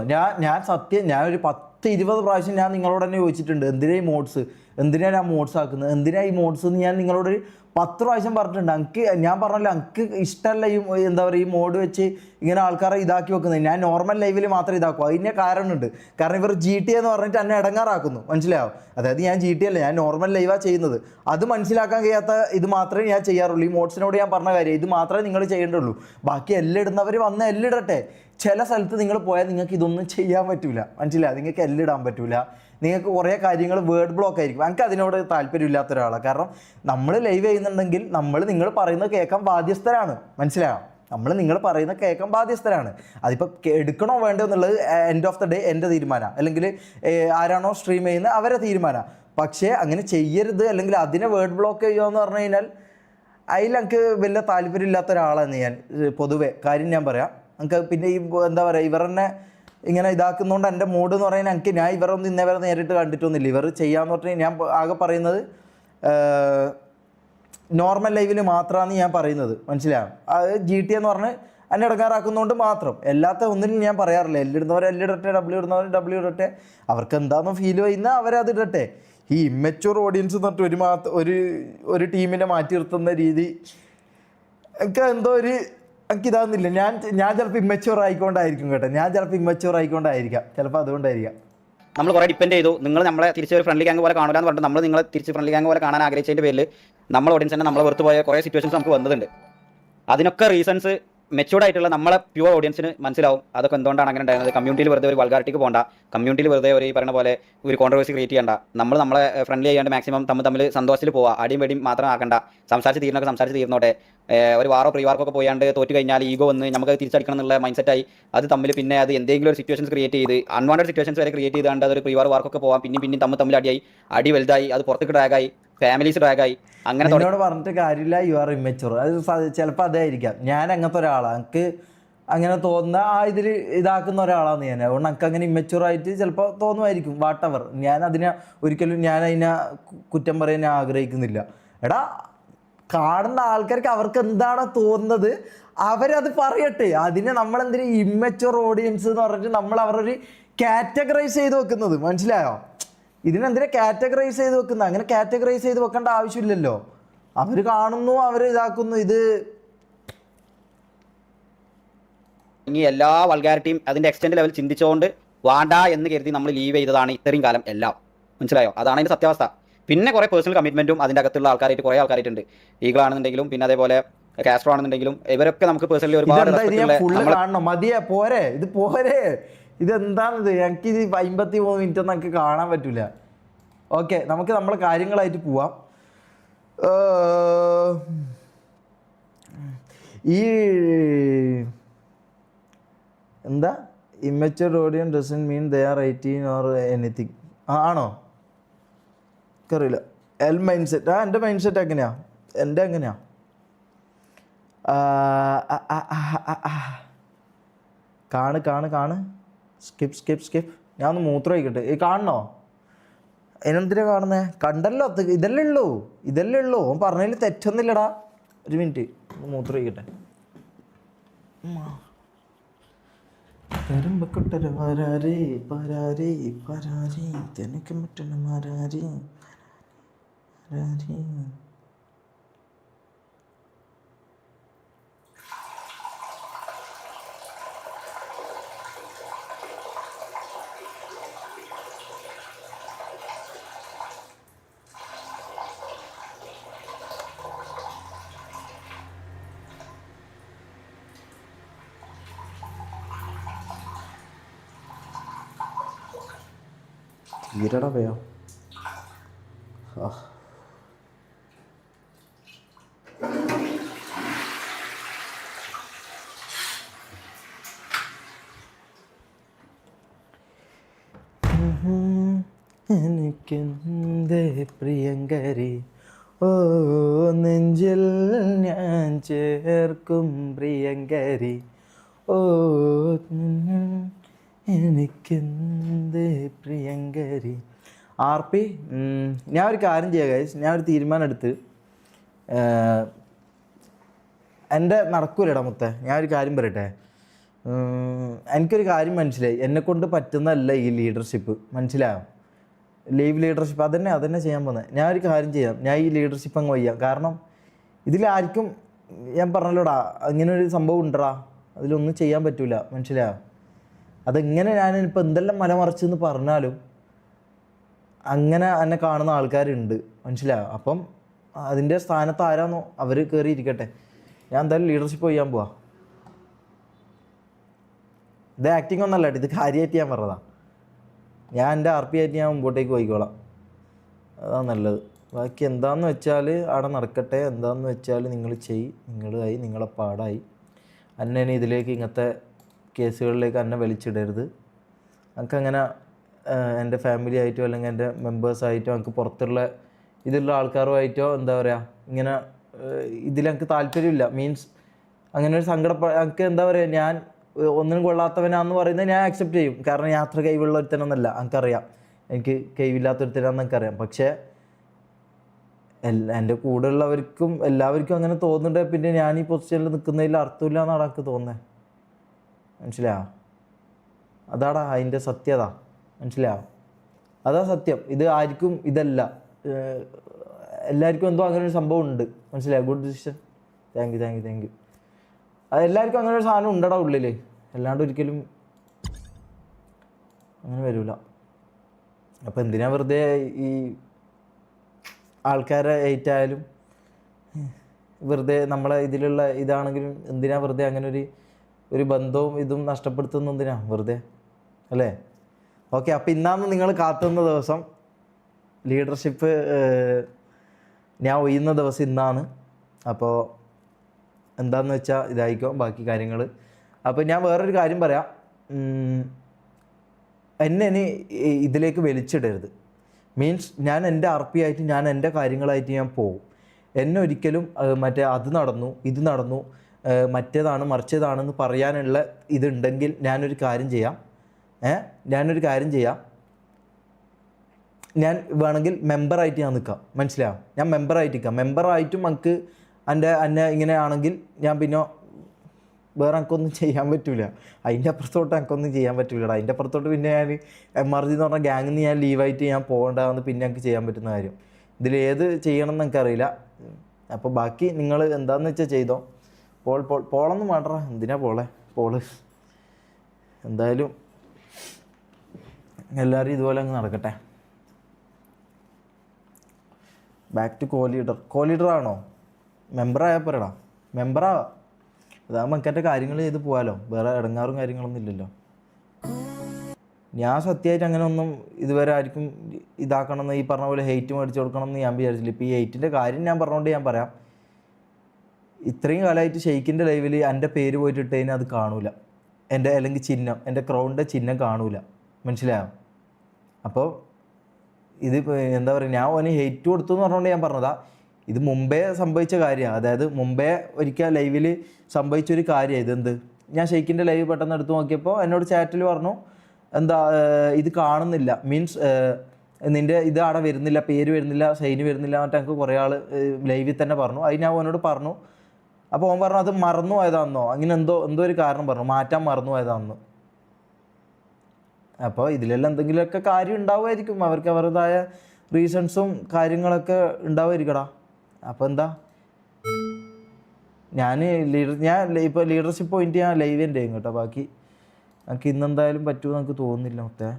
ഞാനൊരു 10-20 പ്രാവശ്യം ഞാൻ നിങ്ങളോട് തന്നെ ചോദിച്ചിട്ടുണ്ട്, എന്തിനാ ഈ മോഡ്സ്, എന്തിനാണ് ആ മോഡ്സ് ആക്കുന്നത്, എന്തിനാ ഈ മോഡ്സ് എന്ന് ഞാൻ നിങ്ങളോട് 10 പ്രാവശ്യം പറഞ്ഞിട്ടുണ്ട്. ഞാൻ പറഞ്ഞല്ലോ എനിക്ക് ഇഷ്ടമല്ല ഈ എന്താ പറയുക ഈ മോഡ് വെച്ച് ഇങ്ങനെ ആൾക്കാരെ ഇതാക്കി വെക്കുന്നത്. ഞാൻ നോർമൽ ലൈവിൽ മാത്രം ഇതാക്കും. അതിൻ്റെ കാരണമുണ്ട്. കാരണം ഇവർ GTA എന്ന് പറഞ്ഞിട്ട് എന്നെ ഇടങ്ങാറാക്കുന്നു, മനസ്സിലാവും? അതായത് ഞാൻ GTA അല്ല, ഞാൻ നോർമൽ ലൈവാണ് ചെയ്യുന്നത്. അത് മനസ്സിലാക്കാൻ കഴിയാത്ത ഇത് മാത്രമേ ഞാൻ ചെയ്യാറുള്ളൂ. ഈ മോഡ്സിനോട് ഞാൻ പറഞ്ഞ കാര്യം ഇത് മാത്രമേ നിങ്ങൾ ചെയ്യേണ്ടുള്ളൂ. ബാക്കി എല്ലിടുന്നവർ വന്ന് എല്ലിടട്ടെ. ചില സ്ഥലത്ത് നിങ്ങൾ പോയാൽ നിങ്ങൾക്ക് ഇതൊന്നും ചെയ്യാൻ പറ്റില്ല, മനസ്സിലായി? നിങ്ങൾക്ക് എല്ലിടാൻ പറ്റില്ല. നിങ്ങൾക്ക് കുറേ കാര്യങ്ങൾ വേർഡ് ബ്ലോക്ക് ആയിരിക്കും. എനിക്ക് അതിനോട് താല്പര്യമില്ലാത്ത ഒരാളാണ്. കാരണം നമ്മൾ ലൈവ് ചെയ്യുന്നുണ്ടെങ്കിൽ നിങ്ങൾ പറയുന്നത് കേൾക്കാൻ ബാധ്യസ്ഥരാണ്, മനസ്സിലാകാം? നിങ്ങൾ പറയുന്നത് കേൾക്കാൻ ബാധ്യസ്ഥരാണ്. അതിപ്പോൾ എടുക്കണോ വേണ്ടോ എന്നുള്ളത് എൻഡ് ഓഫ് ദ ഡേ എൻ്റെ തീരുമാനമാണ്, അല്ലെങ്കിൽ ആരാണോ സ്ട്രീം ചെയ്യുന്നത് അവരെ തീരുമാനമാണ്. പക്ഷേ അങ്ങനെ ചെയ്യരുത്, അല്ലെങ്കിൽ അതിനെ വേർഡ് ബ്ലോക്ക് ചെയ്യുക എന്ന് പറഞ്ഞു കഴിഞ്ഞാൽ അതിൽ എനിക്ക് വലിയ താല്പര്യമില്ലാത്ത ഒരാളാണ് ഞാൻ പൊതുവെ. കാര്യം ഞാൻ പറയാം, എനിക്ക് പിന്നെ ഈ എന്താ പറയുക, ഇവരെന്നെ ഇങ്ങനെ ഇതാക്കുന്നതുകൊണ്ട് എൻ്റെ മൂഡ് എന്ന് പറയുന്നത് എനിക്ക്, ഞാൻ ഇവരൊന്നും ഇന്നേ വരെ നേരിട്ട് കണ്ടിട്ടൊന്നുമില്ല. ഇവർ ചെയ്യാന്ന് പറഞ്ഞാൽ ഞാൻ ആകെ പറയുന്നത് നോർമൽ ലൈവിൽ മാത്രമാണ് ഞാൻ പറയുന്നത്, മനസ്സിലാകും. അത് GT എന്ന് പറഞ്ഞ് എന്നെ ഇടങ്ങാറാക്കുന്നതുകൊണ്ട് മാത്രം, അല്ലാത്ത ഒന്നിനും ഞാൻ പറയാറില്ല. എല്ലിടുന്നവർ എല്ലിടട്ടെ, W ഇടുന്നവർ W ഇടട്ടെ, അവർക്ക് എന്താണെന്ന് ഫീൽ ചെയ്യുന്ന അവരത് ഇടട്ടെ. ഈ ഇമ്മച്യൂർ ഓഡിയൻസ് എന്ന് പറഞ്ഞിട്ട് ഒരു ടീമിനെ മാറ്റി നിർത്തുന്ന രീതി എനിക്ക് എന്തോ എനിക്കിതാകുന്നില്ല. ഞാൻ ചിലപ്പോൾ ഇമ്മച്യൂർ ആയിക്കൊണ്ടായിരിക്കും കേട്ടോ, ചിലപ്പോൾ അതുകൊണ്ടായിരിക്കാം. നമ്മൾ കുറേ ഡിപ്പെൻഡ് ചെയ്തു. നിങ്ങൾ നമ്മളെ തിരിച്ച് ഒരു ഫ്രണ്ട്ലി ഗ്യാങ് പോലെ കാണുക എന്ന് പറഞ്ഞിട്ട് നമ്മൾ നിങ്ങളെ തിരിച്ച് ഫ്രണ്ട്ലി ഗ്യാങ് പോലെ കാണാൻ ആഗ്രഹിച്ചതിൻ്റെ പേരിൽ നമ്മൾ ഓഡിയൻസ് തന്നെ നമ്മളെ വെറുത്ത് പോയ കുറേ സിറ്റുവേഷൻസ് നമുക്ക് വന്നിട്ടുണ്ട്. അതിനൊക്കെ റീസൺസ് മെച്ചൂർഡ് ആയിട്ടുള്ള നമ്മളെ പ്യുവർ ഓഡിയൻസിന് മനസ്സിലാവും അതൊക്കെ എന്തുകൊണ്ടാണ് അങ്ങനെ ഉണ്ടായിരുന്നത്. കമ്മ്യൂണിറ്റിയിൽ വെറുതെ ഒരു വൾഗാരിറ്റിക്ക് പോകണ്ട, കമ്മ്യൂണിറ്റിയിൽ വെറുതെ ഒരു പറയുന്ന പോലെ ഒരു കോൺട്രവേഴ്സി ക്രിയേറ്റ് ചെയ്യണ്ട. നമ്മളെ ഫ്രണ്ട്ലി ചെയ്യാണ്ട് മാക്സിമം തമ്മിൽ സന്തോഷത്തിൽ പോവുക, അടിയും വെടിയും മാത്രം ആക്കണ്ട. സംസാരിച്ച് തീർന്നോട്ടെ. ഒരു വാറോ പ്രീവാർക്കൊക്കെ പോയാണ്ട് തോറ്റു കഴിഞ്ഞാൽ ഈഗോ വന്ന് നമുക്ക് തിരിച്ചടിക്കണം എന്നുള്ള മൈൻഡ് സെറ്റായി അത് തമ്മിൽ പിന്നെ അത് എന്തെങ്കിലും ഒരു സിറ്റുവേഷൻസ് ക്രിയേറ്റ് ചെയ്ത് അൺവാണ്ടഡ് സിറ്റുവേഷൻസ് വരെ ക്രിയേറ്റ് ചെയ്താണ്ട് അതൊരു പ്രീവാർ വാർക്കൊക്കെ പോകാം. പിന്നെ തമ്മിൽ അടി വലുതായി, അത് പുറത്തേക്ക് ഡ്രാഗായി, ഫാമിലീസ് ഡ്രാഗായി. അങ്ങനെ പറഞ്ഞിട്ട് കാര്യമില്ല, യു ആർ ഇമ്മച്യൂർ. അത് ചിലപ്പോൾ അതായിരിക്കാം. ഞാൻ അങ്ങനത്തെ ഒരാളാണ്, എനിക്ക് അങ്ങനെ തോന്നുന്ന ഇതിൽ ഇതാക്കുന്ന ഒരാളാണ് ഞാൻ. അതുകൊണ്ട് എനിക്ക് അങ്ങനെ ഇമ്മച്യൂറായിട്ട് ചിലപ്പോൾ തോന്നുമായിരിക്കും. വാട്ടവർ, ഞാൻ അതിനെ ഒരിക്കലും കുറ്റം പറയാൻ ഞാൻ ആഗ്രഹിക്കുന്നില്ല. എടാ, കാണുന്ന ആൾക്കാർക്ക് അവർക്ക് എന്താണ് തോന്നുന്നത് അവരത് പറയട്ടെ. അതിനെ നമ്മളെന്തിനു ഇമ്മച്യൂർ ഓഡിയൻസ് എന്ന് പറഞ്ഞിട്ട് നമ്മൾ അവരൊരു കാറ്റഗറൈസ് ചെയ്ത് വെക്കുന്നത്, മനസ്സിലായോ? ഇതിനെന്തിനാ കാറ്റഗറൈസ് ചെയ്ത് വെക്കുന്നത്? അങ്ങനെ കാറ്റഗറൈസ് ചെയ്ത് വെക്കേണ്ട ആവശ്യമില്ലല്ലോ. അവർ കാണുന്നു, അവർ ഇതാക്കുന്നു. ഇത് ഇനി എല്ലാ വൾഗാരിറ്റിയും അതിൻ്റെ എക്സ്റ്റെൻഡ് ലെവൽ ചിന്തിച്ചുകൊണ്ട് വേണ്ട എന്ന് കരുതി നമ്മൾ ലീവ് ചെയ്തതാണ് ഇത്രയും കാലം എല്ലാം, മനസ്സിലായോ? അതാണ് അതിൻ്റെ സത്യാവസ്ഥ. പിന്നെ കുറേ പേഴ്സണൽ കമ്മിറ്റ്മെൻറ്റും അതിൻ്റെ അകത്തുള്ള ആൾക്കാരായിട്ട് കുറേ ആൾക്കാരായിട്ടുണ്ട്. ഈഗിൾ ആണെന്നുണ്ടെങ്കിലും പിന്നെ അതേപോലെ കാസ്ട്രോ ആണെന്നുണ്ടെങ്കിലും ഇവരൊക്കെ നമുക്ക് പേഴ്സണലി ഒരുപാട് കാണണം. മതിയെ, പോരെ, ഇത് പോരെ, ഇതെന്താണിത്? എനിക്കിത് 53 മിനിറ്റ് ഒന്നും എനിക്ക് കാണാൻ പറ്റില്ല. ഓക്കെ, നമുക്ക് നമ്മളെ കാര്യങ്ങളായിട്ട് പോവാം. ഈ എന്താ immature audience doesn't mean they are 18 or anything ആണോ? എനിക്കറിയില്ല. മൈൻഡ് സെറ്റ് എൻ്റെ മൈൻഡ് സെറ്റ് എങ്ങനെയാ? എൻ്റെ എങ്ങനെയാ? കാണ് സ്കിപ്പ്. ഞാൻ ഒന്ന് മൂത്രം ഒഴിക്കട്ടെ. കാണണോ? അതിനെന്തിനാ കാണുന്നേ? കണ്ടല്ലോ, ഇതല്ലേ ഉള്ളൂ. അവൻ പറഞ്ഞതിൽ തെറ്റൊന്നുമില്ലടാ. ഒരു മിനിറ്റ്, ഒന്ന് മൂത്രം ഒഴിക്കട്ടെ. തീരട പോയോ? എനിക്കെന്തേ പ്രിയങ്കരി ഓ നെഞ്ചിൽ ഞാൻ ചേർക്കും പ്രിയങ്കരി ഓ എനിക്കെന്തേ പ്രിയങ്കരി. RP, ഞാൻ ഒരു കാര്യം ചെയ്യാം ഗൈസ്. ഞാൻ ഒരു തീരുമാനം എടുത്ത് എൻ്റെ നടക്കൂലടാ മുത്തേ. ഞാൻ ഒരു കാര്യം പറയട്ടെ. എനിക്കൊരു കാര്യം മനസ്സിലായി. എന്നെക്കൊണ്ട് പറ്റുന്നതല്ല ഈ ലീഡർഷിപ്പ്, മനസ്സിലായോ? ലൈവ് ലീഡർഷിപ്പ് അതന്നെ ചെയ്യാൻ പോകുന്നത്. ഞാൻ ഒരു കാര്യം ചെയ്യാം, ഞാൻ ഈ ലീഡർഷിപ്പ് അങ്ങ് വയ്യാം. കാരണം ഇതിലാർക്കും, ഞാൻ പറഞ്ഞല്ലോടാ, ഇങ്ങനെ ഒരു സംഭവം ഉണ്ടടാ, അതിലൊന്നും ചെയ്യാൻ പറ്റൂല, മനസ്സിലായോ? അതെങ്ങനെ ഞാനിപ്പോൾ എന്തെല്ലാം മലമറിച്ചെന്ന് പറഞ്ഞാലും അങ്ങനെ എന്നെ കാണുന്ന ആൾക്കാരുണ്ട്, മനസ്സിലായോ? അപ്പം അതിൻ്റെ സ്ഥാനത്ത് ആരാന്നോ അവർ കയറിയിരിക്കട്ടെ. ഞാൻ എന്തായാലും ലീഡർഷിപ്പ് ചെയ്യാൻ പോവാ. ഇത് ആക്ടിങ് ഒന്നല്ല, ഇത് കാര്യമായിട്ട് ഞാൻ പറഞ്ഞതാ. ഞാൻ എൻ്റെ RP ആയിട്ട് ഞാൻ മുമ്പോട്ടേക്ക് പോയിക്കോളാം, അതാണ് നല്ലത്. ബാക്കി എന്താണെന്ന് വെച്ചാൽ അവിടെ നടക്കട്ടെ. എന്താണെന്ന് വെച്ചാൽ നിങ്ങൾ നിങ്ങളായി, നിങ്ങളെ പാടായി. എന്നെ ഇതിലേക്ക് ഇങ്ങനത്തെ കേസുകളിലേക്ക് എന്നെ വലിച്ചിടരുത്. എനിക്കങ്ങനെ എൻ്റെ ഫാമിലി ആയിട്ടോ അല്ലെങ്കിൽ എൻ്റെ മെമ്പേഴ്സായിട്ടോ എനിക്ക് പുറത്തുള്ള ഇതിലുള്ള ആൾക്കാരുമായിട്ടോ എന്താ പറയുക ഇങ്ങനെ ഇതിൽ എനിക്ക് താല്പര്യമില്ല. മീൻസ് അങ്ങനെ ഒരു എനിക്ക് എന്താ പറയുക, ഞാൻ ഒന്നിനും കൊള്ളാത്തവനാന്ന് പറയുന്നത് ഞാൻ അക്സെപ്റ്റ് ചെയ്യും. കാരണം യാത്ര കഴിവുള്ള ഒരുത്തനൊന്നല്ല, എനിക്കറിയാം. എനിക്ക് കഴിവില്ലാത്തൊരുത്തനാന്ന് എനിക്കറിയാം. പക്ഷേ എൻ്റെ കൂടെ ഉള്ളവർക്കും എല്ലാവർക്കും അങ്ങനെ തോന്നുന്നുണ്ട്. പിന്നെ ഞാൻ ഈ പൊസിഷനിൽ നിൽക്കുന്നതിൽ അർത്ഥമില്ല എന്നാണ് എനിക്ക് തോന്നുന്നത്. മനസ്സിലായോ? അതാടാ അതിൻ്റെ സത്യത. മനസ്സിലായോ? അതാ സത്യം. ഇത് ആർക്കും ഇതല്ല, എല്ലാവർക്കും എന്തോ അങ്ങനെ ഒരു സംഭവം ഉണ്ട്. മനസ്സിലായോ? Good decision. Thank you. അത് എല്ലാവർക്കും അങ്ങനെ ഒരു സാധനം ഉണ്ടടാ ഉള്ളിൽ, അല്ലാണ്ട് ഒരിക്കലും അങ്ങനെ വരില്ല. അപ്പം എന്തിനാ വെറുതെ ഈ ആൾക്കാരെ ഏറ്റായാലും വെറുതെ നമ്മളെ ഇതിലുള്ള ഇതാണെങ്കിലും എന്തിനാ വെറുതെ അങ്ങനെ ഒരു ബന്ധവും ഇതും നഷ്ടപ്പെടുത്തുന്ന എന്തിനാ വെറുതെ, അല്ലേ? ഓക്കെ, അപ്പോൾ ഇന്നാണ് നിങ്ങൾ കാത്തുന്ന ദിവസം. ലീഡർഷിപ്പ് ഞാൻ ഒയ്യുന്ന ദിവസം ഇന്നാണ്. അപ്പോൾ എന്താണെന്ന് വെച്ചാൽ ഇതായിരിക്കും ബാക്കി കാര്യങ്ങൾ. അപ്പോൾ ഞാൻ വേറൊരു കാര്യം പറയാം. എന്നെ ഇനി ഇതിലേക്ക് വലിച്ചിടരുത്. മീൻസ് ഞാൻ എൻ്റെ RP ആയിട്ട് ഞാൻ എൻ്റെ കാര്യങ്ങളായിട്ട് ഞാൻ പോകും. എന്നെ ഒരിക്കലും മറ്റേ അത് നടന്നു ഇത് നടന്നു മറ്റേതാണ് മറിച്ചതാണെന്ന് പറയാനുള്ള ഇതുണ്ടെങ്കിൽ ഞാനൊരു കാര്യം ചെയ്യാം. ഞാൻ വേണമെങ്കിൽ മെമ്പറായിട്ട് ഞാൻ നിൽക്കാം. മനസ്സിലാവും? ഞാൻ മെമ്പറായിട്ട് നിൽക്കാം. മെമ്പറായിട്ടും നമുക്ക് എന്നെ ഇങ്ങനെ ആണെങ്കിൽ ഞാൻ പിന്നെ വേറെ എനിക്കൊന്നും ചെയ്യാൻ പറ്റില്ല. അതിൻ്റെ അപ്പുറത്തോട്ട് എനിക്കൊന്നും ചെയ്യാൻ പറ്റില്ലടാ. അതിൻ്റെ അപ്പുറത്തോട്ട് പിന്നെ ഞാൻ MRG എന്ന് പറഞ്ഞ ഗ്യാങ്ങിൽ നിന്ന് ഞാൻ ലീവായിട്ട് ഞാൻ പോകേണ്ടതെന്ന് പിന്നെ എനിക്ക് ചെയ്യാൻ പറ്റുന്ന കാര്യം. ഇതിലേത് ചെയ്യണം എന്ന് എനിക്കറിയില്ല. അപ്പോൾ ബാക്കി നിങ്ങൾ എന്താണെന്ന് വെച്ചാൽ ചെയ്തോ. പോളൊന്നും വേണ്ടടാ. എന്തിനാ പോള് എന്തായാലും എല്ലാവരും ഇതുപോലെ അങ്ങ് നടക്കട്ടെ. ബാക്ക് ടു കോ ലീഡറാണോ? മെമ്പറായാൽ പോരടാ. മെമ്പറാവാം. അതാകുമ്പോൾ എനിക്കെൻ്റെ കാര്യങ്ങൾ ചെയ്ത് പോകാമല്ലോ. വേറെ ഇടങ്ങാറും കാര്യങ്ങളൊന്നും ഇല്ലല്ലോ. ഞാൻ സത്യമായിട്ട് അങ്ങനെ ഒന്നും ഇതുവരെ ആർക്കും ഇതാക്കണമെന്ന് ഈ പറഞ്ഞ പോലെ ഹെയ്റ്റ് മേടിച്ച് കൊടുക്കണമെന്ന് ഞാൻ വിചാരിച്ചില്ല. ഇപ്പോൾ ഈ ഹെയ്റ്റിൻ്റെ കാര്യം ഞാൻ പറഞ്ഞുകൊണ്ട് ഞാൻ പറയാം. ഇത്രയും കാലമായിട്ട് ഷെയ്ക്കിൻ്റെ ലൈവിൽ എൻ്റെ പേര് പോയിട്ട് ഇട്ട് കഴിഞ്ഞാൽ അത് കാണൂല. എൻ്റെ അല്ലെങ്കിൽ ചിഹ്നം, എൻ്റെ ക്രൗണിൻ്റെ ചിഹ്നം കാണൂല. മനസ്സിലായോ? അപ്പോൾ ഇത് എന്താ പറയുക, ഞാൻ ഓന് ഹെയ്റ്റ് കൊടുത്തു എന്ന് പറഞ്ഞുകൊണ്ട് ഞാൻ പറഞ്ഞതാ. ഇത് മുമ്പേ സംഭവിച്ച കാര്യമാണ്. അതായത് മുമ്പേ ഒരിക്കൽ ലൈവിൽ സംഭവിച്ചൊരു കാര്യമാണ് ഇതെന്ത്. ഞാൻ ഷെയ്ക്കിൻ്റെ ലൈവ് പെട്ടെന്ന് എടുത്ത് നോക്കിയപ്പോൾ എന്നോട് ചാറ്റിൽ പറഞ്ഞു എന്താ ഇത് കാണുന്നില്ല, മീൻസ് നിൻ്റെ ഇത് അവിടെ വരുന്നില്ല, പേര് വരുന്നില്ല, സൈന് വരുന്നില്ല എന്നിട്ട് എനിക്ക് കുറേ ആൾ ലൈവിൽ തന്നെ പറഞ്ഞു. അത് ഞാൻ അവനോട് പറഞ്ഞു. അപ്പോൾ അവൻ പറഞ്ഞു അത് മറന്നു പോയതാണെന്നോ അങ്ങനെ എന്തോ ഒരു കാരണം പറഞ്ഞു, മാറ്റാൻ മറന്നു പോയതാണെന്ന്. അപ്പോൾ ഇതിലെല്ലാം എന്തെങ്കിലുമൊക്കെ കാര്യം ഉണ്ടാവുമായിരിക്കും. അവർക്ക് അവരുടേതായ റീസൺസും കാര്യങ്ങളൊക്കെ ഉണ്ടാവുമായിരിക്കടാ. അപ്പോൾ എന്താ ഞാൻ ഇപ്പോൾ ലീഡർഷിപ്പ് പോയിന്റ് ഞാൻ ലൈവ് എൻ്റെ ചെയ്യും കേട്ടോ. ബാക്കി എനിക്ക് ഇന്നെന്തായാലും പറ്റുമെന്ന് എനിക്ക് തോന്നുന്നില്ല. മൊത്തം